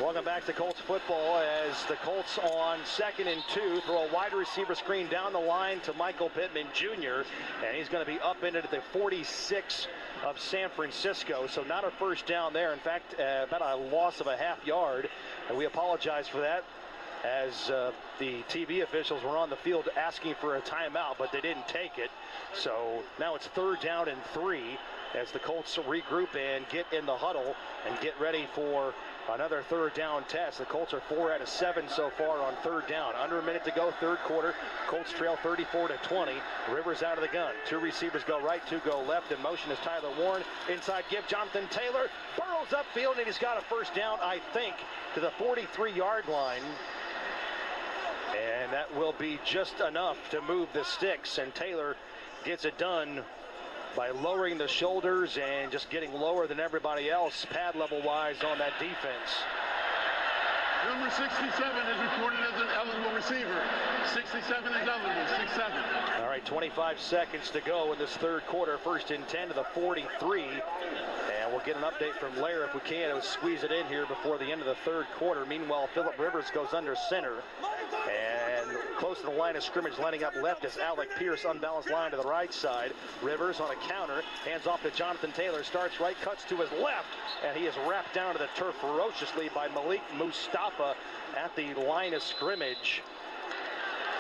Welcome back to Colts football as the Colts on 2nd and 2 throw a wide receiver screen down the line to Michael Pittman Jr. and he's going to be up into the 46 of San Francisco. So not a first down there. In fact, about a loss of a half yard. And we apologize for that. as the TV officials were on the field asking for a timeout, but they didn't take it. So now it's 3rd down and 3 as the Colts regroup and get in the huddle and get ready for another 3rd down test. The Colts are 4 out of 7 so far on 3rd down. Under a minute to go, 3rd quarter. Colts trail 34-20. Rivers out of the gun. 2 receivers go right, 2 go left. In motion is Tyler Warren. Inside give, Jonathan Taylor burrows upfield, and he's got a 1st down, I think, to the 43-yard line. And that will be just enough to move the sticks, and Taylor gets it done by lowering the shoulders and just getting lower than everybody else pad level wise on that defense. Number 67 is reported as an eligible receiver. 67 is eligible, 6-7. All right, 25 seconds to go in this 3rd quarter. 1st and 10 to the 43. And we'll get an update from Lair if we can. We'll squeeze it in here before the end of the 3rd quarter. Meanwhile, Phillip Rivers goes under center. And close to the line of scrimmage, lining up left is Alec Pierce, unbalanced line to the right side. Rivers on a counter, hands off to Jonathan Taylor, starts right, cuts to his left, and he is wrapped down to the turf ferociously by Malik Mustafa at the line of scrimmage.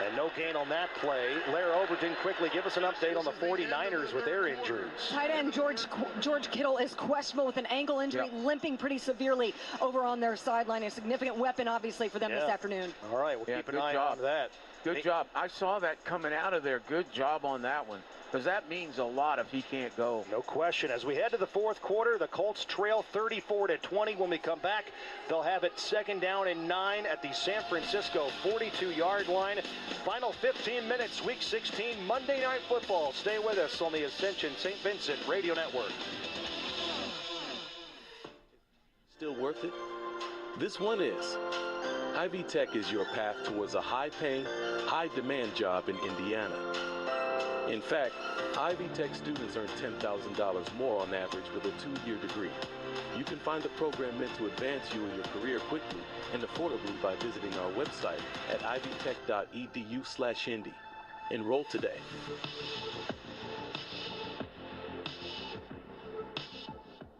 And no gain on that play. Lair Overton, quickly give us an update on the 49ers with their injuries. Tight end George Kittle is questionable with an ankle injury, limping pretty severely over on their sideline. A significant weapon, obviously, for them this afternoon. All right, we'll keep an eye on that. Good job. I saw that coming out of there. Good job on that one, because that means a lot if he can't go. No question. As we head to the 4th quarter, the Colts trail 34-20. When we come back, they'll have it 2nd down and 9 at the San Francisco 42-yard line. Final 15 minutes, Week 16, Monday Night Football. Stay with us on the Ascension St. Vincent Radio Network. Still worth it? This one is. Ivy Tech is your path towards a high-paying, high-demand job in Indiana. In fact, Ivy Tech students earn $10,000 more on average with a 2-year degree. You can find the program meant to advance you in your career quickly and affordably by visiting our website at ivytech.edu/Indy. Enroll today.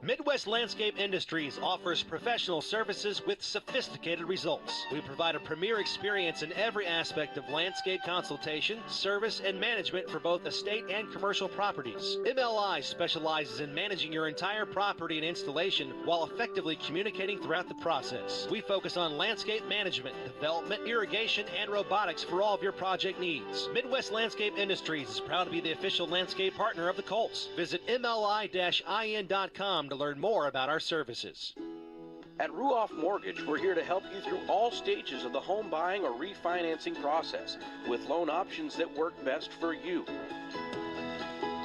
Midwest Landscape Industries offers professional services with sophisticated results. We provide a premier experience in every aspect of landscape consultation, service, and management for both estate and commercial properties. MLI specializes in managing your entire property and installation while effectively communicating throughout the process. We focus on landscape management, development, irrigation, and robotics for all of your project needs. Midwest Landscape Industries is proud to be the official landscape partner of the Colts. Visit MLI-IN.com to learn more about our services. At Ruoff Mortgage, we're here to help you through all stages of the home buying or refinancing process with loan options that work best for you.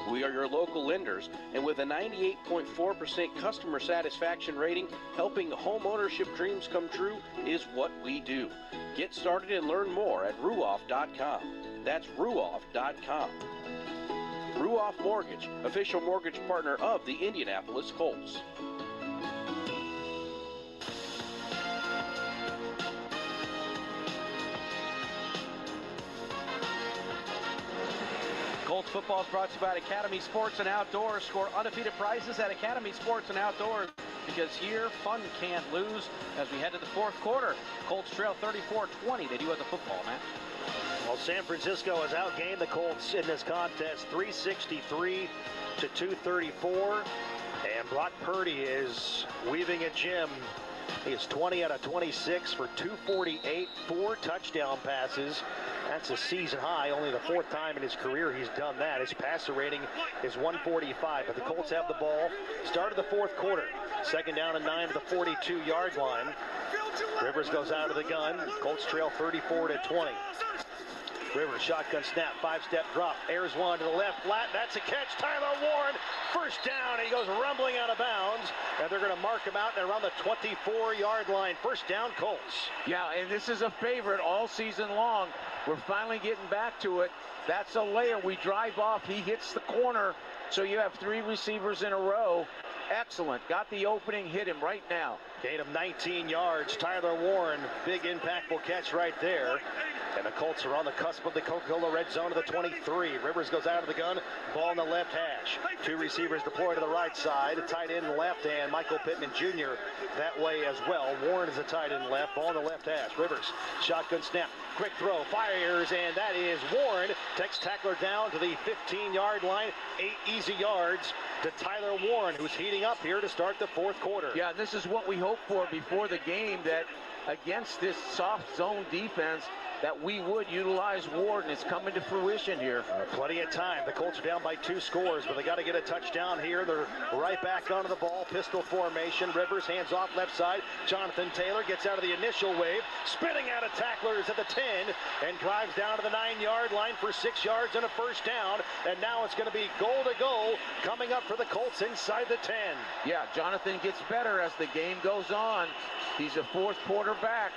We are your local lenders, and with a 98.4% customer satisfaction rating, helping home ownership dreams come true is what we do. Get started and learn more at ruoff.com. That's ruoff.com. Ruoff Mortgage, official mortgage partner of the Indianapolis Colts. Colts football is brought to you by Academy Sports and Outdoors. Score undefeated prizes at Academy Sports and Outdoors, because here, fun can't lose. As we head to the 4th quarter, Colts trail 34-20. They do have the football, Matt. Well, San Francisco has outgained the Colts in this contest 363-234. And Brock Purdy is weaving a gem. He is 20 out of 26 for 248, 4 touchdown passes. That's a season high. Only the 4th time in his career he's done that. His passer rating is 145. But the Colts have the ball. Start of the 4th quarter. 2nd down and 9 to the 42-yard line. Rivers goes out of the gun. Colts trail 34-20. Rivers, shotgun snap, 5-step drop, airs one to the left, flat, that's a catch, Tyler Warren, 1st down, he goes rumbling out of bounds, and they're going to mark him out around the 24-yard line. 1st down, Colts. Yeah, and this is a favorite all season long. We're finally getting back to it. That's a layup. We drive off, he hits the corner, so you have 3 receivers in a row. Excellent. Got the opening, hit him right now. Gain of 19 yards. Tyler Warren, big impactful catch right there. And the Colts are on the cusp of the Coca-Cola red zone of the 23. Rivers goes out of the gun. Ball in the left hash. Two receivers deployed to the right side. A tight end left, and Michael Pittman Jr. that way as well. Warren is a tight end left. Ball in the left hash. Rivers, shotgun snap. Quick throw. Fires, and that is Warren. Takes tackler down to the 15-yard line. 8 easy yards to Tyler Warren, who's heating up here to start the fourth quarter. Yeah, this is what we hoped for before the game, that against this soft zone defense, that we would utilize Ward, and it's coming to fruition here. Plenty of time. The Colts are down by 2 scores, but they got to get a touchdown here. They're right back onto the ball. Pistol formation. Rivers hands off left side. Jonathan Taylor gets out of the initial wave, spinning out of tacklers at the 10, and drives down to the 9-yard line for 6 yards and a first down. And now it's going to be goal to goal coming up for the Colts inside the 10. Yeah, Jonathan gets better as the game goes on. He's a fourth quarterback.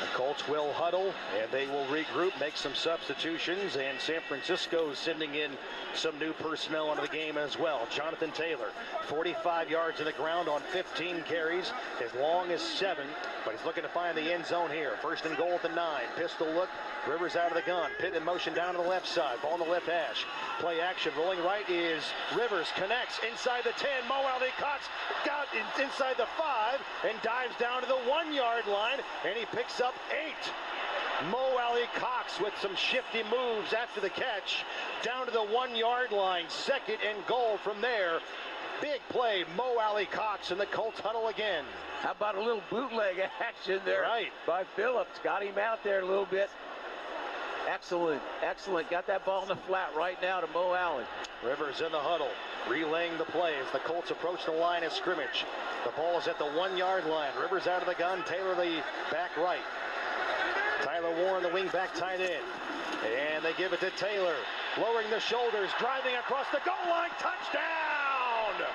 The Colts will huddle, and they will regroup, make some substitutions, and San Francisco is sending in some new personnel into the game as well. Jonathan Taylor, 45 yards in the ground on 15 carries, as long as 7, but he's looking to find the end zone here. First and goal at the 9. Pistol look. Rivers out of the gun. Pitt in motion down to the left side. Ball on the left hash. Play action. Rolling right is Rivers. Connects inside the 10. Mo Ali Cox got inside the 5 and dives down to the 1-yard line, and he picks up 8. Mo Ali Cox with some shifty moves after the catch. Down to the 1-yard line. Second and goal from there. Big play, Mo Ali Cox, and the Colts huddle again. How about a little bootleg action there by Phillips? Got him out there a little bit. Excellent, excellent. Got that ball in the flat right now to Mo Allen. Rivers in the huddle, relaying the play as the Colts approach the line of scrimmage. The ball is at the 1-yard line. Rivers out of the gun, Taylor the back right. Tyler Warren, the wing back tight end. And they give it to Taylor, lowering the shoulders, driving across the goal line. Touchdown!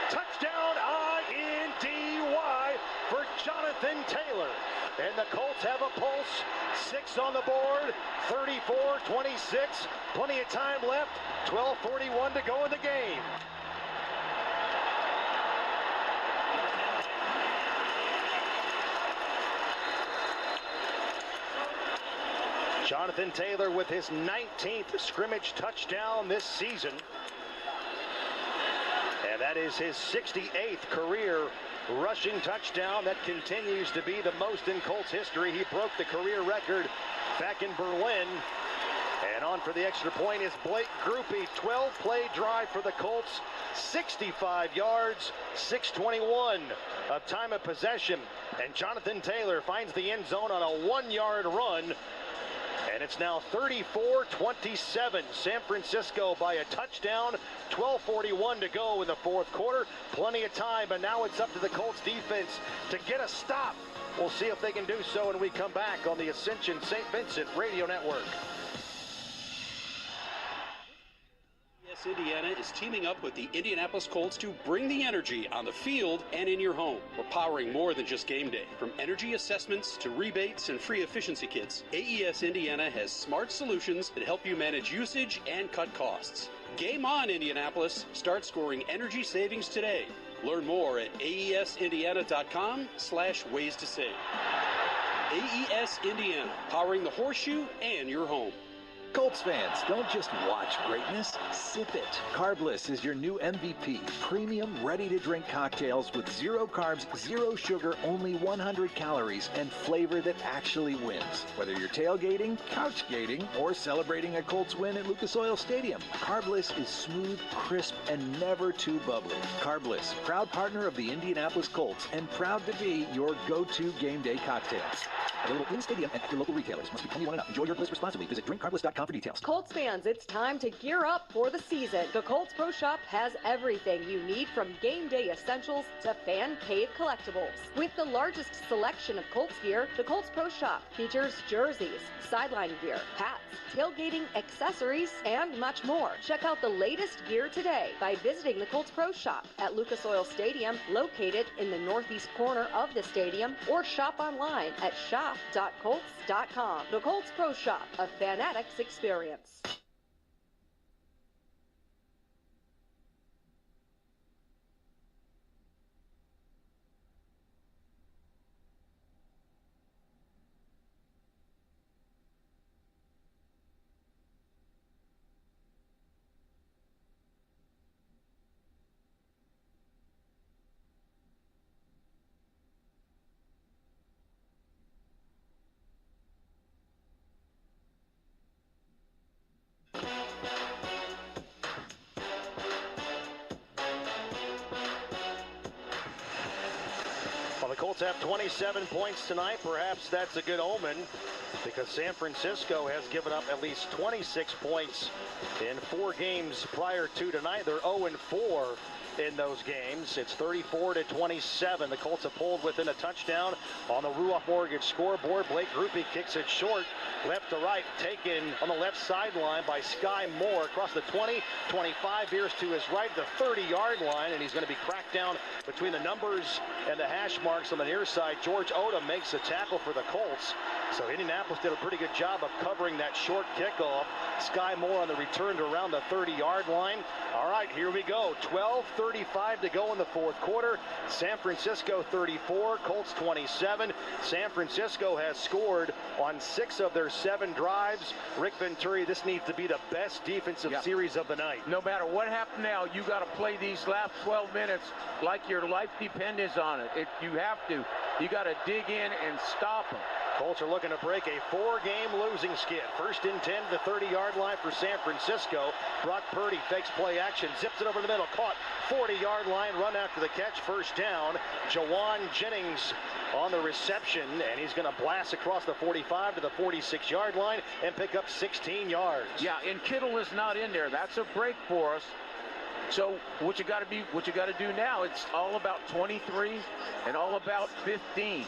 Touchdown, I-N-D-Y for Jonathan Taylor. And the Colts have a pulse. 6 on the board, 34-26. Plenty of time left. 12:41 to go in the game. Jonathan Taylor with his 19th scrimmage touchdown this season. And that is his 68th career rushing touchdown. That continues to be the most in Colts history. He broke the career record back in Berlin. And on for the extra point is Blake Grupe. 12-play drive for the Colts. 65 yards, 6:21 of time of possession. And Jonathan Taylor finds the end zone on a 1-yard run. And it's now 34-27. San Francisco by a touchdown. 12:41 to go in the fourth quarter. Plenty of time, but now it's up to the Colts defense to get a stop. We'll see if they can do so when we come back on the Ascension St. Vincent Radio Network. Indiana is teaming up with the Indianapolis Colts to bring the energy on the field and in your home. We're powering more than just game day. From energy assessments to rebates and free efficiency kits, AES Indiana has smart solutions that help you manage usage and cut costs. Game on, Indianapolis. Start scoring energy savings today. Learn more at aesindiana.com/ways to save. AES Indiana, powering the horseshoe and your home. Colts fans, don't just watch greatness, sip it. Carbless is your new MVP. Premium, ready-to-drink cocktails with 0 carbs, 0 sugar, only 100 calories, and flavor that actually wins. Whether you're tailgating, couch gating, or celebrating a Colts win at Lucas Oil Stadium, Carbless is smooth, crisp, and never too bubbly. Carbless, proud partner of the Indianapolis Colts, and proud to be your go-to game day cocktails. Available in stadium and at your local retailers. Must be 21 and up. Enjoy your bliss responsibly. Visit drinkcarbless.com for details. Colts fans, it's time to gear up for the season. The Colts Pro Shop has everything you need, from game day essentials to fan cave collectibles. With the largest selection of Colts gear, the Colts Pro Shop features jerseys, sideline gear, hats, tailgating accessories, and much more. Check out the latest gear today by visiting the Colts Pro Shop at Lucas Oil Stadium, located in the northeast corner of the stadium, or shop online at shop.colts.com. The Colts Pro Shop, a fanatics experience. have 27 points tonight. Perhaps that's a good omen because San Francisco has given up at least 26 points in 4 games prior to tonight. They're 0-4 in those games. It's 34-27. The Colts have pulled within a touchdown on the Ruoff Mortgage scoreboard. Blake Grupe kicks it short, left to right, taken on the left sideline by Sky Moore across the 20, 25, veers to his right, the 30-yard line, and he's going to be cracked down between the numbers and the hash marks on the near side. George Odom makes a tackle for the Colts. So Indianapolis did a pretty good job of covering that short kickoff. Sky Moore on the return to around the 30-yard line. All right, here we go. 12:35 to go in the fourth quarter. San Francisco 34, Colts 27. San Francisco has scored on 6 of their 7 drives. Rick Venturi, this needs to be the best defensive series of the night. No matter what happens now, you got to play these last 12 minutes like your life depends on it. You have to. You got to dig in and stop them. Colts are looking to break a 4-game losing skid. First and 10 to the 30-yard line for San Francisco. Brock Purdy fakes play action, zips it over the middle, caught 40-yard line, run after the catch, first down. Jawan Jennings on the reception, and he's going to blast across the 45 to the 46-yard line and pick up 16 yards. Yeah, and Kittle is not in there. That's a break for us. So what you got to do now, it's all about 23 and all about 15.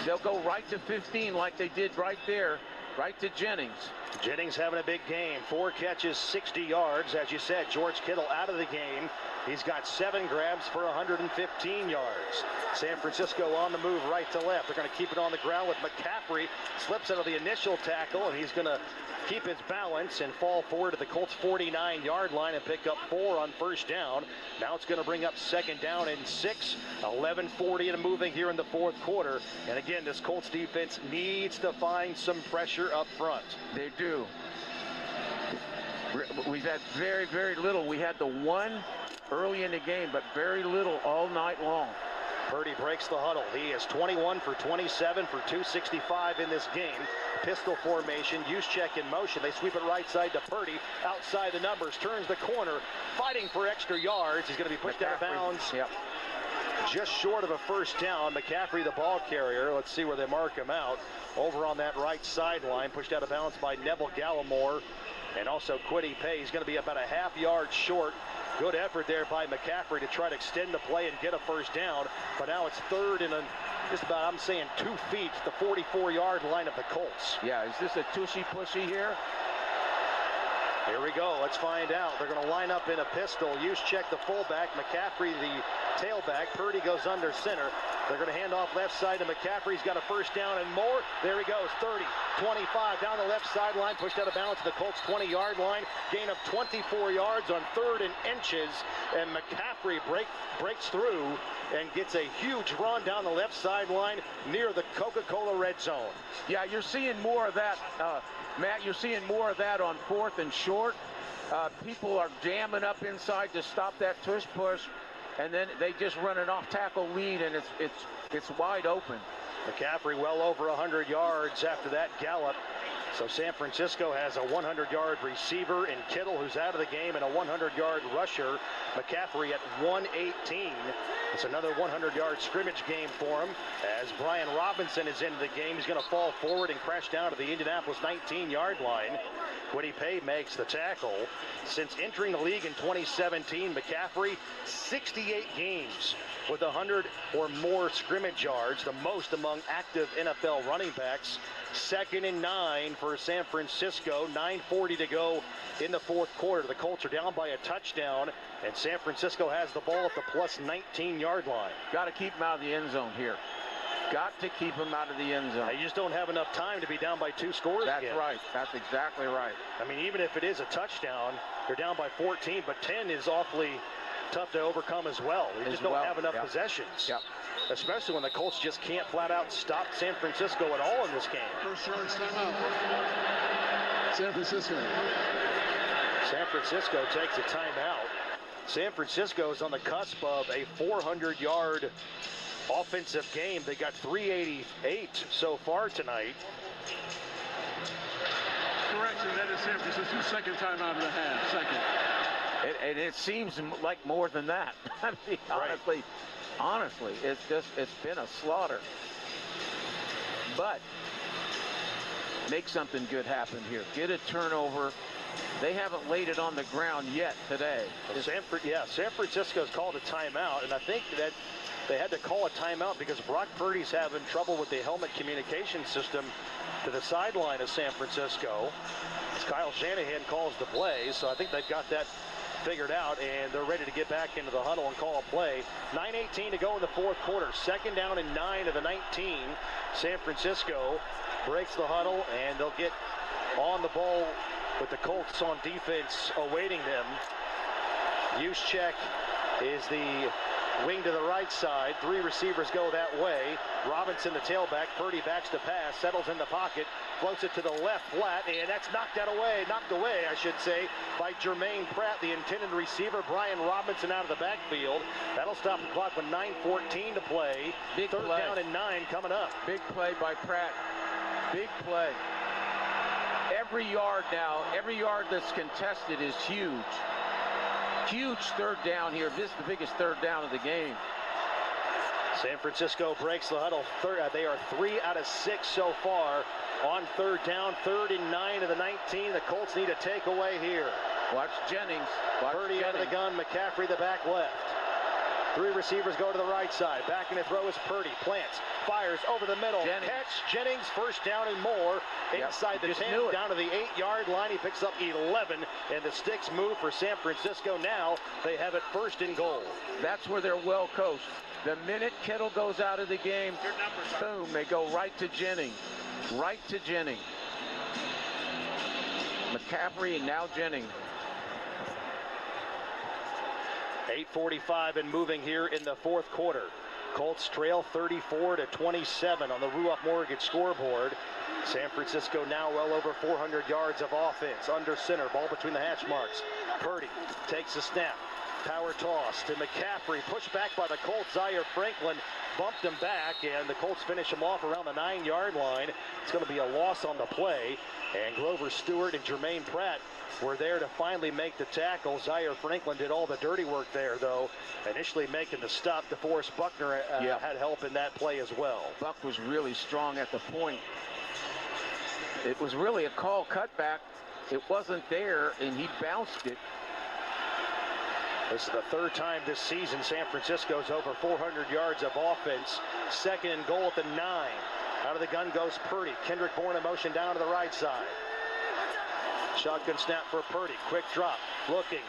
They'll go right to 15 like they did right there, right to Jennings. Jennings having a big game. 4 catches, 60 yards. As you said, George Kittle out of the game. He's got 7 grabs for 115 yards. San Francisco on the move right to left. They're going to keep it on the ground with McCaffrey. Slips out of the initial tackle, and he's going to keep his balance and fall forward to the Colts 49-yard line and pick up 4 on first down. Now it's going to bring up second down and 6. 11:40 and moving here in the fourth quarter. And again, this Colts defense needs to find some pressure up front. They do. We've had very, very little. We had the one early in the game, but very little all night long. Purdy breaks the huddle. He is 21 for 27 for 265 in this game. Pistol formation, Juszczyk in motion. They sweep it right side to Purdy. Outside the numbers, turns the corner, fighting for extra yards. He's going to be pushed out of bounds. Yep. Just short of a first down. McCaffrey, the ball carrier. Let's see where they mark him out. Over on that right sideline, pushed out of bounds by Neville Gallimore and also Kwity Paye. He's going to be about a half yard short. Good effort there by McCaffrey to try to extend the play and get a first down. But now it's third and just about, I'm saying, 2 feet, the 44-yard line of the Colts. Yeah, is this a tushy-pushy here? Here we go. Let's find out. They're going to line up in a pistol. Juszczyk, the fullback. McCaffrey, the tailback. Purdy goes under center. They're going to hand off left side to McCaffrey. He's got a first down and more. There he goes. 30, 25 down the left sideline. Pushed out of bounds to the Colts 20-yard line. Gain of 24 yards on 3rd and inches. And McCaffrey breaks through and gets a huge run down the left sideline near the Coca-Cola red zone. Yeah, you're seeing more of that, Matt. You're seeing more of that on 4th and short. People are jamming up inside to stop that tush push, and then they just run an off-tackle lead, and it's wide open. McCaffrey well over 100 yards after that gallop. So San Francisco has a 100-yard receiver in Kittle, who's out of the game, and a 100-yard rusher. McCaffrey at 118. It's another 100-yard scrimmage game for him. As Brian Robinson is into the game, he's going to fall forward and crash down to the Indianapolis 19-yard line. Kwity Paye makes the tackle. Since entering the league in 2017, McCaffrey, 68 games with 100 or more scrimmage yards, the most among active NFL running backs. 2nd and 9 for San Francisco. 9:40 to go in the fourth quarter. The Colts are down by a touchdown, and San Francisco has the ball at the plus 19-yard line. Got to keep him out of the end zone here. Got to keep him out of the end zone. You just don't have enough time to be down by 2 scores. That's right. That's exactly right. I mean, even if it is a touchdown, they're down by 14, but 10 is awfully tough to overcome as well. They just don't have enough possessions. Yep. Especially when the Colts just can't flat out stop San Francisco at all in this game. First yard timeout. San Francisco. San Francisco takes a timeout. San Francisco is on the cusp of a 400-yard offensive game. They got 388 so far tonight. Correction, that is San Francisco's second timeout of the half. Second. And it seems like more than that. I mean, honestly, Honestly, it's been a slaughter. But make something good happen here. Get a turnover. They haven't laid it on the ground yet today. San Francisco's called a timeout, and I think that they had to call a timeout because Brock Purdy's having trouble with the helmet communication system to the sideline of San Francisco. As Kyle Shanahan calls the play, so I think they've got that figured out, and they're ready to get back into the huddle and call a play. 9:18 to go in the fourth quarter. 2nd down and 9 of the 19. San Francisco breaks the huddle, and they'll get on the ball with the Colts on defense awaiting them. Juszczyk is the wing to the right side. 3 receivers go that way. Robinson, the tailback. Purdy backs to pass, settles in the pocket, floats it to the left flat, and that's knocked away, I should say, by Jermaine Pratt, the intended receiver. Brian Robinson out of the backfield. That'll stop the clock with 9:14 to play. Big 3rd play. down and 9 coming up. Big play by Pratt. Big play. Every yard now, every yard that's contested is huge. Huge 3rd down here. This is the biggest 3rd down of the game. San Francisco breaks the huddle. They are 3 out of 6 so far on 3rd down. 3rd and 9 of the 19. The Colts need a takeaway here. Watch Jennings. Purdy out of the gun. McCaffrey the back left. 3 receivers go to the right side. Back in the throw is Purdy. Plants. Fires over the middle. Catch. Jennings. 1st down and more. Inside the 10. Down to the 8-yard line. He picks up 11. And the sticks move for San Francisco. Now they have it 1st and goal. That's where they're well coached. The minute Kittle goes out of the game, boom, they go right to Jennings. Right to Jennings. McCaffrey and now Jennings. 8:45 and moving here in the fourth quarter. Colts trail 34-27 on the Ruoff Mortgage scoreboard. San Francisco now well over 400 yards of offense. Under center, ball between the hash marks. Purdy takes a snap. Power toss to McCaffrey. Pushed back by the Colts. Zaire Franklin bumped him back, and the Colts finish him off around the 9-yard line. It's going to be a loss on the play, and Grover Stewart and Jermaine Pratt were there to finally make the tackle. Zaire Franklin did all the dirty work there, though, initially making the stop. DeForest Buckner had help in that play as well. Buck was really strong at the point. It was really a call cutback. It wasn't there, and he bounced it. This is the 3rd time this season San Francisco's over 400 yards of offense. 2nd and goal at the 9. Out of the gun goes Purdy. Kendrick Bourne in motion down to the right side. Shotgun snap for Purdy. Quick drop. Looking,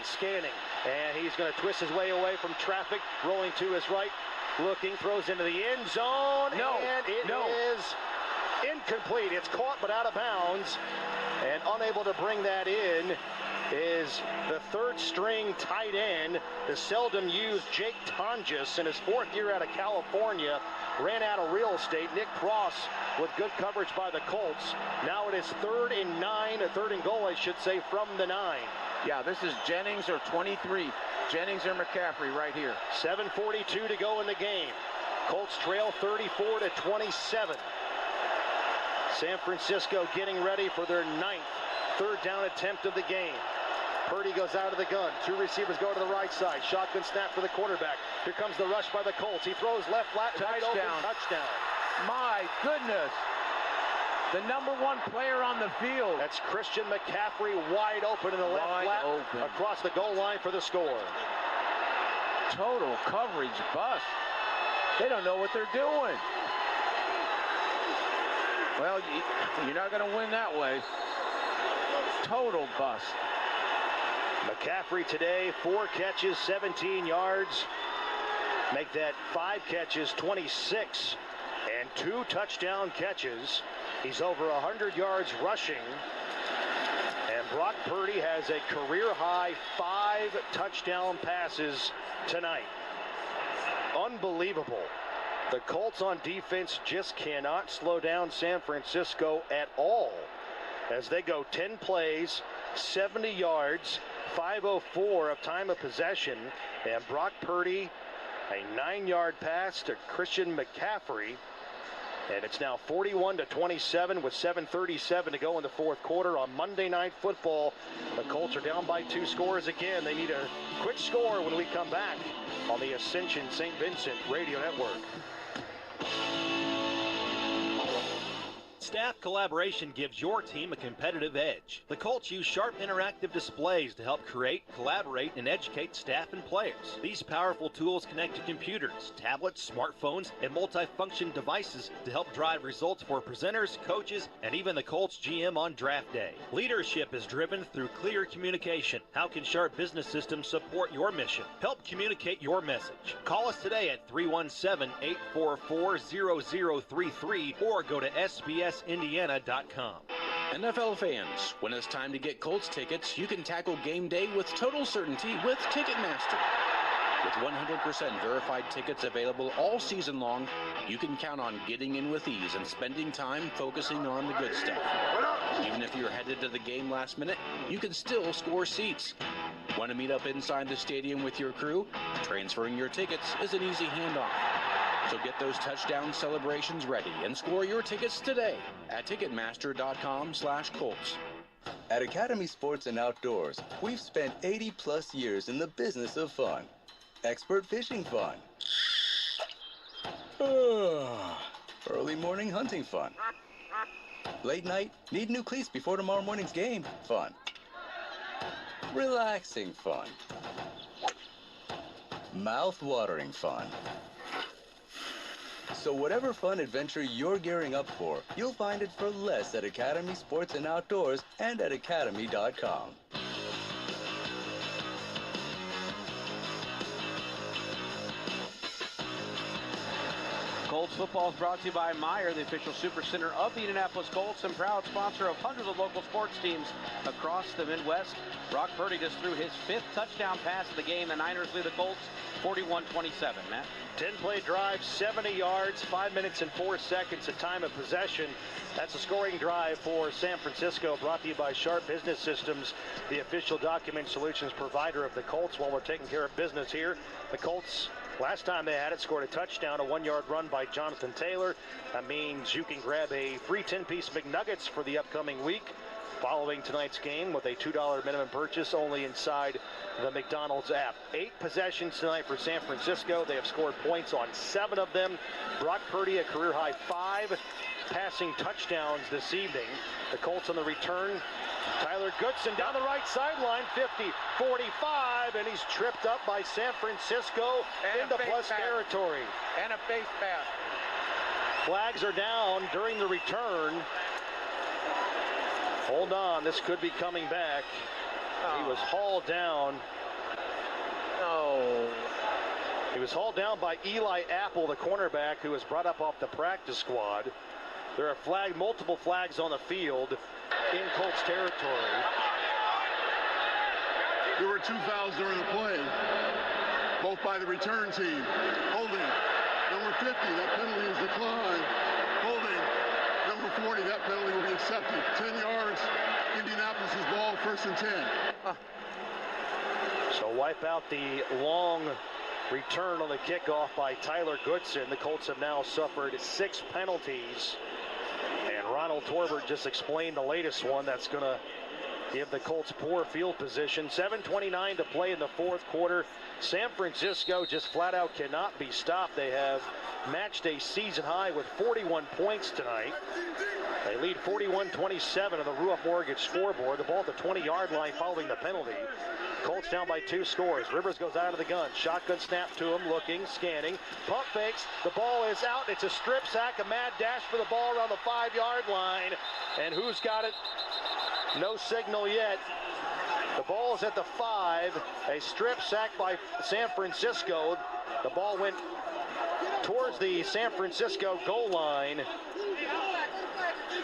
scanning. And he's going to twist his way away from traffic. Rolling to his right. Looking, throws into the end zone. And it is incomplete. It's caught but out of bounds. And unable to bring that in is the 3rd string tight end, the seldom used Jake Tonjes in his 4th year out of California. Ran out of real estate. Nick Cross with good coverage by the Colts. Now it is 3rd and 9, a 3rd and goal, I should say, from the 9. Yeah, this is Jennings or 23. Jennings or McCaffrey right here. 7:42 to go in the game. Colts trail 34-27. San Francisco getting ready for their 9th 3rd down attempt of the game. Purdy goes out of the gun. 2 receivers go to the right side. Shotgun snap for the quarterback. Here comes the rush by the Colts. He throws left flat, wide open, touchdown. My goodness. The #1 player on the field. That's Christian McCaffrey, wide open in the left flat, across the goal line for the score. Total coverage bust. They don't know what they're doing. Well, you're not going to win that way. Total bust. McCaffrey today, 4 catches, 17 yards. Make that 5 catches, 26, and 2 touchdown catches. He's over 100 yards rushing. And Brock Purdy has a career-high 5 touchdown passes tonight. Unbelievable. The Colts on defense just cannot slow down San Francisco at all as they go 10 plays, 70 yards, 5:04 of time of possession, and Brock Purdy, a 9-yard pass to Christian McCaffrey, and it's now 41-27 with 7:37 to go in the fourth quarter on Monday Night Football. The Colts are down by 2 scores again. They need a quick score when we come back on the Ascension St. Vincent Radio Network. Staff collaboration gives your team a competitive edge. The Colts use sharp interactive displays to help create, collaborate, and educate staff and players. These powerful tools connect to computers, tablets, smartphones, and multifunction devices to help drive results for presenters, coaches, and even the Colts GM on draft day. Leadership is driven through clear communication. How can Sharp Business Systems support your mission? Help communicate your message. Call us today at 317-844-0033 or go to SBSIndiana.com. NFL fans, when it's time to get Colts tickets, you can tackle game day with total certainty with Ticketmaster. With 100% verified tickets available all season long, you can count on getting in with ease and spending time focusing on the good stuff. Even if you're headed to the game last minute, you can still score seats. Want to meet up inside the stadium with your crew? Transferring your tickets is an easy handoff. So get those touchdown celebrations ready and score your tickets today at Ticketmaster.com/Colts. At Academy Sports and Outdoors, we've spent 80+ years in the business of fun. Expert fishing fun. Early morning hunting fun. Late night, need new cleats before tomorrow morning's game fun. Relaxing fun. Mouth-watering fun. So whatever fun adventure you're gearing up for, you'll find it for less at Academy Sports and Outdoors and at academy.com. Colts football is brought to you by Meijer, the official super center of the Indianapolis Colts and proud sponsor of hundreds of local sports teams across the Midwest. Brock Purdy just threw his 5th touchdown pass of the game. The Niners lead the Colts 41-27. Matt? 10-play drive, 70 yards, 5 minutes and 4 seconds of time of possession. That's a scoring drive for San Francisco, brought to you by Sharp Business Systems, the official document solutions provider of the Colts. While we're taking care of business here, the Colts, last time they had it, scored a touchdown, a 1-yard run by Jonathan Taylor. That means you can grab a free 10-piece McNuggets for the upcoming week following tonight's game with a $2 minimum purchase only inside the McDonald's app. 8 possessions tonight for San Francisco. They have scored points on 7 of them. Brock Purdy, a career-high 5 passing touchdowns this evening. The Colts on the return. Tyler Goodson down the right sideline, 50, 45, and he's tripped up by San Francisco into plus territory. And a face pass. Flags are down during the return. Hold on, this could be coming back. He was hauled down. No. He was hauled down by Eli Apple, the cornerback, who was brought up off the practice squad. There are multiple flags on the field in Colts territory. There were 2 fouls during the play, both by the return team. Holding, number 50, that penalty is declined. Holding, number 40, that penalty will be accepted. 10 yards, Indianapolis' ball, 1st and 10. So wipe out the long return on the kickoff by Tyler Goodson. The Colts have now suffered 6 penalties. And Ronald Torbert just explained the latest one that's going to give the Colts poor field position. 7:29 to play in the 4th quarter. San Francisco just flat out cannot be stopped. They have matched a season high with 41 points tonight. They lead 41-27 on the Ruoff Mortgage scoreboard. The ball at the 20-yard line following the penalty. Colts down by 2 scores. Rivers goes out of the gun. Shotgun snap to him, looking, scanning. Pump fakes. The ball is out. It's a strip sack. A mad dash for the ball around the 5-yard line. And who's got it? No signal yet. The ball is at the 5. A strip sack by San Francisco. The ball went towards the San Francisco goal line.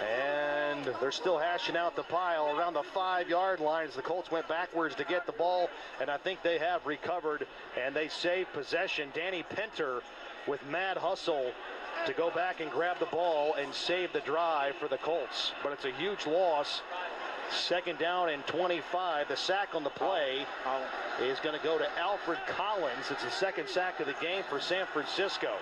And they're still hashing out the pile around the 5-yard line as the Colts went backwards to get the ball, and I think they have recovered, and they save possession. Danny Pinter with mad hustle to go back and grab the ball and save the drive for the Colts. But it's a huge loss. 2nd down and 25. The sack on the play is going to go to Alfred Collins. It's the 2nd sack of the game for San Francisco.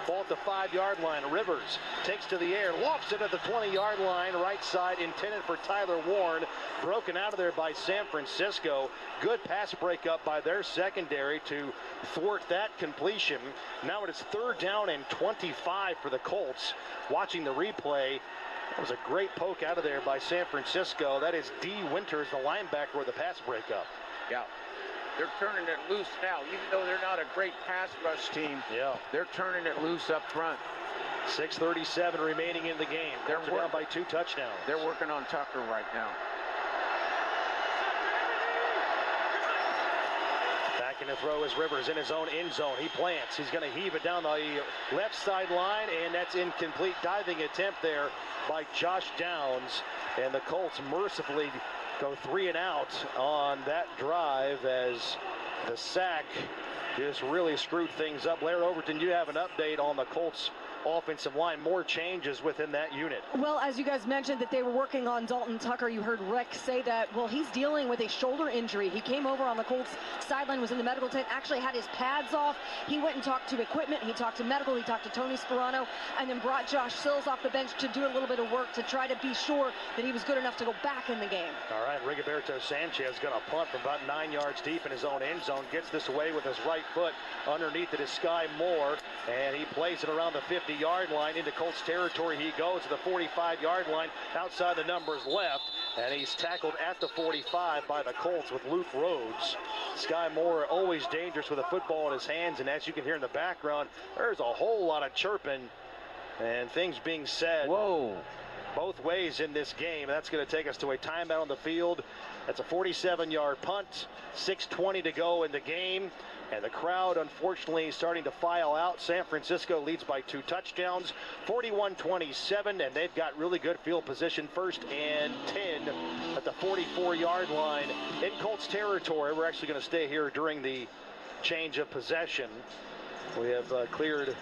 Ball at the 5-yard line. Rivers takes to the air, lofts it at the 20-yard line. Right side intended for Tyler Warren. Broken out of there by San Francisco. Good pass breakup by their secondary to thwart that completion. Now it is 3rd down and 25 for the Colts. Watching the replay, that was a great poke out of there by San Francisco. That is D. Winters, the linebacker, with the pass breakup. Yeah. They're turning it loose now. Even though they're not a great pass rush team, they're turning it loose up front. 6:37 remaining in the game. They're down by 2 touchdowns. They're working on Tucker right now. Back in the throw is Rivers in his own end zone. He plants. He's going to heave it down the left sideline, and that's incomplete. Diving attempt there by Josh Downs. And the Colts mercifully go 3 and out on that drive as the sack just really screwed things up. Blair Overton, you have an update on the Colts offensive line, more changes within that unit. Well, as you guys mentioned that they were working on Dalton Tucker, you heard Rick say that, well, he's dealing with a shoulder injury. He came over on the Colts sideline, was in the medical tent, actually had his pads off. He went and talked to equipment, he talked to medical, he talked to Tony Sperano, and then brought Josh Sills off the bench to do a little bit of work to try to be sure that he was good enough to go back in the game. All right, Rigoberto Sanchez going to punt from about 9 yards deep in his own end zone, gets this away with his right foot. Underneath it is Sky Moore, and he plays it around the 50-yard line. Into Colts territory he goes to the 45-yard line, outside the numbers left, and he's tackled at the 45 by the Colts with Luke Rhodes. Sky Moore always dangerous with a football in his hands, and as you can hear in the background, there's a whole lot of chirping and things being said. Whoa. Both ways in this game. That's going to take us to a timeout on the field. That's a 47-yard punt, 6:20 to go in the game. And the crowd, unfortunately, starting to file out. San Francisco leads by 2 touchdowns, 41-27, and they've got really good field position. 1st and 10 at the 44-yard line in Colts territory. We're actually going to stay here during the change of possession. We have cleared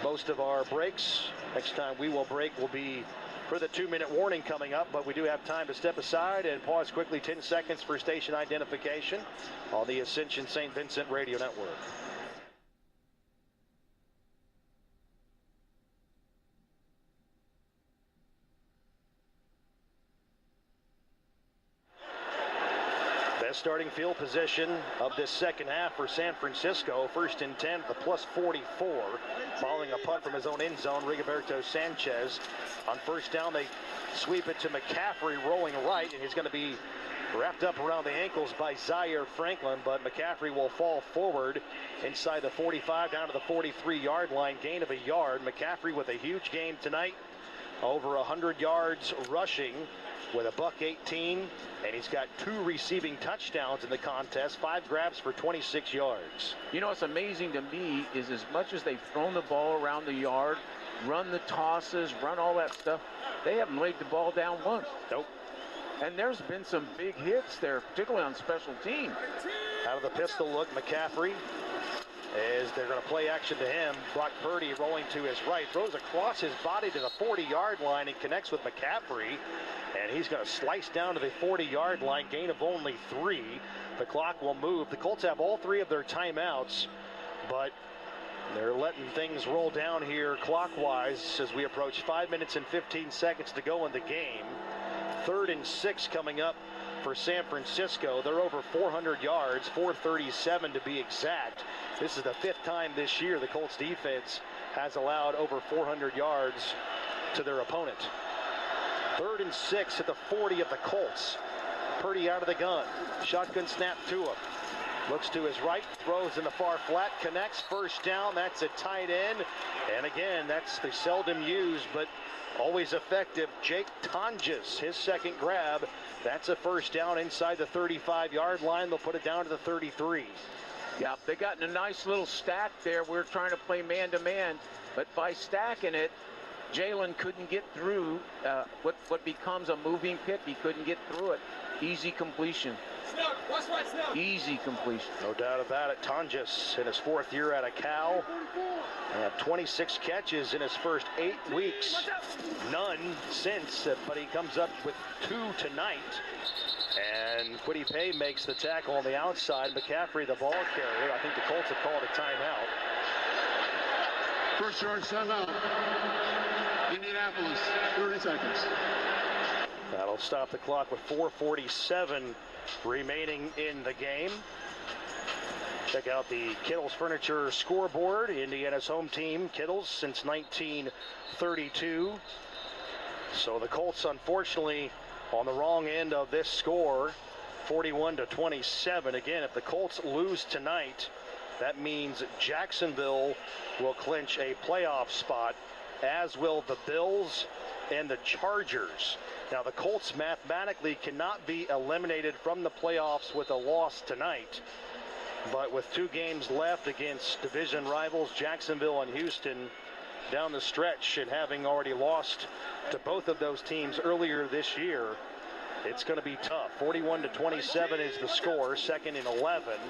most of our breaks. Next time we will break will be for the 2-minute warning coming up, but we do have time to step aside and pause quickly 10 seconds for station identification on the Ascension St. Vincent Radio Network. Best starting field position of this second half for San Francisco. 1st and 10 at the plus 44. Following a punt from his own end zone, Rigoberto Sanchez. On 1st down, they sweep it to McCaffrey rolling right, and he's going to be wrapped up around the ankles by Zaire Franklin, but McCaffrey will fall forward inside the 45 down to the 43-yard line, gain of a yard. McCaffrey with a huge game tonight, over 100 yards rushing with a $118, and he's got 2 receiving touchdowns in the contest, 5 grabs for 26 yards. You know what's amazing to me is as much as they've thrown the ball around the yard, run the tosses, run all that stuff, they haven't laid the ball down once. Nope. And there's been some big hits there, particularly on special teams. Out of the pistol look, McCaffrey, as they're going to play action to him. Brock Purdy rolling to his right, throws across his body to the 40-yard line and connects with McCaffrey. And he's going to slice down to the 40-yard line, gain of only 3. The clock will move. The Colts have all 3 of their timeouts, but they're letting things roll down here clockwise as we approach 5 minutes and 15 seconds to go in the game. 3rd and 6 coming up for San Francisco. They're over 400 yards, 437 to be exact. This is the 5th time this year the Colts defense has allowed over 400 yards to their opponent. 3rd and 6 at the 40 of the Colts. Purdy out of the gun. Shotgun snap to him. Looks to his right, throws in the far flat, connects, 1st down. That's a tight end. And again, that's the seldom used but always effective Jake Tonjes, his 2nd grab. That's a 1st down inside the 35-yard line. They'll put it down to the 33. Yeah, they got in a nice little stack there. We're trying to play man-to-man, but by stacking it, Jalen couldn't get through what becomes a moving pit. He couldn't get through it. Easy completion. Easy completion. No doubt about it. Tonjes in his 4th year out of Cal. 26 catches in his first 8 weeks. None since, but he comes up with 2 tonight. And Kwity Paye makes the tackle on the outside. McCaffrey, the ball carrier. I think the Colts have called a timeout. First charge timeout. Indianapolis, 30 seconds. That'll stop the clock with 4:47 remaining in the game. Check out the Kittles Furniture scoreboard. Indiana's home team, Kittles, since 1932. So the Colts, unfortunately, on the wrong end of this score, 41-27. Again, if the Colts lose tonight, that means Jacksonville will clinch a playoff spot, as will the Bills and the Chargers. Now, the Colts mathematically cannot be eliminated from the playoffs with a loss tonight. But with 2 games left against division rivals Jacksonville and Houston down the stretch, and having already lost to both of those teams earlier this year, it's going to be tough. 41-27 is the score, 2nd and 11.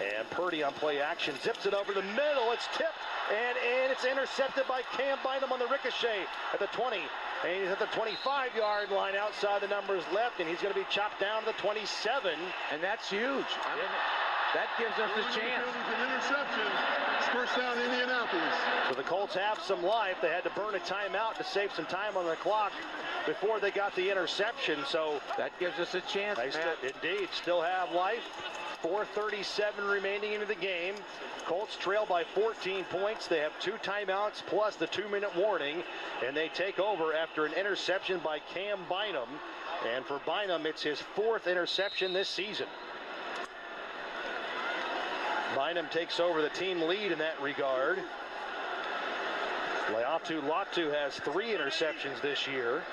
And Purdy on play action zips it over the middle. It's tipped, and it's intercepted by Cam Bynum on the ricochet at the 20. And he's at the 25-yard line outside the numbers left, and he's going to be chopped down to the 27. And that's huge. I mean, that gives us a chance. An interception. First down, Indianapolis. So the Colts have some life. They had to burn a timeout to save some time on the clock before they got the interception. So that gives us a chance, indeed, still have life. 4:37 remaining into the game. Colts trail by 14 points. They have 2 timeouts plus the 2-minute warning, and they take over after an interception by Cam Bynum. And for Bynum, it's his 4th interception this season. Bynum takes over the team lead in that regard. Leatu Latu has 3 interceptions this year.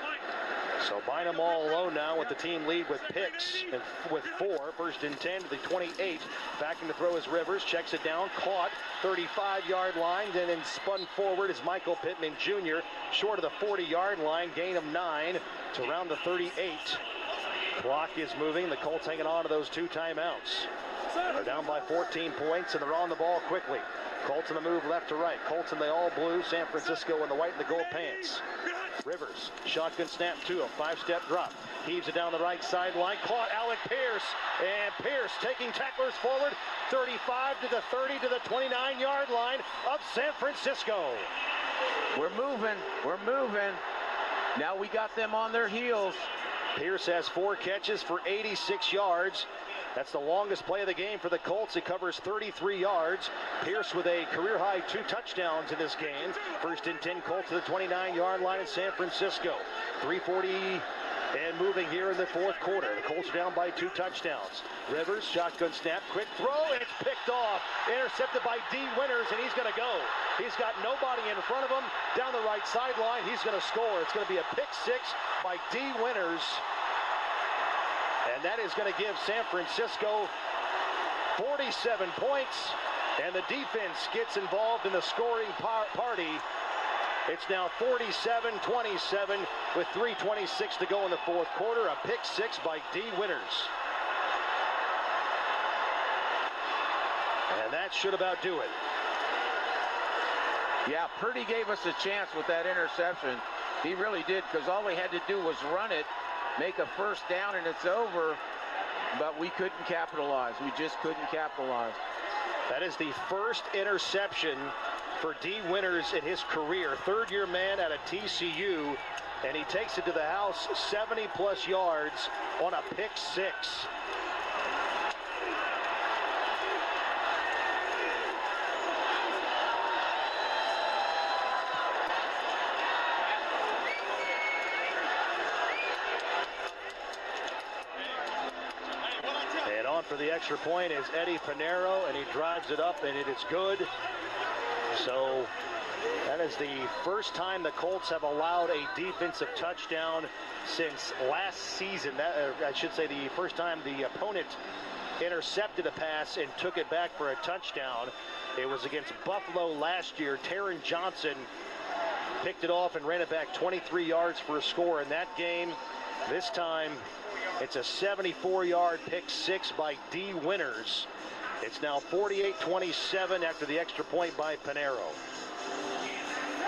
So Bynum all alone now with the team lead with picks and with 4. First and 10 to the 28. Backing to throw is Rivers. Checks it down. Caught. 35-yard line. Then spun forward is Michael Pittman Jr. Short of the 40-yard line. Gain of 9 to around the 38. Clock is moving. The Colts hanging on to those 2 timeouts. They're down by 14 points, and they're on the ball quickly. Colts in the move left to right. Colts in the all blue. San Francisco in the white and the gold pants. Rivers, shotgun snap to him. 5-step drop. Heaves it down the right sideline. Caught Alec Pierce. And Pierce taking tacklers forward. 35 to the 30 to the 29-yard line of San Francisco. We're moving. We're moving. Now we got them on their heels. Pierce has 4 catches for 86 yards. That's the longest play of the game for the Colts. It covers 33 yards. Pierce with a career-high 2 touchdowns in this game. First and 10 Colts to the 29-yard line in San Francisco. 3:40 and moving here in the 4th quarter. The Colts are down by 2 touchdowns. Rivers, shotgun snap, quick throw, and it's picked off. Intercepted by D. Winters, and he's going to go. He's got nobody in front of him. Down the right sideline, he's going to score. It's going to be a pick 6 by D. Winters. And that is going to give San Francisco 47 points. And the defense gets involved in the scoring party. It's now 47-27 with 3:26 to go in the 4th quarter. A pick 6 by D. Winters. And that should about do it. Yeah, Purdy gave us a chance with that interception. He really did, because all we had to do was run it, make a first down, and it's over. But we couldn't capitalize. We just couldn't capitalize. That is the first interception for D. Winters in his career. 3rd-year man out of TCU, and he takes it to the house 70-plus yards on a pick 6. For the extra point is Eddie Pinheiro, and he drives it up, and it is good. So that is the first time the Colts have allowed a defensive touchdown since last season. I should say the first time the opponent intercepted a pass and took it back for a touchdown. It was against Buffalo last year. Taron Johnson picked it off and ran it back 23 yards for a score in that game. This time, it's a 74-yard pick 6 by D. Winters. It's now 48-27 after the extra point by Pinheiro.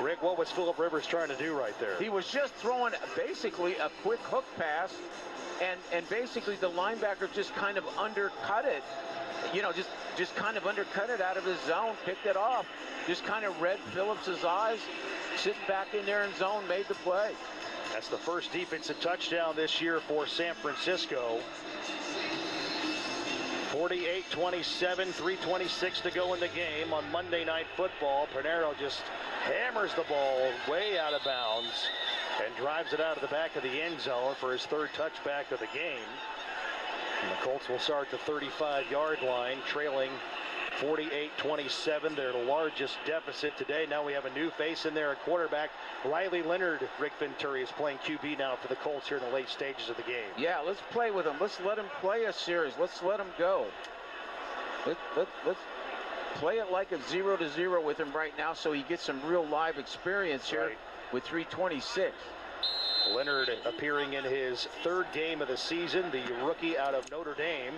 Rick, what was Phillip Rivers trying to do right there? He was just throwing basically a quick hook pass, and basically the linebacker just kind of undercut it. you know, just kind of undercut it out of his zone, picked it off. Just kind of read Phillips's eyes, sitting back in there in zone, made the play. That's the first defensive touchdown this year for San Francisco. 48-27, 3:26 to go in the game on Monday Night Football. Pernero just hammers the ball way out of bounds and drives it out of the back of the end zone for his third touchback of the game. And the Colts will start the 35-yard line, trailing 48-27, their largest deficit today. Now we have a new face in there, a quarterback. Riley Leonard, Rick Venturi, is playing QB now for the Colts here in the late stages of the game. Yeah, let's play with him. Let's let him play a series. Let's let him go. Let's play it like a 0-0 with him right now so he gets some real live experience here with 3:26. Leonard appearing in his third game of the season, the rookie out of Notre Dame.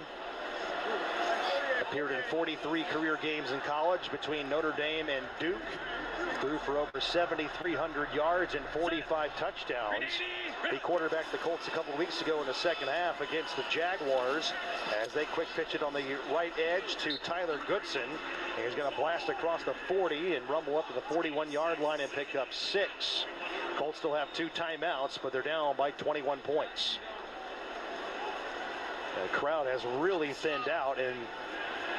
Appeared in 43 career games in college between Notre Dame and Duke. Threw for over 7,300 yards and 45 touchdowns. He quarterbacked the Colts a couple of weeks ago in the second half against the Jaguars as they quick pitch it on the right edge to Tyler Goodson. He's going to blast across the 40 and rumble up to the 41-yard line and pick up 6. Colts still have 2 timeouts, but they're down by 21 points. The crowd has really thinned out, and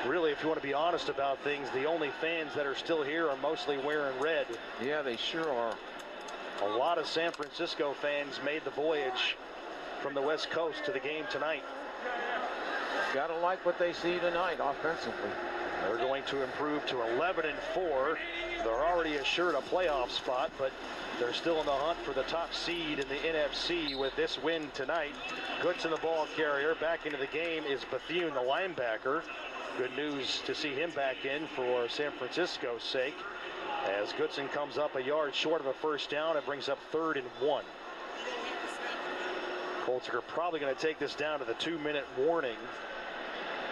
really, if you want to be honest about things, the only fans that are still here are mostly wearing red. Yeah, they sure are. A lot of San Francisco fans made the voyage from the West Coast to the game tonight. Gotta like what they see tonight offensively. They're going to improve to 11-4. They're already assured a playoff spot, but they're still in the hunt for the top seed in the NFC with this win tonight. Goodson, the ball carrier. Back into the game is Bethune, the linebacker. Good news to see him back in for San Francisco's sake. As Goodson comes up a yard short of a first down, it brings up 3rd and 1. Colts are probably going to take this down to the 2-minute warning.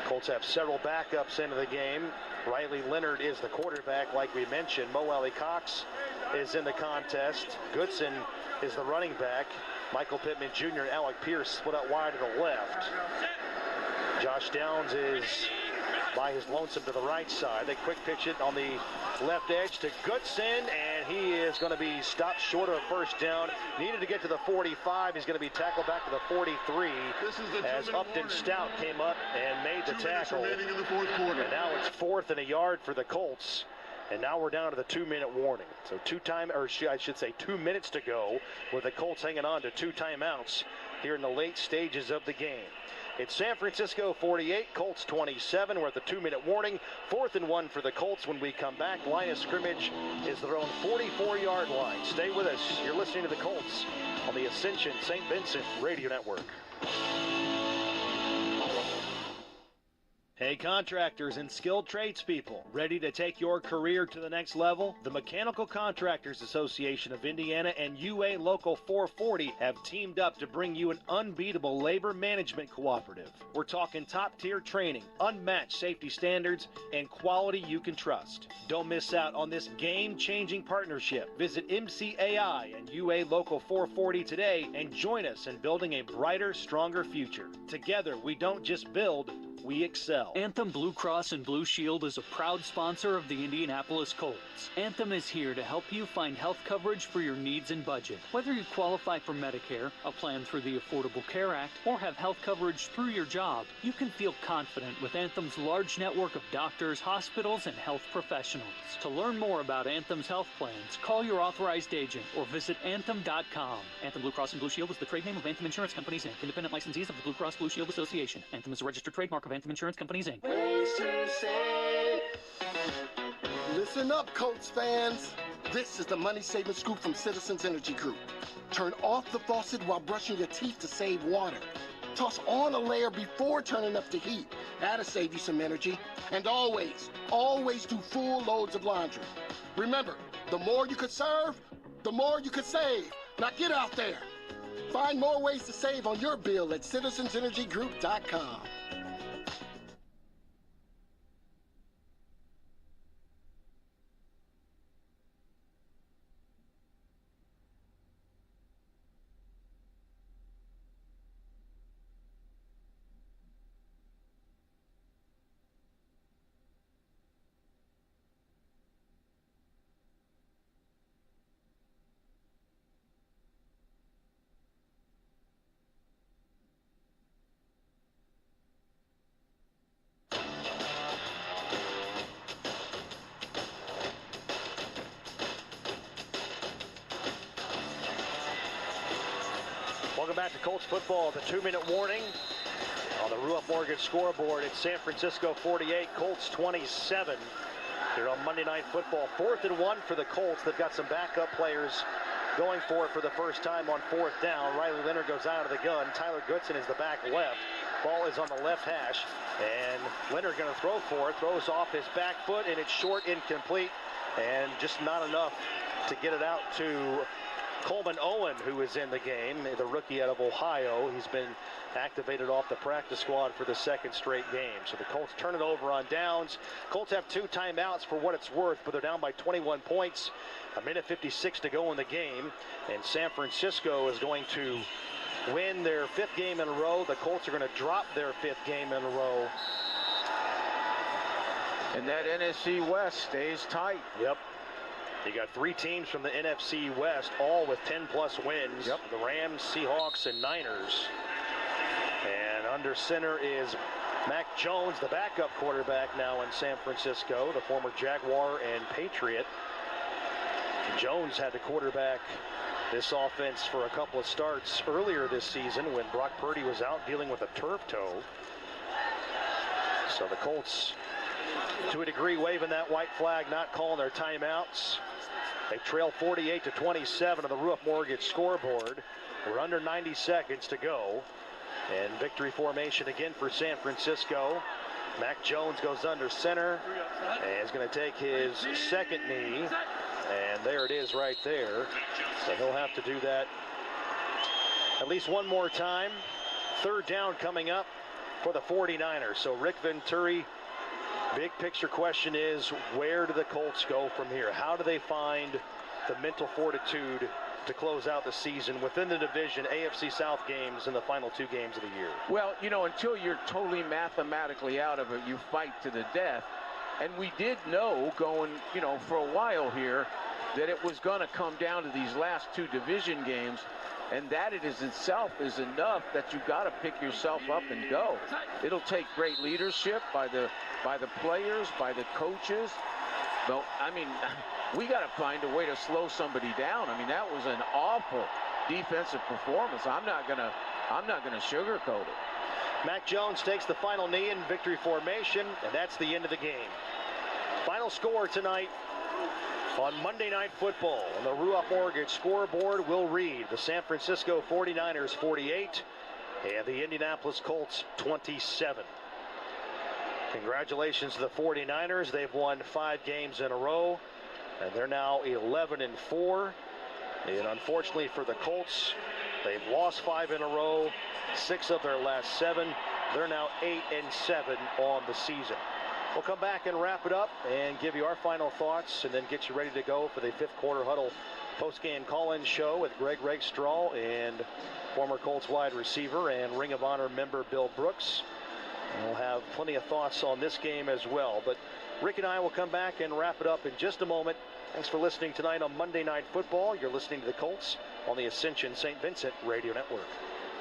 Colts have several backups into the game. Riley Leonard is the quarterback, like we mentioned. Mo Alley Cox is in the contest. Goodson is the running back. Michael Pittman Jr. and Alec Pierce split out wide to the left. Josh Downs is by his lonesome to the right side. They quick pitch it on the left edge to Goodson, and he is going to be stopped short of a first down. Needed to get to the 45. He's going to be tackled back to the 43 as Upton Stout came up and made the tackle. Remaining in the fourth quarter. And now it's 4th and a yard for the Colts. And now we're down to the 2-minute warning. So 2 minutes to go with the Colts hanging on to 2 timeouts here in the late stages of the game. It's San Francisco 48, Colts 27. We're at the 2-minute warning. 4th and 1 for the Colts when we come back. Line of scrimmage is their own 44-yard line. Stay with us. You're listening to the Colts on the Ascension St. Vincent Radio Network. Hey contractors and skilled tradespeople, ready to take your career to the next level? The Mechanical Contractors Association of Indiana and UA Local 440 have teamed up to bring you an unbeatable labor management cooperative. We're talking top-tier training, unmatched safety standards, and quality you can trust. Don't miss out on this game-changing partnership. Visit MCAI and UA Local 440 today and join us in building a brighter, stronger future. Together, we don't just build, we excel. Anthem Blue Cross and Blue Shield is a proud sponsor of the Indianapolis Colts. Anthem is here to help you find health coverage for your needs and budget. Whether you qualify for Medicare, a plan through the Affordable Care Act, or have health coverage through your job, you can feel confident with Anthem's large network of doctors, hospitals, and health professionals. To learn more about Anthem's health plans, call your authorized agent or visit Anthem.com. Anthem Blue Cross and Blue Shield is the trade name of Anthem Insurance Companies, Inc., independent licensees of the Blue Cross Blue Shield Association. Anthem is a registered trademark of Anthem Insurance Companies, Inc. Ways to save. Listen up, Colts fans. This is the money saving scoop from Citizens Energy Group. Turn off the faucet while brushing your teeth to save water. Toss on a layer before turning up the heat. That'll save you some energy. And always, always do full loads of laundry. Remember, the more you could serve, the more you could save. Now get out there. Find more ways to save on your bill at citizensenergygroup.com. Welcome back to Colts football. The 2-minute warning on the Ruoff Mortgage scoreboard. It's San Francisco 48, Colts 27. Here on Monday Night Football. 4th and 1 for the Colts. They've got some backup players going for it for the first time on 4th down. Riley Leonard goes out of the gun. Tyler Goodson is the back left. Ball is on the left hash. And Leonard going to throw for it. Throws off his back foot, and it's short, incomplete. And just not enough to get it out to Coleman Owen, who is in the game, the rookie out of Ohio. He's been activated off the practice squad for the 2nd straight game. So the Colts turn it over on downs. Colts have 2 timeouts for what it's worth, but they're down by 21 points. 1:56 to go in the game, and San Francisco is going to win their 5th game in a row. The Colts are going to drop their 5th game in a row. And that NFC West stays tight. Yep. You got 3 teams from the NFC West, all with 10-plus wins. Yep. The Rams, Seahawks, and Niners. And under center is Mac Jones, the backup quarterback now in San Francisco, the former Jaguar and Patriot. Jones had the quarterback this offense for a couple of starts earlier this season when Brock Purdy was out dealing with a turf toe. So the Colts, to a degree, waving that white flag, not calling their timeouts. They trail 48-27 on the Ruoff Mortgage scoreboard. We're under 90 seconds to go. And victory formation again for San Francisco. Mac Jones goes under center and is going to take his 2nd knee. And there it is right there. So he'll have to do that at least one more time. 3rd down coming up for the 49ers. So Rick Venturi, big picture question is, where do the Colts go from here? How do they find the mental fortitude to close out the season within the division, AFC South games, in the final 2 games of the year? Well, you know, until you're totally mathematically out of it, you fight to the death. And we did know going, you know, for a while here that it was going to come down to these last 2 division games, and that it is itself is enough that you got to pick yourself up and go. It'll take great leadership by the players, by the coaches. But I mean, we got to find a way to slow somebody down. I mean, that was an awful defensive performance. I'm not gonna sugarcoat it. Mac Jones takes the final knee in victory formation, and that's the end of the game. Final score tonight on Monday Night Football on the Ruoff Mortgage scoreboard will read: the San Francisco 49ers 48 and the Indianapolis Colts 27. Congratulations to the 49ers. They've won 5 games in a row, and they're now 11-4. And unfortunately for the Colts, they've lost 5 in a row, 6 of their last 7. They're now 8-7 on the season. We'll come back and wrap it up and give you our final thoughts, and then get you ready to go for the 5th quarter huddle post-game call-in show with Greg Regstraw and former Colts wide receiver and Ring of Honor member Bill Brooks. And we'll have plenty of thoughts on this game as well. But Rick and I will come back and wrap it up in just a moment. Thanks for listening tonight on Monday Night Football. You're listening to the Colts on the Ascension St. Vincent Radio Network.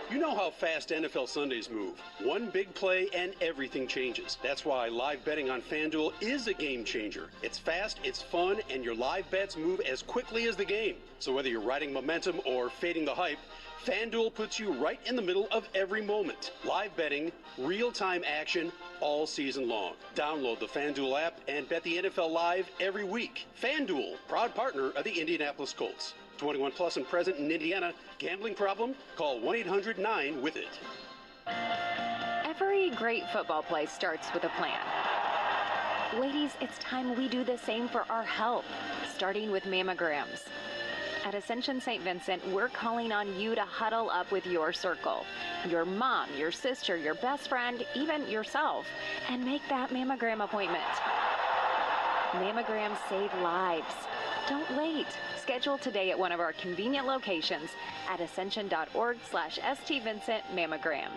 You know how fast NFL Sundays move. One big play and everything changes. That's why live betting on FanDuel is a game changer. It's fast, it's fun, and your live bets move as quickly as the game. So whether you're riding momentum or fading the hype, FanDuel puts you right in the middle of every moment. Live betting, real-time action, all season long. Download the FanDuel app and bet the NFL live every week. FanDuel, proud partner of the Indianapolis Colts. 21 plus and present in Indiana. Gambling problem? Call 1-800-9-WITH-IT. Every great football play starts with a plan. Ladies, it's time we do the same for our health, starting with mammograms. At Ascension St. Vincent, we're calling on you to huddle up with your circle, your mom, your sister, your best friend, even yourself, and make that mammogram appointment. Mammograms save lives. Don't wait. Schedule today at one of our convenient locations at ascension.org/STVincent mammogram.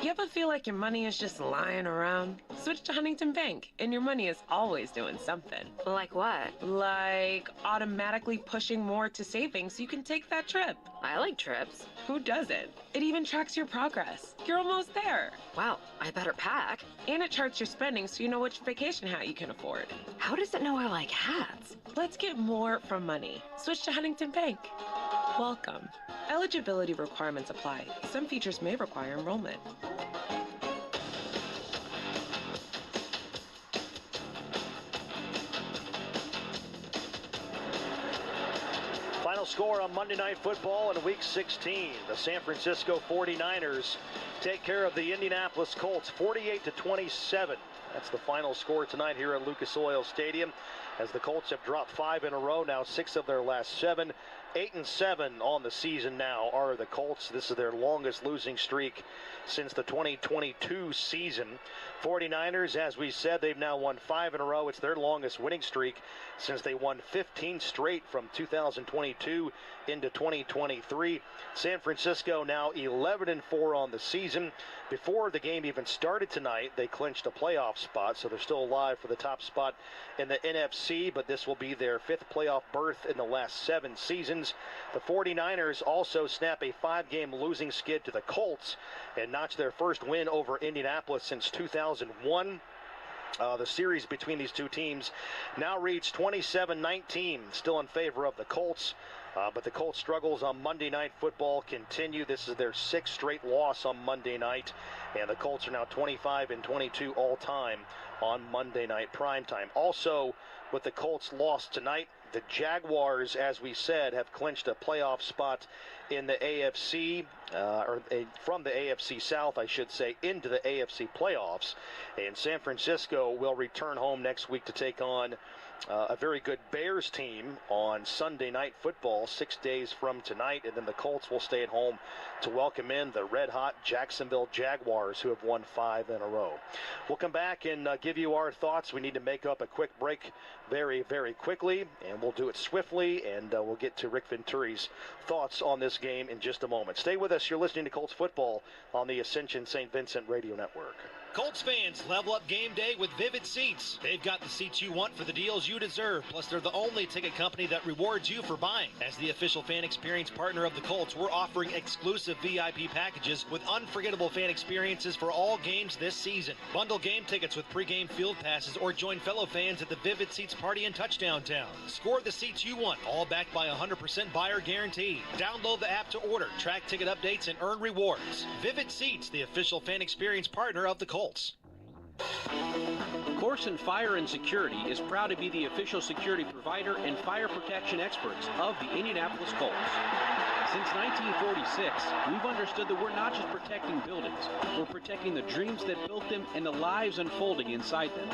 You ever feel like your money is just lying around? Switch to Huntington Bank, and your money is always doing something. Like what? Like automatically pushing more to savings so you can take that trip. I like trips. Who doesn't? It even tracks your progress. You're almost there. Wow, I better pack. And it charts your spending so you know which vacation hat you can afford. How does it know I like hats? Let's get more from money. Switch to Huntington Bank. Welcome. Eligibility requirements apply. Some features may require enrollment. Final score on Monday Night Football in Week 16. The San Francisco 49ers take care of the Indianapolis Colts 48-27. That's the final score tonight here at Lucas Oil Stadium, as the Colts have dropped 5 in a row, now 6 of their last 7. 8-7 on the season now are the Colts. This is their longest losing streak since the 2022 season. 49ers, as we said, they've now won 5 in a row. It's their longest winning streak since they won 15 straight from 2022 into 2023. San Francisco now 11-4 on the season. Before the game even started tonight, they clinched a playoff spot, so they're still alive for the top spot in the NFC, but this will be their 5th playoff berth in the last 7 seasons. The 49ers also snap a 5-game losing skid to the Colts and notch their first win over Indianapolis since 2001. The series between these two teams now reads 27-19, still in favor of the Colts. But the Colts' struggles on Monday Night Football continue. This is their 6th straight loss on Monday night, and the Colts are now 25-22 all-time on Monday night primetime. Also, with the Colts' loss tonight, the Jaguars, as we said, have clinched a playoff spot in the AFC, from the AFC South, I should say, into the AFC playoffs. And San Francisco will return home next week to take on a very good Bears team on Sunday Night Football 6 days from tonight, and then the Colts will stay at home to welcome in the red-hot Jacksonville Jaguars, who have won 5 in a row. We'll come back and give you our thoughts. We need to make up a quick break very, very quickly, and we'll do it swiftly, and we'll get to Rick Venturi's thoughts on this game in just a moment. Stay with us. You're listening to Colts Football on the Ascension St. Vincent Radio Network. Colts fans, level up game day with Vivid Seats. They've got the seats you want for the deals you deserve. Plus, they're the only ticket company that rewards you for buying. As the official fan experience partner of the Colts, we're offering exclusive VIP packages with unforgettable fan experiences for all games this season. Bundle game tickets with pregame field passes or join fellow fans at the Vivid Seats party in Touchdown Town. Score the seats you want, all backed by 100% buyer guarantee. Download the app to order, track ticket updates, and earn rewards. Vivid Seats, the official fan experience partner of the Colts. Corson Fire and Security is proud to be the official security provider and fire protection experts of the Indianapolis Colts. Since 1946, we've understood that we're not just protecting buildings, we're protecting the dreams that built them and the lives unfolding inside them.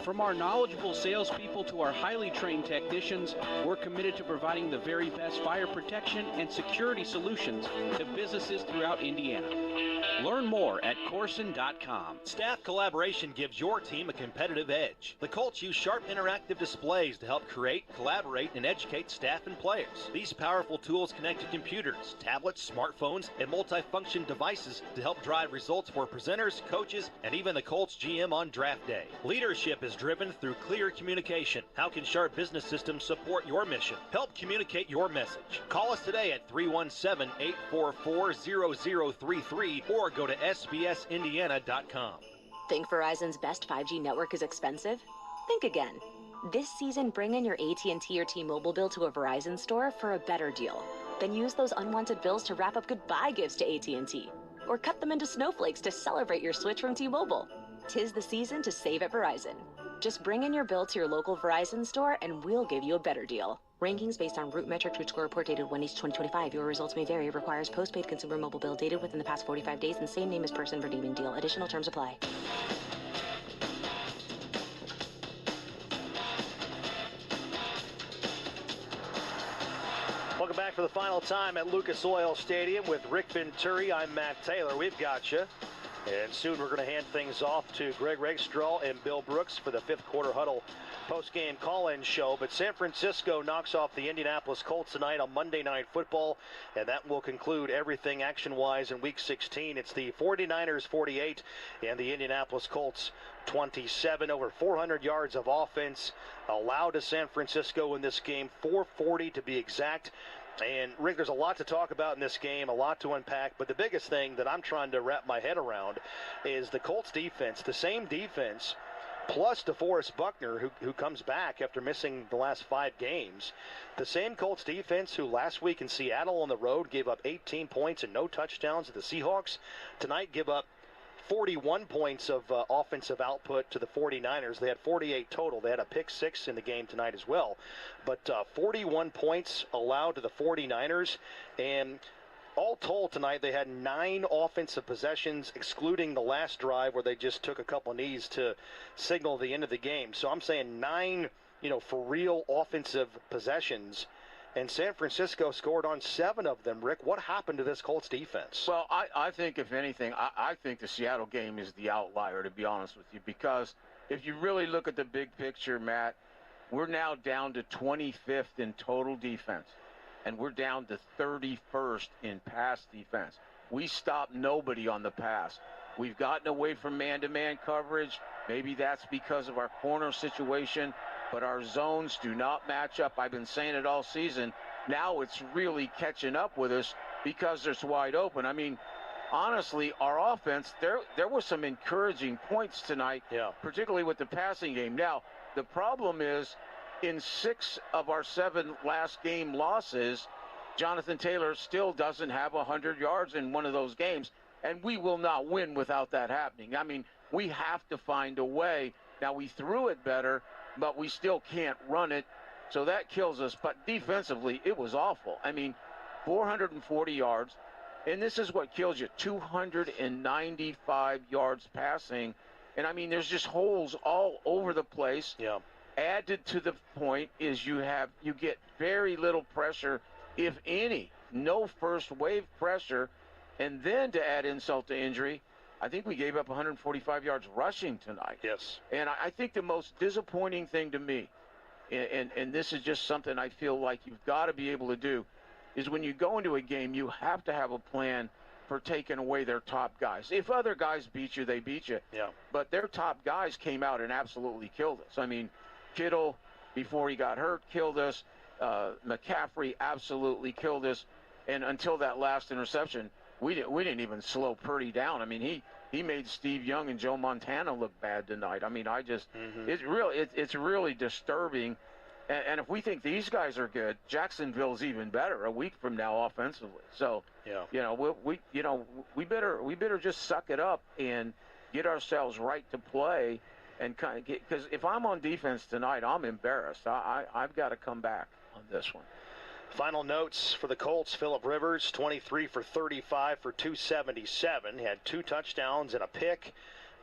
From our knowledgeable salespeople to our highly trained technicians, we're committed to providing the very best fire protection and security solutions to businesses throughout Indiana. Learn more at Corson.com. Staff collaboration gives your team a competitive edge. The Colts use sharp interactive displays to help create, collaborate, and educate staff and players. These powerful tools connect to computers, tablets, smartphones, and multifunction devices to help drive results for presenters, coaches, and even the Colts GM on draft day. Leadership is driven through clear communication. How can Sharp Business Systems support your mission? Help communicate your message. Call us today at 317-844-0033 or go to sbsindiana.com. Think Verizon's best 5G network is expensive? Think again. This season, bring in your AT&T or T-Mobile bill to a Verizon store for a better deal. Then use those unwanted bills to wrap up goodbye gifts to AT&T. Or cut them into snowflakes to celebrate your switch from T-Mobile. 'Tis the season to save at Verizon. Just bring in your bill to your local Verizon store and we'll give you a better deal. Rankings based on Root Metric Root Score report dated 1/8/2025. Your results may vary. Requires postpaid consumer mobile bill dated within the past 45 days and same name as person redeeming deal. Additional terms apply. Welcome back for the final time at Lucas Oil Stadium with Rick Venturi. I'm Matt Taylor. We've got you. And soon we're going to hand things off to Greg Rakestraw and Bill Brooks for the fifth quarter huddle post-game call-in show. But San Francisco knocks off the Indianapolis Colts tonight on Monday Night Football, and that will conclude everything action-wise in Week 16. It's the 49ers 48 and the Indianapolis Colts 27. Over 400 yards of offense allowed to San Francisco in this game, 440 to be exact. And, Rick, there's a lot to talk about in this game, a lot to unpack, but the biggest thing that I'm trying to wrap my head around is the Colts defense, the same defense plus DeForest Buckner, who comes back after missing the last 5 games. The same Colts defense who last week in Seattle on the road gave up 18 points and no touchdowns to the Seahawks, tonight give up 41 points of offensive output to the 49ers. They had 48 total. They had a pick 6 in the game tonight as well. But 41 points allowed to the 49ers. And all told tonight, they had 9 offensive possessions, excluding the last drive where they just took a couple knees to signal the end of the game. So I'm saying 9, for real offensive possessions. And San Francisco scored on 7 of them. Rick, what happened to this Colts defense? Well, I think, if anything, I think the Seattle game is the outlier, to be honest with you, because if you really look at the big picture, Matt, we're now down to 25th in total defense, and we're down to 31st in pass defense. We stopped nobody on the pass. We've gotten away from man-to-man coverage. Maybe that's because of our corner situation, but our zones do not match up. I've been saying it all season. Now it's really catching up with us because it's wide open. I mean, honestly, our offense, there were some encouraging points tonight, particularly with the passing game. Now, the problem is, in 6 of our 7 last game losses, Jonathan Taylor still doesn't have 100 yards in one of those games, and we will not win without that happening. I mean, we have to find a way. Now, we threw it better, but we still can't run it, so that kills us. But defensively, it was awful. I mean, 440 yards, and this is what kills you, 295 yards passing. And, I mean, there's just holes all over the place. Yeah. Added to the point is you get very little pressure, if any, no first wave pressure. And then to add insult to injury, I think we gave up 145 yards rushing tonight. Yes. And I think the most disappointing thing to me, and this is just something I feel like you've got to be able to do, is when you go into a game, you have to have a plan for taking away their top guys. If other guys beat you, they beat you. Yeah. But their top guys came out and absolutely killed us. I mean, Kittle, before he got hurt, killed us. McCaffrey absolutely killed us. And until that last interception, we didn't even slow Purdy down. I mean, he made Steve Young and Joe Montana look bad tonight. I mean, it's really disturbing. And if we think these guys are good, Jacksonville's even better a week from now offensively. So, we better just suck it up and get ourselves right to play. And kind of because if I'm on defense tonight, I'm embarrassed. I've got to come back on this one. Final notes for the Colts. Phillip Rivers, 23 for 35 for 277. He had 2 touchdowns and a pick.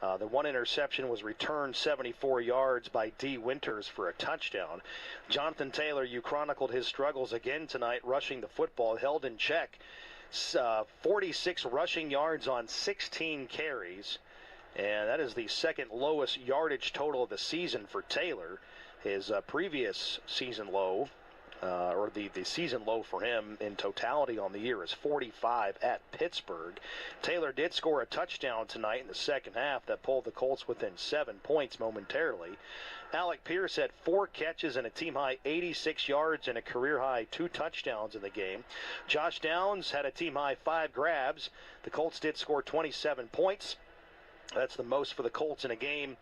The 1 interception was returned 74 yards by D. Winters for a touchdown. Jonathan Taylor, you chronicled his struggles again tonight, rushing the football, held in check. 46 rushing yards on 16 carries. And that is the second lowest yardage total of the season for Taylor. His previous season low, or the season low for him in totality on the year, is 45 at Pittsburgh. Taylor did score a touchdown tonight in the second half that pulled the Colts within 7 points momentarily. Alec Pierce had 4 catches and a team-high 86 yards and a career-high 2 touchdowns in the game. Josh Downs had a team-high 5 grabs. The Colts did score 27 points. That's the most for the Colts in a game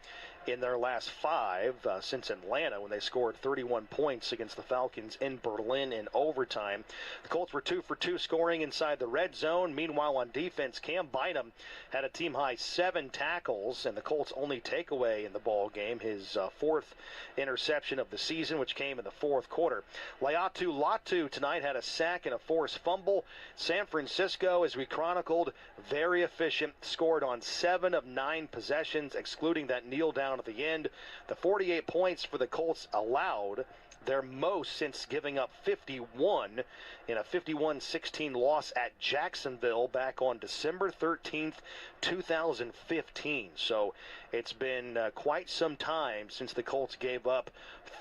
in their last 5 since Atlanta, when they scored 31 points against the Falcons in Berlin in overtime. The Colts were 2 for 2 scoring inside the red zone. Meanwhile, on defense, Cam Bynum had a team-high 7 tackles, and the Colts' only takeaway in the ball game, his 4th interception of the season, which came in the 4th quarter. Laiatu Latu tonight had a sack and a forced fumble. San Francisco, as we chronicled, very efficient, scored on 7 of 9 possessions, excluding that kneel down at the end. The 48 points for the Colts allowed, their most since giving up 51 in a 51-16 loss at Jacksonville back on December 13th, 2015. So it's been quite some time since the Colts gave up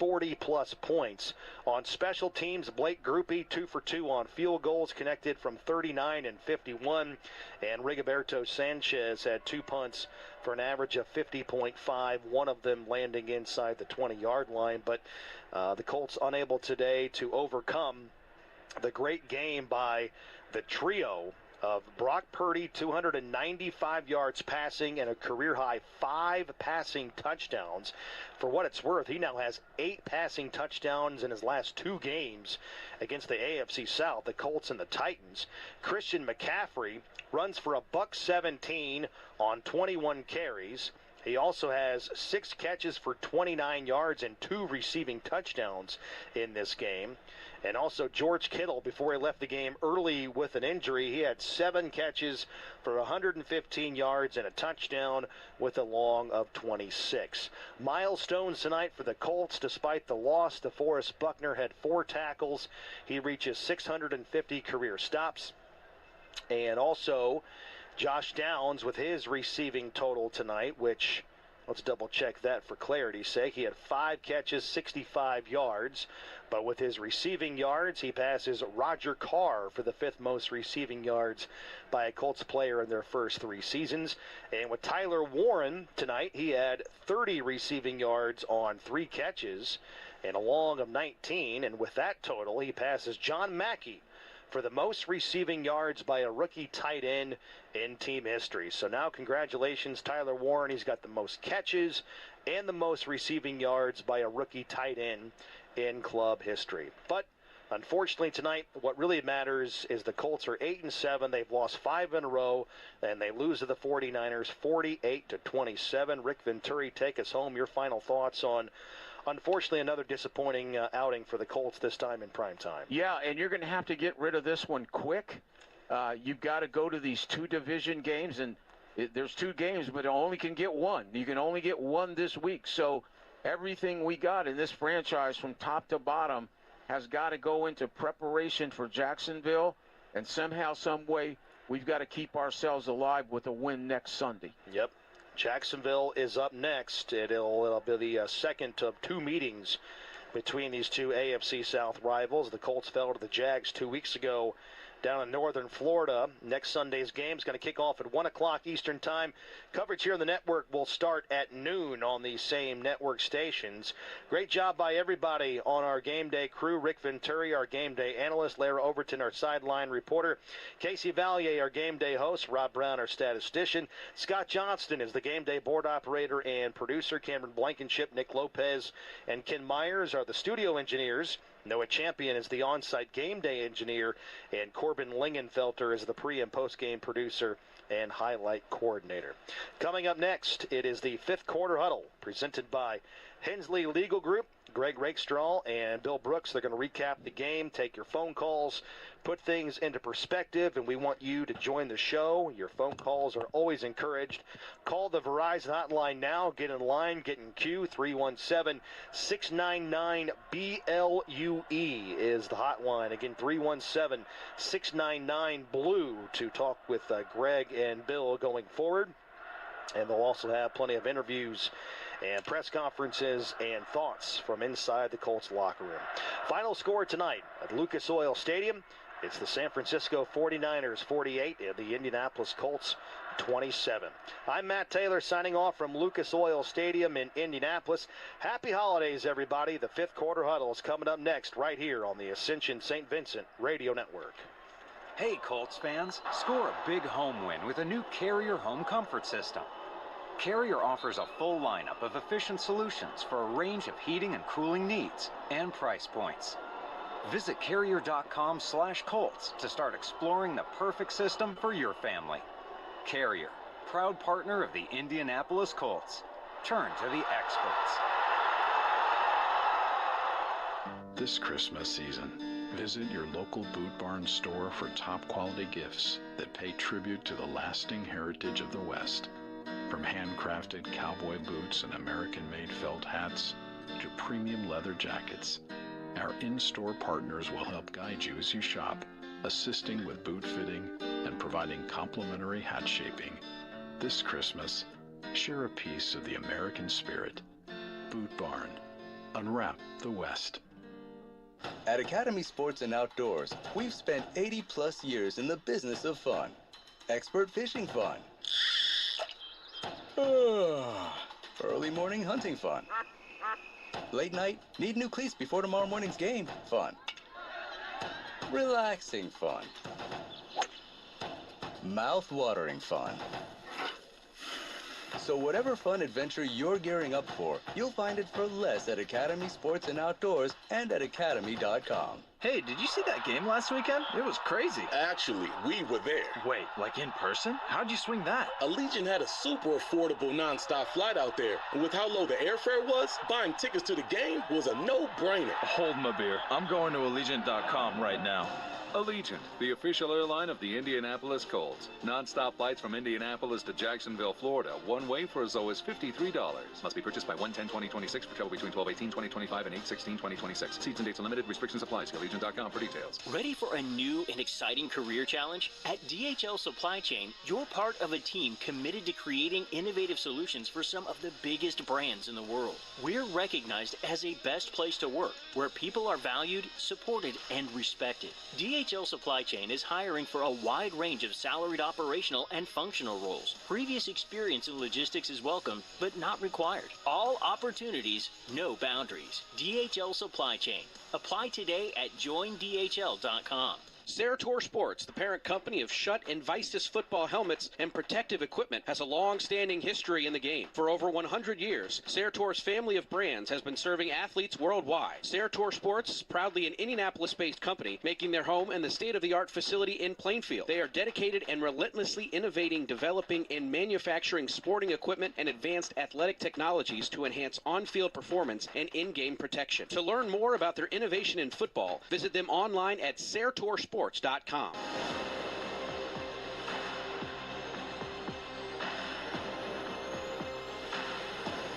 40-plus points. On special teams, Blake Grupe 2 for 2 on field goals, connected from 39 and 51. And Rigoberto Sanchez had 2 punts for an average of 50.5, one of them landing inside the 20-yard line. But the Colts unable today to overcome the great game by the trio of Brock Purdy, 295 yards passing and a career-high 5 passing touchdowns. For what it's worth, he now has 8 passing touchdowns in his last 2 games against the AFC South, the Colts and the Titans. Christian McCaffrey runs for $117 on 21 carries. He also has 6 catches for 29 yards and 2 receiving touchdowns in this game. And also George Kittle, before he left the game early with an injury, he had 7 catches for 115 yards and a touchdown with a long of 26. Milestones tonight for the Colts. Despite the loss, DeForest Buckner had 4 tackles. He reaches 650 career stops. And also Josh Downs with his receiving total tonight, which, let's double check that for clarity's sake. He had 5 catches, 65 yards. But with his receiving yards, he passes Roger Carr for the 5th most receiving yards by a Colts player in their first 3 seasons. And with Tyler Warren tonight, he had 30 receiving yards on 3 catches and a long of 19. And with that total, he passes John Mackey for the most receiving yards by a rookie tight end in team history. So now congratulations, Tyler Warren. He's got the most catches and the most receiving yards by a rookie tight end in club history. But unfortunately tonight, what really matters is the Colts are 8-7. They've lost 5 in a row, and they lose to the 49ers 48-27. Rick Venturi, take us home. Your final thoughts on, unfortunately, another disappointing outing for the Colts, this time in prime time. Yeah, and you're going to have to get rid of this one quick. You've got to go to these 2 division games, and there's 2 games, but only can get 1. You can only get 1 this week. So everything we got in this franchise from top to bottom has got to go into preparation for Jacksonville, and somehow, some way, we've got to keep ourselves alive with a win next Sunday. Yep. Jacksonville is up next. It'll be the second of 2 meetings between these 2 AFC South rivals. The Colts fell to the Jags 2 weeks ago down in northern Florida. Next Sunday's game is going to kick off at 1 o'clock Eastern Time. Coverage here on the network will start at noon on these same network stations. Great job by everybody on our game day crew. Rick Venturi, our game day analyst. Lara Overton, our sideline reporter. Casey Valier, our game day host. Rob Brown, our statistician. Scott Johnston is the game day board operator and producer. Cameron Blankenship, Nick Lopez, and Ken Myers are the studio engineers. Noah Champion is the on-site game day engineer, and Corbin Lingenfelter is the pre- and post-game producer and highlight coordinator. Coming up next, it is the 5th quarter huddle presented by Hensley Legal Group. Greg Rakestraw and Bill Brooks, they're going to recap the game, take your phone calls, put things into perspective, and we want you to join the show. Your phone calls are always encouraged. Call the Verizon hotline now. Get in line, get in queue. 317-699-BLUE is the hotline. Again, 317-699-BLUE to talk with Greg and Bill going forward. And they'll also have plenty of interviews and press conferences and thoughts from inside the Colts locker room. Final score tonight at Lucas Oil Stadium. It's the San Francisco 49ers 48 and the Indianapolis Colts 27. I'm Matt Taylor signing off from Lucas Oil Stadium in Indianapolis. Happy holidays, everybody. The 5th quarter huddle is coming up next right here on the Ascension St. Vincent Radio Network. Hey, Colts fans, score a big home win with a new Carrier home comfort system. Carrier offers a full lineup of efficient solutions for a range of heating and cooling needs and price points. Visit Carrier.com/Colts to start exploring the perfect system for your family. Carrier, proud partner of the Indianapolis Colts. Turn to the experts. This Christmas season, visit your local Boot Barn store for top quality gifts that pay tribute to the lasting heritage of the West. From handcrafted cowboy boots and American-made felt hats to premium leather jackets, our in-store partners will help guide you as you shop, assisting with boot fitting and providing complimentary hat shaping. This Christmas, share a piece of the American spirit. Boot Barn. Unwrap the West. At Academy Sports and Outdoors, we've spent 80-plus years in the business of fun. Expert fishing fun. Early morning hunting fun. Late night, need new cleats before tomorrow morning's game fun. Relaxing fun. mouth-watering fun. So whatever fun adventure you're gearing up for, you'll find it for less at Academy Sports and Outdoors and at academy.com. Hey, did you see that game last weekend? It was crazy. Actually, we were there. Wait, like in person? How'd you swing that? Allegiant had a super affordable nonstop flight out there. And with how low the airfare was, buying tickets to the game was a no-brainer. Hold my beer. I'm going to Allegiant.com right now. Allegiant, the official airline of the Indianapolis Colts. Non-stop flights from Indianapolis to Jacksonville, Florida. One way for as low as $53. Must be purchased by 1/10/2026 for travel between 12/18/2025 and 8/16/2026. Seats and dates are limited. Restrictions apply. See Allegiant.com for details. Ready for a new and exciting career challenge? At DHL Supply Chain, you're part of a team committed to creating innovative solutions for some of the biggest brands in the world. We're recognized as a best place to work, where people are valued, supported, and respected. DHL Supply Chain is hiring for a wide range of salaried operational and functional roles. Previous experience in logistics is welcome, but not required. All opportunities, no boundaries. DHL Supply Chain. Apply today at joindhl.com. Cerator Sports, the parent company of Schutt and Vistus football helmets and protective equipment, has a long-standing history in the game. For over 100 years, Cerator's family of brands has been serving athletes worldwide. Cerator Sports is proudly an Indianapolis-based company, making their home in the state-of-the-art facility in Plainfield. They are dedicated and relentlessly innovating, developing, and manufacturing sporting equipment and advanced athletic technologies to enhance on-field performance and in-game protection. To learn more about their innovation in football, visit them online at CeratorSports.com.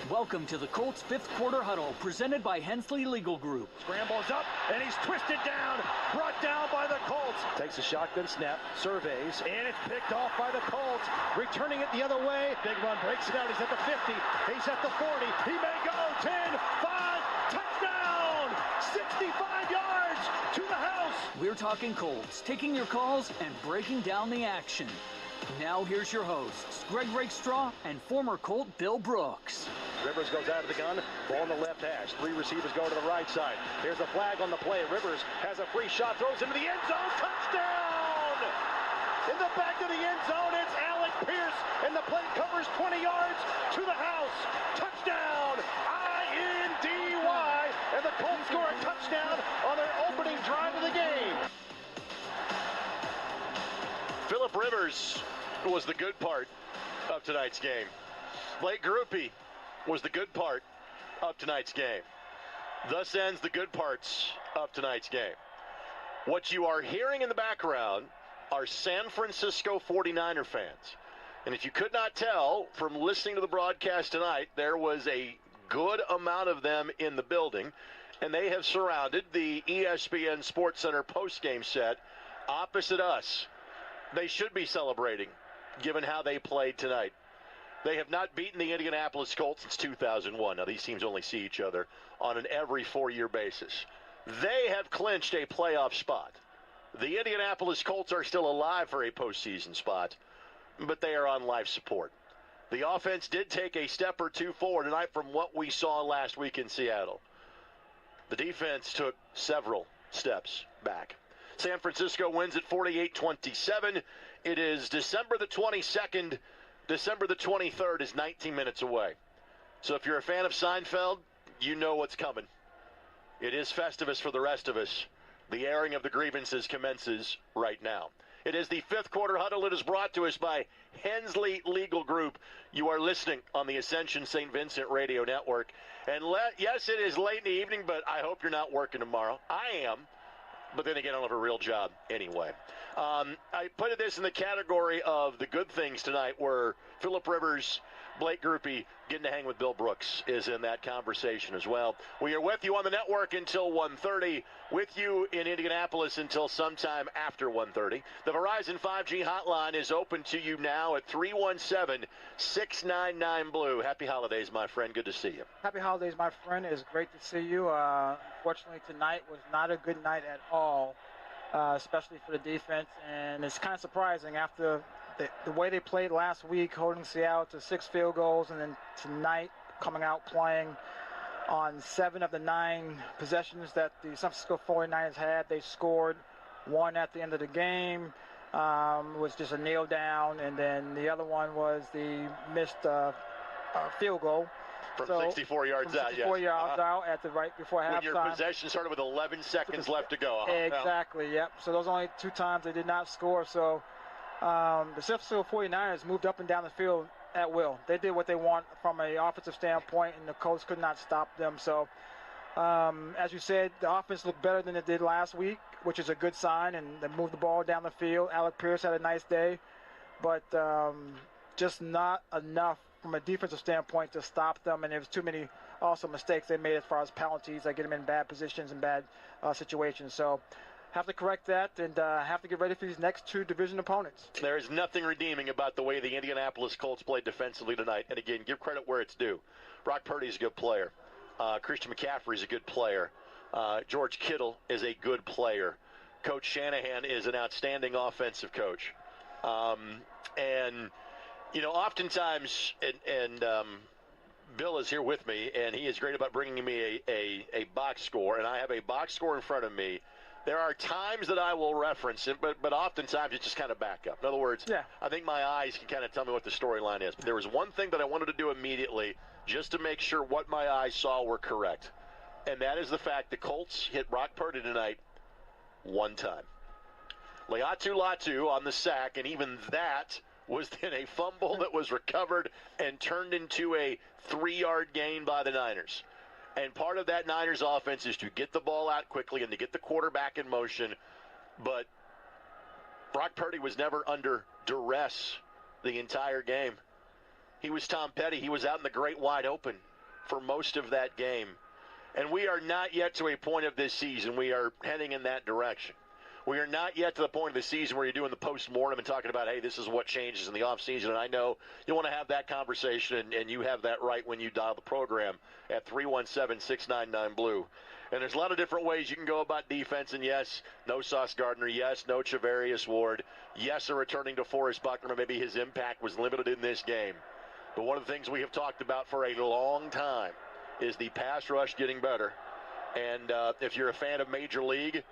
Welcome to the Colts fifth quarter huddle, presented by Hensley Legal Group. Scrambles up, and he's twisted down, brought down by the Colts. Takes a shotgun snap, surveys, and it's picked off by the Colts. Returning it the other way. Big run, breaks it out. He's at the 50. He's at the 40. He may go. 10, 5, touchdown! 65 yards to the house. We're talking Colts, taking your calls and breaking down the action. Now here's your hosts, Greg Rakestraw and former Colt Bill Brooks. Rivers goes out of the gun, ball on the left hash. Three receivers go to the right side. Here's a flag on the play. Rivers has a free shot, throws into the end zone. Touchdown! In the back of the end zone, it's Alec Pierce, and the play covers 20 yards to the house. Touchdown! I-N-D-Y, and the Colts score a touchdown on their opening drive of the game. Phillip Rivers was the good part of tonight's game. Blake Grupe was the good part of tonight's game. Thus ends the good parts of tonight's game. What you are hearing in the background are San Francisco 49er fans. And if you could not tell from listening to the broadcast tonight, there was a good amount of them in the building, and they have surrounded the ESPN SportsCenter postgame set opposite us. They should be celebrating, given how they played tonight. They have not beaten the Indianapolis Colts since 2001. Now, these teams only see each other on an every 4-year basis. They have clinched a playoff spot. The Indianapolis Colts are still alive for a postseason spot, but they are on life support. The offense did take a step or two forward tonight from what we saw last week in Seattle. The defense took several steps back. San Francisco wins at 48-27. It is December the 22nd. December the 23rd is 19 minutes away. So if you're a fan of Seinfeld, you know what's coming. It is Festivus for the rest of us. The airing of the grievances commences right now. It is the fifth quarter huddle. It is brought to us by Hensley Legal Group. You are listening on the Ascension St. Vincent Radio Network. And yes, it is late in the evening, but I hope you're not working tomorrow. I am. But then again, I don't have a real job anyway. I put this in the category of the good things tonight, where Phillip Rivers, Blake Grupe, getting to hang with Bill Brooks is in that conversation as well. We are with you on the network until 1:30, with you in Indianapolis until sometime after 1:30. The Verizon 5G hotline is open to you now at 317-699-BLUE. Happy holidays, my friend. Good to see you. Happy holidays, my friend. It's great to see you. Unfortunately, tonight was not a good night at all, especially for the defense. And it's kind of surprising after the way they played last week, holding Seattle to 6 field goals, and then tonight coming out playing on 7 of the 9 possessions that the San Francisco 49ers had. They scored 1 at the end of the game. was just a kneel down, and then the other one was the missed field goal. From 64 yards out, 64 yards out at the right before halftime. When your possession started with 11 seconds left to go. Exactly, yep. So those are only 2 times they did not score. So the San Francisco 49ers moved up and down the field at will. They did what they want from an offensive standpoint, and the Colts could not stop them. So as you said, the offense looked better than it did last week, which is a good sign, and they moved the ball down the field. Alec Pierce had a nice day, but just not enough from a defensive standpoint to stop them, and there was too many also mistakes they made as far as penalties that get them in bad positions and bad situations. So have to correct that, and have to get ready for these next 2 division opponents. There is nothing redeeming about the way the Indianapolis Colts played defensively tonight. And again, give credit where it's due. Brock Purdy's a good player. Christian McCaffrey's a good player. George Kittle is a good player. Coach Shanahan is an outstanding offensive coach. And you know, oftentimes, and Bill is here with me, and he is great about bringing me a box score, and I have a box score in front of me. There are times that I will reference it, but oftentimes it's just kind of back up. In other words, I think my eyes can kind of tell me what the storyline is. But there was one thing that I wanted to do immediately just to make sure what my eyes saw were correct, and that is the fact the Colts hit Brock Purdy tonight 1 time. Laiatu Latu on the sack, and even that was then a fumble that was recovered and turned into a 3-yard gain by the Niners. And part of that Niners offense is to get the ball out quickly and to get the quarterback in motion. But Brock Purdy was never under duress the entire game. He was Tom Petty. He was out in the great wide open for most of that game. And we are not yet to a point of this season. We are heading in that direction. We are not yet to the point of the season where you're doing the post-mortem and talking about, hey, this is what changes in the offseason. And I know you want to have that conversation, and you have that right when you dial the program at 317-699-BLUE. And there's a lot of different ways you can go about defense. And, yes, no Sauce Gardner. Yes, no Charvarius Ward. Yes, a returning to Forrest Buckner. Maybe his impact was limited in this game. But one of the things we have talked about for a long time is the pass rush getting better. And if you're a fan of Major League,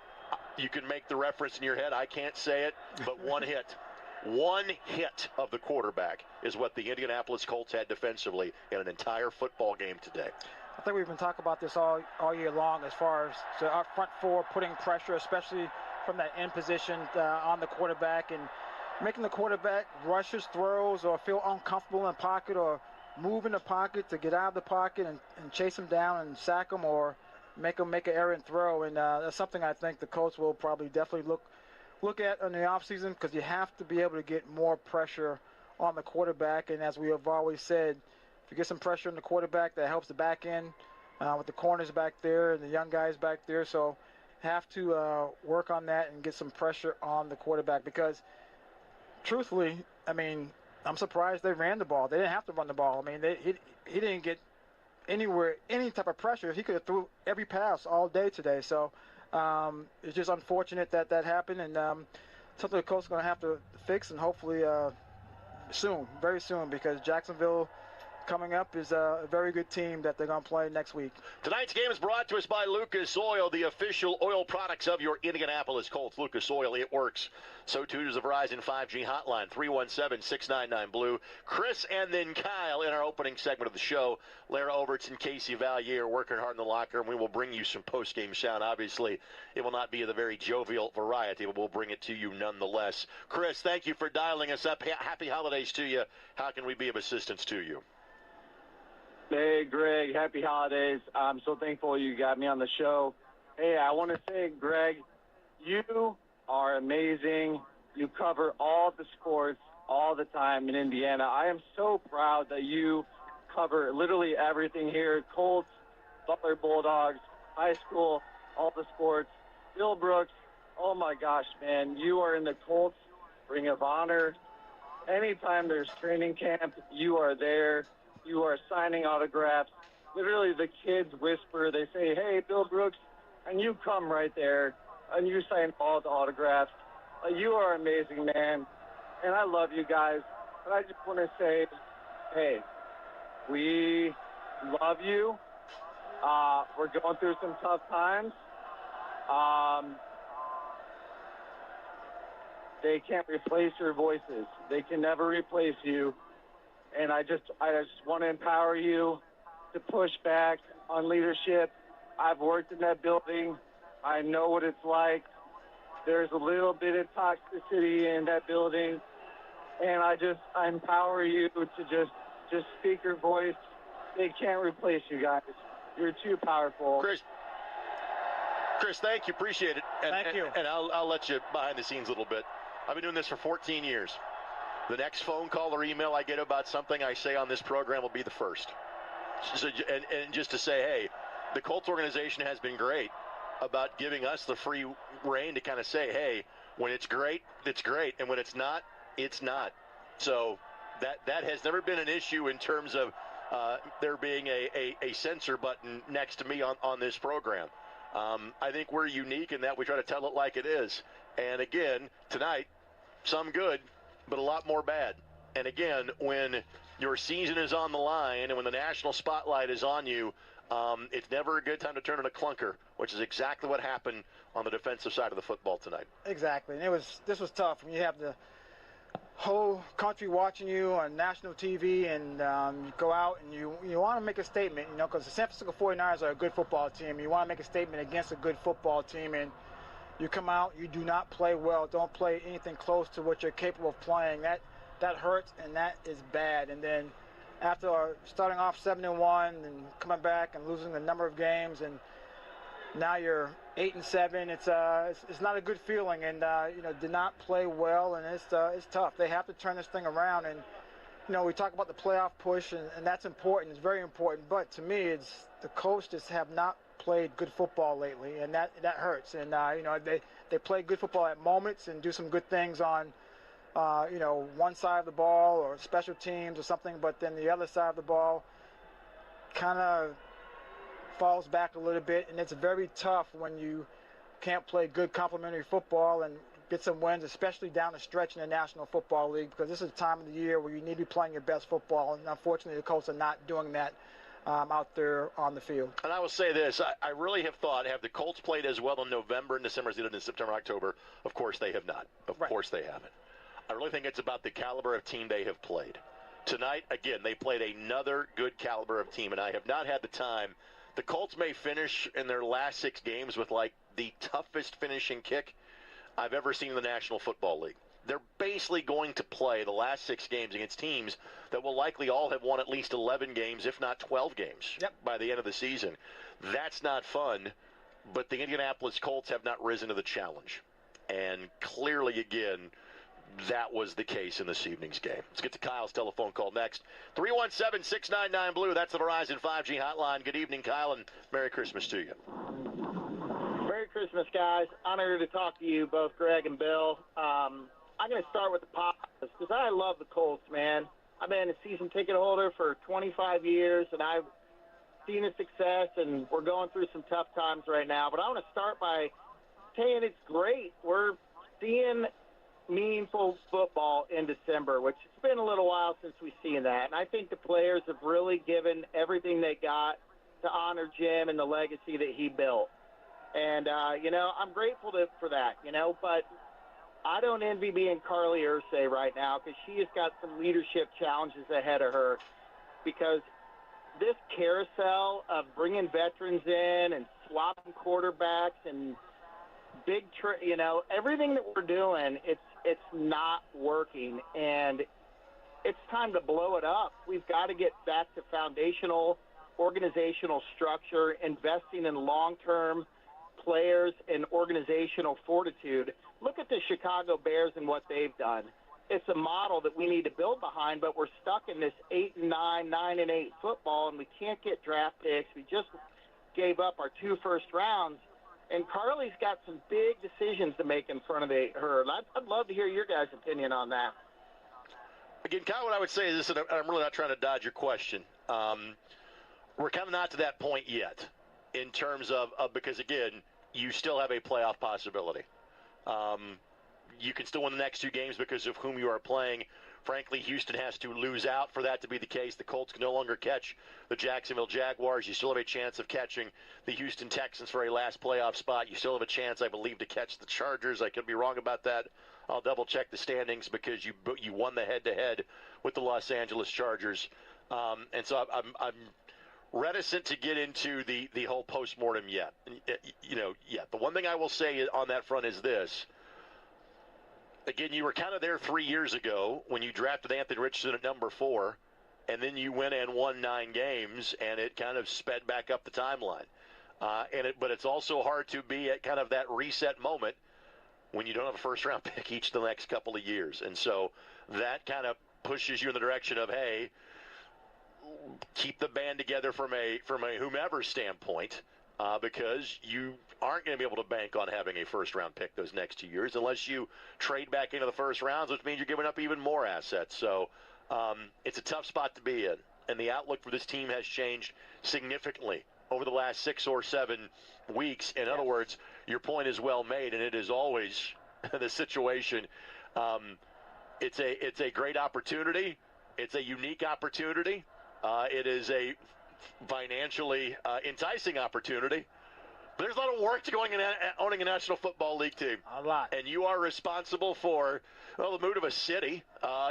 you can make the reference in your head. I can't say it, but one hit of the quarterback is what the Indianapolis Colts had defensively in an entire football game today. I think we've been talking about this all year long as far as our front four putting pressure, especially from that end position on the quarterback, and making the quarterback rush his throws or feel uncomfortable in the pocket or move in the pocket to get out of the pocket and chase him down and sack him or make him make an errant throw. And that's something I think the Colts will probably definitely look at in the offseason, because you have to be able to get more pressure on the quarterback. And as we have always said, if you get some pressure on the quarterback, that helps the back end with the corners back there and the young guys back there. So have to work on that and get some pressure on the quarterback, because truthfully, I mean, I'm surprised they ran the ball. They didn't have to run the ball. I mean, he didn't get anywhere, any type of pressure. He could have threw every pass all day today. So it's just unfortunate that happened, and something the Colts are going to have to fix, and hopefully soon, very soon, because Jacksonville coming up is a very good team that they're going to play next week. Tonight's game is brought to us by Lucas Oil, the official oil products of your Indianapolis Colts. Lucas Oil, it works. So too does the Verizon 5G hotline, 317-699-BLUE. Chris and then Kyle in our opening segment of the show. Lara Overton and Casey Valier are working hard in the locker, and we will bring you some post-game sound. Obviously, it will not be of the very jovial variety, but we'll bring it to you nonetheless. Chris, thank you for dialing us up. Happy holidays to you. How can we be of assistance to you? Hey, Greg, happy holidays. I'm so thankful you got me on the show. Hey, I want to say, Greg, you are amazing. You cover all the sports all the time in Indiana. I am so proud that you cover literally everything here. Colts, Butler Bulldogs, high school, all the sports. Bill Brooks, oh my gosh, man, you are in the Colts Ring of Honor. Anytime there's training camp, you are there. You are signing autographs. Literally, the kids whisper. They say, hey, Bill Brooks, and you come right there, and you sign all the autographs. You are amazing, man, and I love you guys. And I just want to say, hey, we love you. We're going through some tough times. they can't replace your voices. They can never replace you. And I just want to empower you to push back on leadership. I've worked in that building. I know what it's like. There's a little bit of toxicity in that building. And I empower you to just speak your voice. They can't replace you guys. You're too powerful. Chris, thank you. Appreciate it. Thank you. And I'll let you behind the scenes a little bit. I've been doing this for 14 years. The next phone call or email I get about something I say on this program will be the first. So, and just to say, hey, the Colts organization has been great about giving us the free reign to kind of say, hey, when it's great, it's great. And when it's not, it's not. So that has never been an issue in terms of there being a censor button next to me on this program. I think we're unique in that we try to tell it like it is. And again, tonight, some good, but a lot more bad. And again, when your season is on the line and when the national spotlight is on you, it's never a good time to turn in a clunker, which is exactly what happened on the defensive side of the football tonight. Exactly. And this was tough when you have the whole country watching you on national TV, and you go out and you want to make a statement, because the San Francisco 49ers are a good football team. You want to make a statement against a good football team, and you come out, you do not play well, don't play anything close to what you're capable of playing. That hurts, and that is bad. And then after starting off 7-1 and coming back and losing a number of games, and now you're 8-7. It's not a good feeling, and did not play well, and it's tough. They have to turn this thing around, and we talk about the playoff push, and that's important. It's very important. But to me, it's the Colts just have not played good football lately, and that hurts. And they play good football at moments and do some good things on one side of the ball or special teams or something, but then the other side of the ball kind of falls back a little bit, and it's very tough when you can't play good complementary football and get some wins, especially down the stretch in the National Football League, because this is the time of the year where you need to be playing your best football, and unfortunately the Colts are not doing that out there on the field. And I will say this, I really have thought, have the Colts played as well in November and December as they did in September, October? Of course they have not. Of course they haven't. I really think it's about the caliber of team they have played. Tonight, again, they played another good caliber of team, and I have not had the time. The Colts may finish in their last 6 games with like the toughest finishing kick I've ever seen in the National Football League. They're basically going to play the last 6 games against teams that will likely all have won at least 11 games, if not 12 games, by the end of the season. That's not fun, but the Indianapolis Colts have not risen to the challenge. And clearly, again, that was the case in this evening's game. Let's get to Kyle's telephone call next. 317-699-BLUE. That's the Verizon 5G hotline. Good evening, Kyle, and Merry Christmas to you. Merry Christmas, guys. Honored to talk to you, both Greg and Bill. I'm going to start with the positives because I love the Colts, man. I've been a season ticket holder for 25 years, and I've seen the success, and we're going through some tough times right now. But I want to start by saying it's great. We're seeing meaningful football in December, which it's been a little while since we've seen that. And I think the players have really given everything they got to honor Jim and the legacy that he built. And, I'm grateful for that, but I don't envy being Carly Ursay right now because she has got some leadership challenges ahead of her, because this carousel of bringing veterans in and swapping quarterbacks and everything that we're doing, it's not working, and it's time to blow it up. We've got to get back to foundational organizational structure, investing in long-term players and organizational fortitude. Look at the Chicago Bears and what they've done. It's a model that we need to build behind, but we're stuck in this 8-9, 9-8 football, and we can't get draft picks. We just gave up our 2 first rounds. And Carly's got some big decisions to make in front of her. I'd love to hear your guys' opinion on that. Again, Kyle, what I would say is this, and I'm really not trying to dodge your question. We're kind of not to that point yet in terms of because, again, you still have a playoff possibility. You can still win the next 2 games because of whom you are playing. Frankly, Houston has to lose out for that to be the case. The Colts can no longer catch the Jacksonville Jaguars. You still have a chance of catching the Houston Texans for a last playoff spot. You still have a chance, I believe, to catch the Chargers. I could be wrong about that. I'll double-check the standings because you won the head-to-head with the Los Angeles Chargers. And so I'm reticent to get into the whole postmortem yet. The one thing I will say on that front is this. Again, you were kind of there 3 years ago when you drafted Anthony Richardson at number 4, and then you went and won 9 games, and it kind of sped back up the timeline. But it's also hard to be at kind of that reset moment when you don't have a first-round pick each the next couple of years. And so that kind of pushes you in the direction of, hey, keep the band together from a whomever standpoint, because you aren't going to be able to bank on having a first-round pick those next 2 years unless you trade back into the first rounds, which means you're giving up even more assets. So it's a tough spot to be in, and the outlook for this team has changed significantly over the last 6 or 7 weeks. In other words, your point is well made, and it is always the situation. It's a great opportunity. It's a unique opportunity. It is a financially enticing opportunity. But there's a lot of work to going and owning a National Football League team. A lot. And you are responsible for, the mood of a city.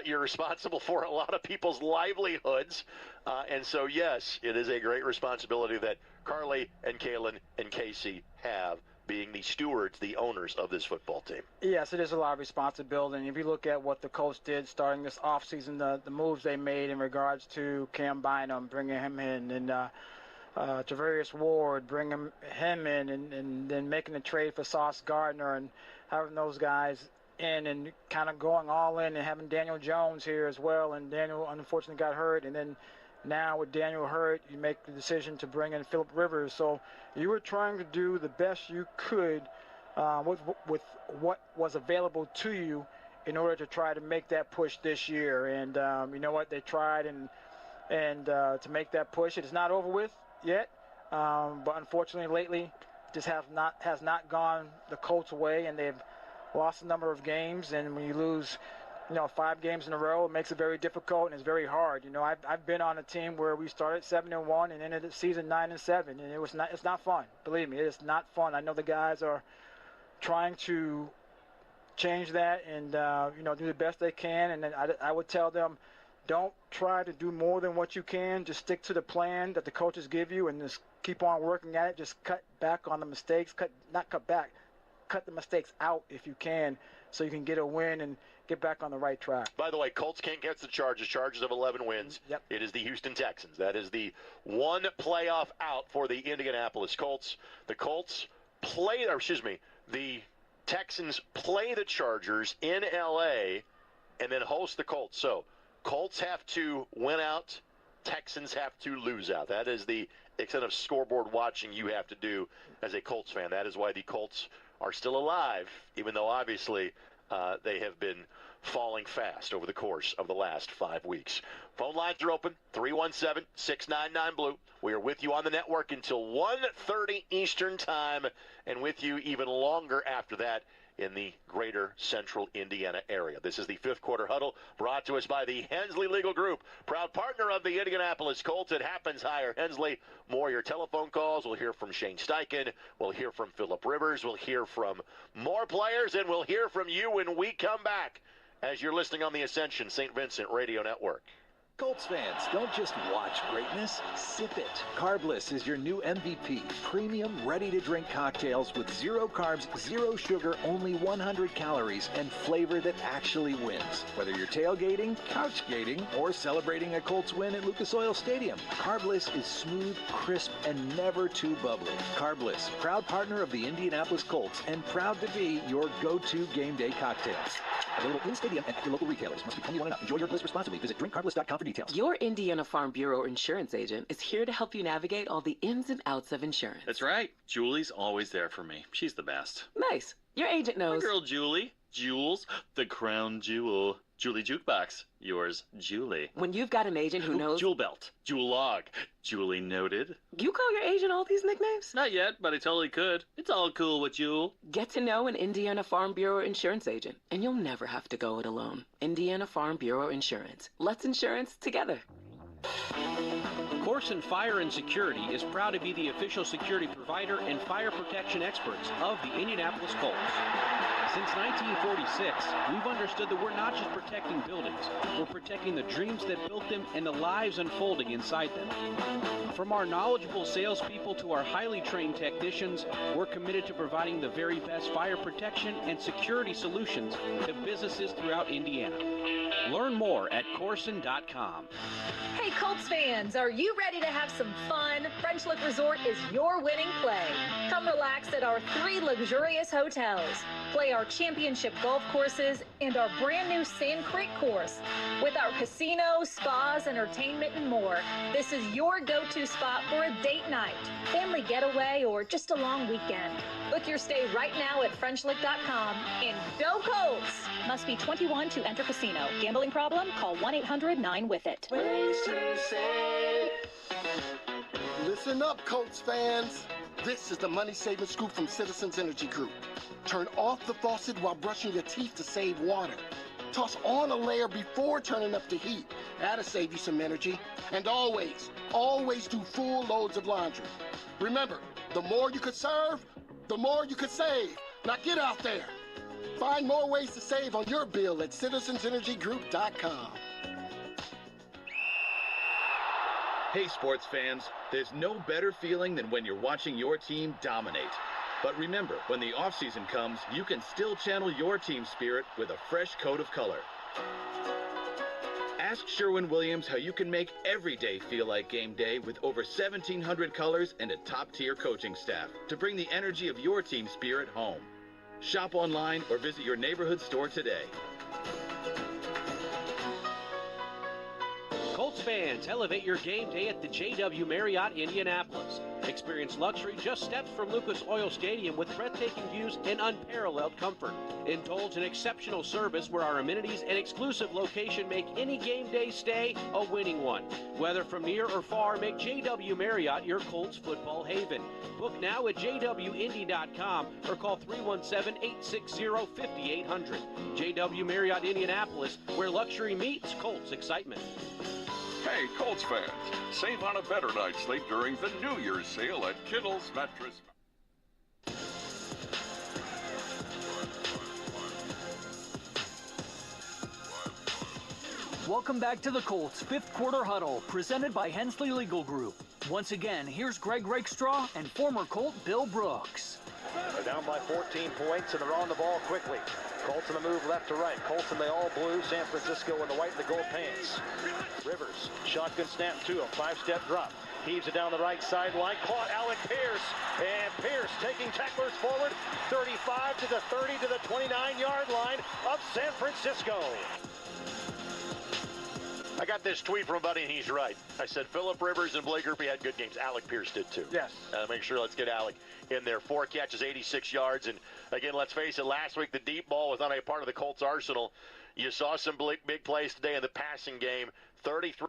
You're responsible for a lot of people's livelihoods. And so, yes, it is a great responsibility that Carly and Kalen and Casey have, being the stewards, the owners of this football team. Yes, it is a lot of responsibility. And if you look at what the Colts did starting this offseason, the moves they made in regards to Cam Bynum, bringing him in, and Travarius Ward, bringing him in, and then making a trade for Sauce Gardner and having those guys in and kind of going all in and having Daniel Jones here as well. And Daniel, unfortunately, got hurt. And then now with Daniel hurt, you make the decision to bring in Phillip Rivers. So you were trying to do the best you could with what was available to you in order to try to make that push this year. And you know what? They tried and to make that push. It is not over with yet, but unfortunately lately just has not gone the Colts' way, and they've lost a number of games. And when you lose 5 games in a row, it makes it very difficult and it's very hard. I've been on a team where we started 7-1 and ended the season 9-7, and it's not fun. Believe me, it is not fun. I know the guys are trying to change that and do the best they can, and I would tell them, don't try to do more than what you can. Just stick to the plan that the coaches give you and just keep on working at it. Just cut back on the mistakes. Cut the mistakes out if you can, so you can get a win and get back on the right track. By the way, Colts can't get the Chargers. Chargers have 11 wins. Yep. It is the Houston Texans. That is the one playoff out for the Indianapolis Colts. The Texans play the Chargers in L.A. and then host the Colts. So Colts have to win out. Texans have to lose out. That is the extent of scoreboard watching you have to do as a Colts fan. That is why the Colts are still alive, even though obviously they have been falling fast over the course of the last 5 weeks. Phone lines are open, 317-699-BLUE. We are with you on the network until 1:30 Eastern Time, and with you even longer after that in the greater central Indiana area. This is the Fifth Quarter Huddle, brought to us by the Hensley Legal Group, proud partner of the Indianapolis Colts. It happens. Hire Hensley. More of your telephone calls. We'll hear from Shane Steichen. We'll hear from Phillip Rivers. We'll hear from more players, and we'll hear from you when we come back as you're listening on the Ascension St. Vincent Radio Network. Colts fans, don't just watch greatness, sip it. Carbless is your new MVP. Premium, ready-to-drink cocktails with 0 carbs, 0 sugar, only 100 calories, and flavor that actually wins. Whether you're tailgating, couchgating, or celebrating a Colts win at Lucas Oil Stadium, Carbless is smooth, crisp, and never too bubbly. Carbless, proud partner of the Indianapolis Colts, and proud to be your go-to game day cocktails. Available in-stadium and at your local retailers. Must be 21 and up. Enjoy your bliss responsibly. Visit drinkcarbless.com for details. Your Indiana Farm Bureau insurance agent is here to help you navigate all the ins and outs of insurance. That's right. Julie's always there for me. She's the best. Nice. Your agent knows. My girl Julie. Jules, the crown jewel. Julie Jukebox. Yours, Julie. When you've got an agent who knows... Jewel Belt. Jewel Log. Julie Noted. You call your agent all these nicknames? Not yet, but I totally could. It's all cool with Jewel. Get to know an Indiana Farm Bureau insurance agent, and you'll never have to go it alone. Indiana Farm Bureau Insurance. Let's insurance together. Corson Fire and Security is proud to be the official security provider and fire protection experts of the Indianapolis Colts. Since 1946, we've understood that we're not just protecting buildings, we're protecting the dreams that built them and the lives unfolding inside them. From our knowledgeable salespeople to our highly trained technicians, we're committed to providing the very best fire protection and security solutions to businesses throughout Indiana. Learn more at Corson.com. Hey Colts fans, are you ready to have some fun? French Lick Resort is your winning play. Come relax at our 3 luxurious hotels. Play our championship golf courses and our brand new Sand Creek course. With our casino, spas, entertainment, and more, this is your go-to spot for a date night, family getaway, or just a long weekend. Book your stay right now at FrenchLick.com and go Colts! Must be 21 to enter casino. Gambling problem? Call 1-800-9-WITH-IT. Ways to save. Listen up, Colts fans. This is the money-saving scoop from Citizens Energy Group. Turn off the faucet while brushing your teeth to save water. Toss on a layer before turning up the heat. That'll save you some energy. And always, always do full loads of laundry. Remember, the more you could serve, the more you could save. Now get out there. Find more ways to save on your bill at citizensenergygroup.com. Hey sports fans, there's no better feeling than when you're watching your team dominate. But remember, when the offseason comes, you can still channel your team spirit with a fresh coat of color. Ask Sherwin-Williams how you can make every day feel like game day with over 1,700 colors and a top-tier coaching staff to bring the energy of your team spirit home. Shop online or visit your neighborhood store today. Colts fans, elevate your game day at the JW Marriott Indianapolis. Experience luxury just steps from Lucas Oil Stadium with breathtaking views and unparalleled comfort. Indulge in exceptional service where our amenities and exclusive location make any game day stay a winning one. Whether from near or far, make JW Marriott your Colts football haven. Book now at jwindy.com or call 317-860-5800. JW Marriott Indianapolis, where luxury meets Colts excitement. Hey, Colts fans, save on a better night's sleep during the New Year's sale at Kittle's Mattress. Welcome back to the Colts' 5th quarter huddle, presented by Hensley Legal Group. Once again, here's Greg Rakestraw and former Colt Bill Brooks. They're down by 14 points, and they're on the ball quickly. Colts in the move left to right. Colts in the all-blue, San Francisco in the white and the gold pants. Rivers, shotgun snap to him, 5-step drop. Heaves it down the right sideline. Caught Alec Pierce. And Pierce taking tacklers forward. 35 to the 30 to the 29-yard line of San Francisco. I got this tweet from a buddy, and he's right. I said Phillip Rivers and Blake Grupe had good games. Alec Pierce did too. Yes. Make sure let's get Alec in there. 4 catches, 86 yards. And again, let's face it, last week the deep ball was not a part of the Colts' arsenal. You saw some big plays today in the passing game. 33.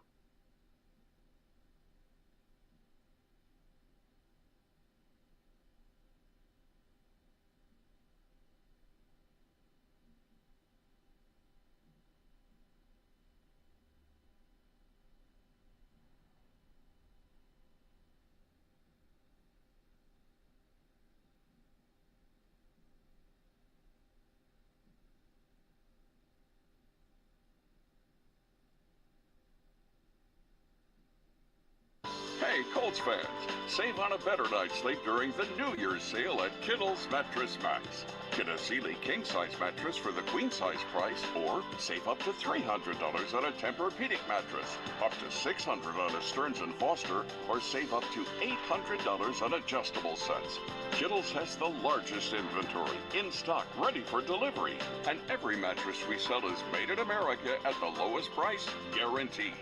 Hey, Colts fans, save on a better night's sleep during the New Year's sale at Kittle's Mattress Max. Get a Sealy king-size mattress for the queen-size price, or save up to $300 on a Tempur-Pedic mattress, up to $600 on a Stearns & Foster, or save up to $800 on adjustable sets. Kittle's has the largest inventory, in stock, ready for delivery. And every mattress we sell is made in America at the lowest price, guaranteed.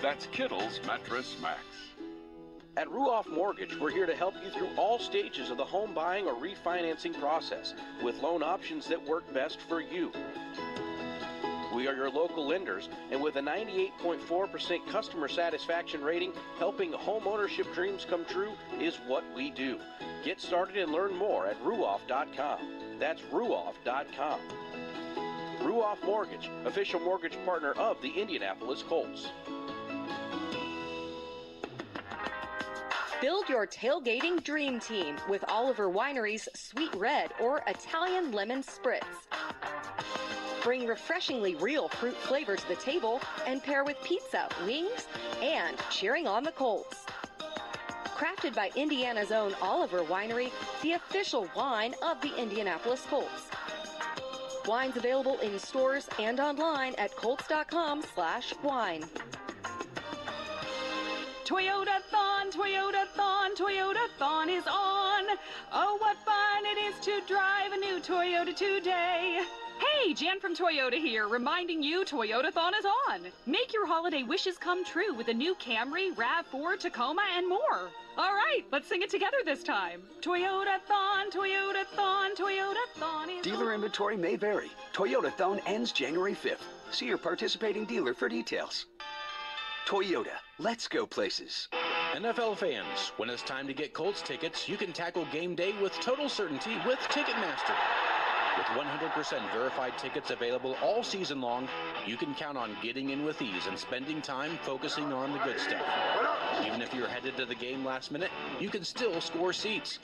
That's Kittle's Mattress Max. At Ruoff Mortgage, we're here to help you through all stages of the home buying or refinancing process with loan options that work best for you. We are your local lenders, and with a 98.4% customer satisfaction rating, helping home ownership dreams come true is what we do. Get started and learn more at ruoff.com. That's ruoff.com. Ruoff Mortgage, official mortgage partner of the Indianapolis Colts. Build your tailgating dream team with Oliver Winery's Sweet Red or Italian Lemon Spritz. Bring refreshingly real fruit flavor to the table and pair with pizza, wings, and cheering on the Colts. Crafted by Indiana's own Oliver Winery, the official wine of the Indianapolis Colts. Wines available in stores and online at colts.com/wine. Toyota-thon, Toyota-thon, Toyota-thon is on. Oh, what fun it is to drive a new Toyota today. Hey, Jan from Toyota here, reminding you Toyota-thon is on. Make your holiday wishes come true with a new Camry, RAV4, Tacoma, and more. All right, let's sing it together this time. Toyota-thon, Toyota-thon, Toyota-thon is Dealer inventory may vary. Toyota-thon ends January 5th. See your participating dealer for details. Toyota, let's go places. NFL fans, when it's time to get Colts tickets, you can tackle game day with total certainty with Ticketmaster. With 100% verified tickets available all season long, you can count on getting in with ease and spending time focusing on the good stuff. Even if you're headed to the game last minute, you can still score seats.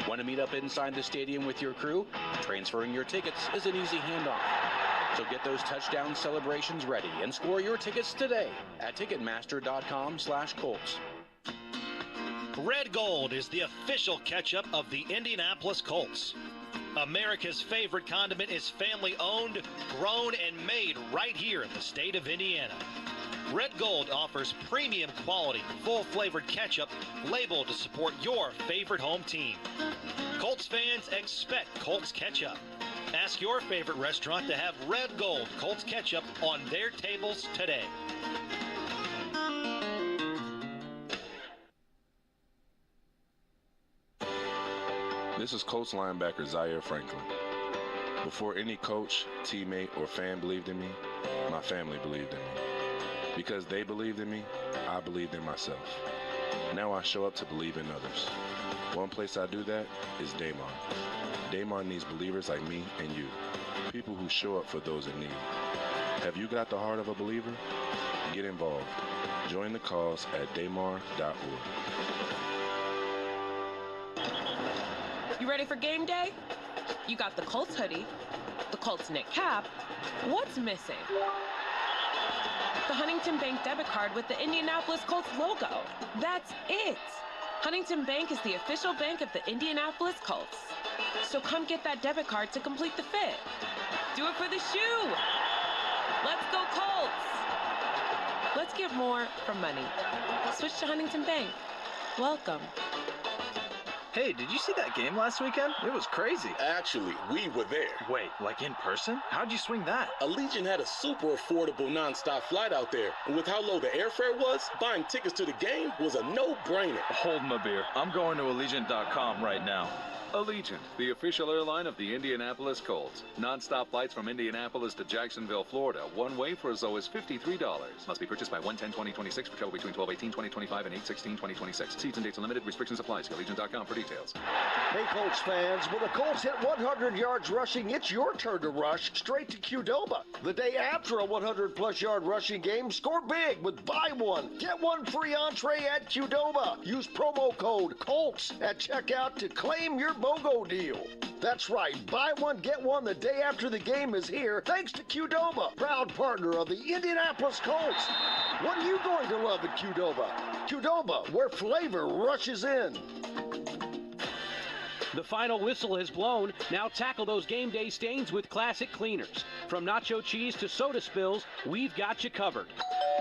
Want to meet up inside the stadium with your crew? Transferring your tickets is an easy handoff. So get those touchdown celebrations ready and score your tickets today at Ticketmaster.com/Colts. Red Gold is the official ketchup of the Indianapolis Colts. America's favorite condiment is family-owned, grown, and made right here in the state of Indiana. Red Gold offers premium quality, full-flavored ketchup labeled to support your favorite home team. Colts fans expect Colts ketchup. Ask your favorite restaurant to have Red Gold Colts ketchup on their tables today. This is Colts linebacker Zaire Franklin. Before any coach, teammate, or fan believed in me, my family believed in me. Because they believed in me, I believed in myself. Now I show up to believe in others. One place I do that is Damon. Damon needs believers like me and you, people who show up for those in need. Have you got the heart of a believer? Get involved. Join the cause at damar.org. You ready for game day? You got the Colts hoodie, the Colts knit cap. What's missing? The Huntington Bank debit card with the Indianapolis Colts logo. That's it. Huntington Bank is the official bank of the Indianapolis Colts. So come get that debit card to complete the fit. Do it for the shoe. Let's go Colts. Let's get more from money. Switch to Huntington Bank. Welcome. Hey, did you see that game last weekend? It was crazy. Actually, we were there. Wait, like in person? How'd you swing that? Allegiant had a super affordable nonstop flight out there. And with how low the airfare was, buying tickets to the game was a no-brainer. Hold my beer. I'm going to Allegiant.com right now. Allegiant, the official airline of the Indianapolis Colts. Non-stop flights from Indianapolis to Jacksonville, Florida. One way for as low as $53. Must be purchased by 1/10/2026 for travel between 12/18/2025 and 8/16/2026. Seats and dates are limited. Restrictions apply. See Allegiant.com for details. Hey, Colts fans, when the Colts hit 100 yards rushing, it's your turn to rush straight to Qdoba. The day after a 100-plus yard rushing game, score big with buy one, get one free entree at Qdoba. Use promo code COLTS at checkout to claim your BOGO deal. That's right, buy one, get one the day after the game is here, thanks to Qdoba, proud partner of the Indianapolis Colts. What are you going to love at Qdoba? Qdoba, where flavor rushes in. The final whistle has blown. Now tackle those game day stains with classic cleaners. From nacho cheese to soda spills, we've got you covered.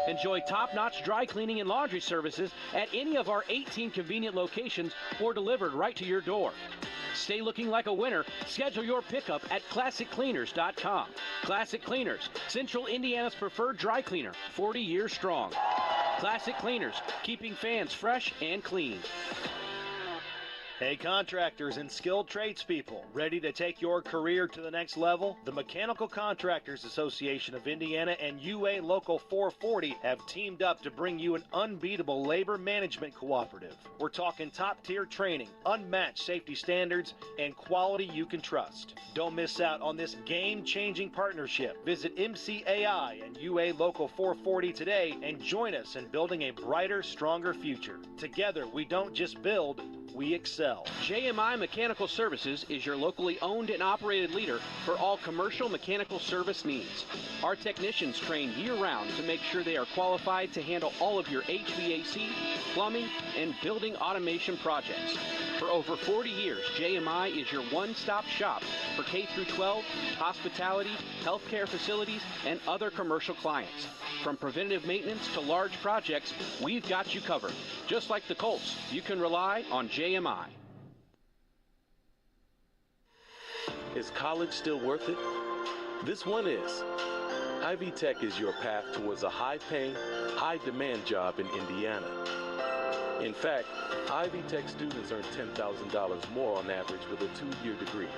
Enjoy top-notch dry cleaning and laundry services at any of our 18 convenient locations or delivered right to your door. Stay looking like a winner. Schedule your pickup at ClassicCleaners.com. Classic Cleaners, Central Indiana's preferred dry cleaner, 40 years strong. Classic Cleaners, keeping fans fresh and clean. Hey, contractors and skilled tradespeople, ready to take your career to the next level? The Mechanical Contractors Association of Indiana and UA Local 440 have teamed up to bring you an unbeatable labor management cooperative. We're talking top-tier training, unmatched safety standards, and quality you can trust. Don't miss out on this game-changing partnership. Visit MCAI and UA Local 440 today and join us in building a brighter, stronger future. Together, we don't just build, we excel. JMI Mechanical Services is your locally owned and operated leader for all commercial mechanical service needs. Our technicians train year-round to make sure they are qualified to handle all of your HVAC, plumbing, and building automation projects. For over 40 years, JMI is your one-stop shop for K-12, hospitality, healthcare facilities, and other commercial clients. From preventative maintenance to large projects, we've got you covered. Just like the Colts, you can rely on JMI. Is college still worth it? This one is. Ivy Tech is your path towards a high-paying, high-demand job in Indiana. In fact, Ivy Tech students earn $10,000 more on average with a 2-year degree.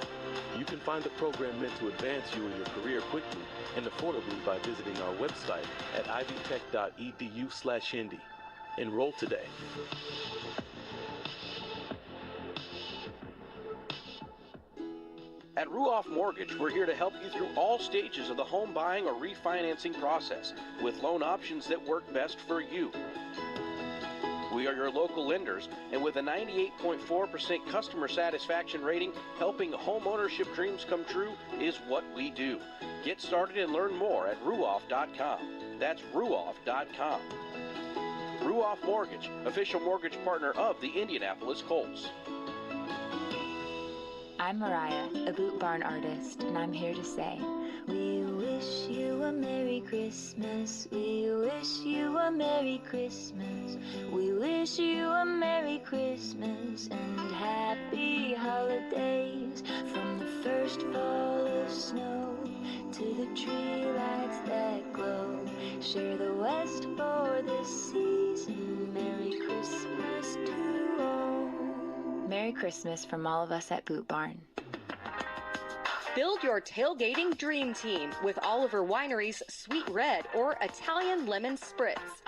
You can find a program meant to advance you in your career quickly and affordably by visiting our website at ivytech.edu/Indy. Enroll today. At Ruoff Mortgage, we're here to help you through all stages of the home buying or refinancing process with loan options that work best for you. We are your local lenders, and with a 98.4% customer satisfaction rating, helping home ownership dreams come true is what we do. Get started and learn more at ruoff.com. That's ruoff.com. Ruoff Mortgage, official mortgage partner of the Indianapolis Colts. I'm Mariah, a Boot Barn artist, and I'm here to say, we wish you a Merry Christmas, we wish you a Merry Christmas, we wish you a Merry Christmas and Happy Holidays. From the first fall of snow to the tree lights that glow, share the West for this season. Merry Christmas to all. Merry Christmas from all of us at Boot Barn. Build your tailgating dream team with Oliver Winery's Sweet Red or Italian Lemon Spritz.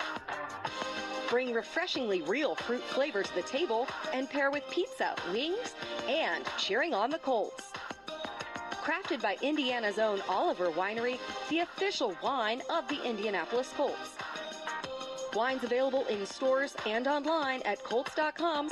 Bring refreshingly real fruit flavor to the table and pair with pizza, wings, and cheering on the Colts. Crafted by Indiana's own Oliver Winery, the official wine of the Indianapolis Colts. Wines available in stores and online at Colts.com.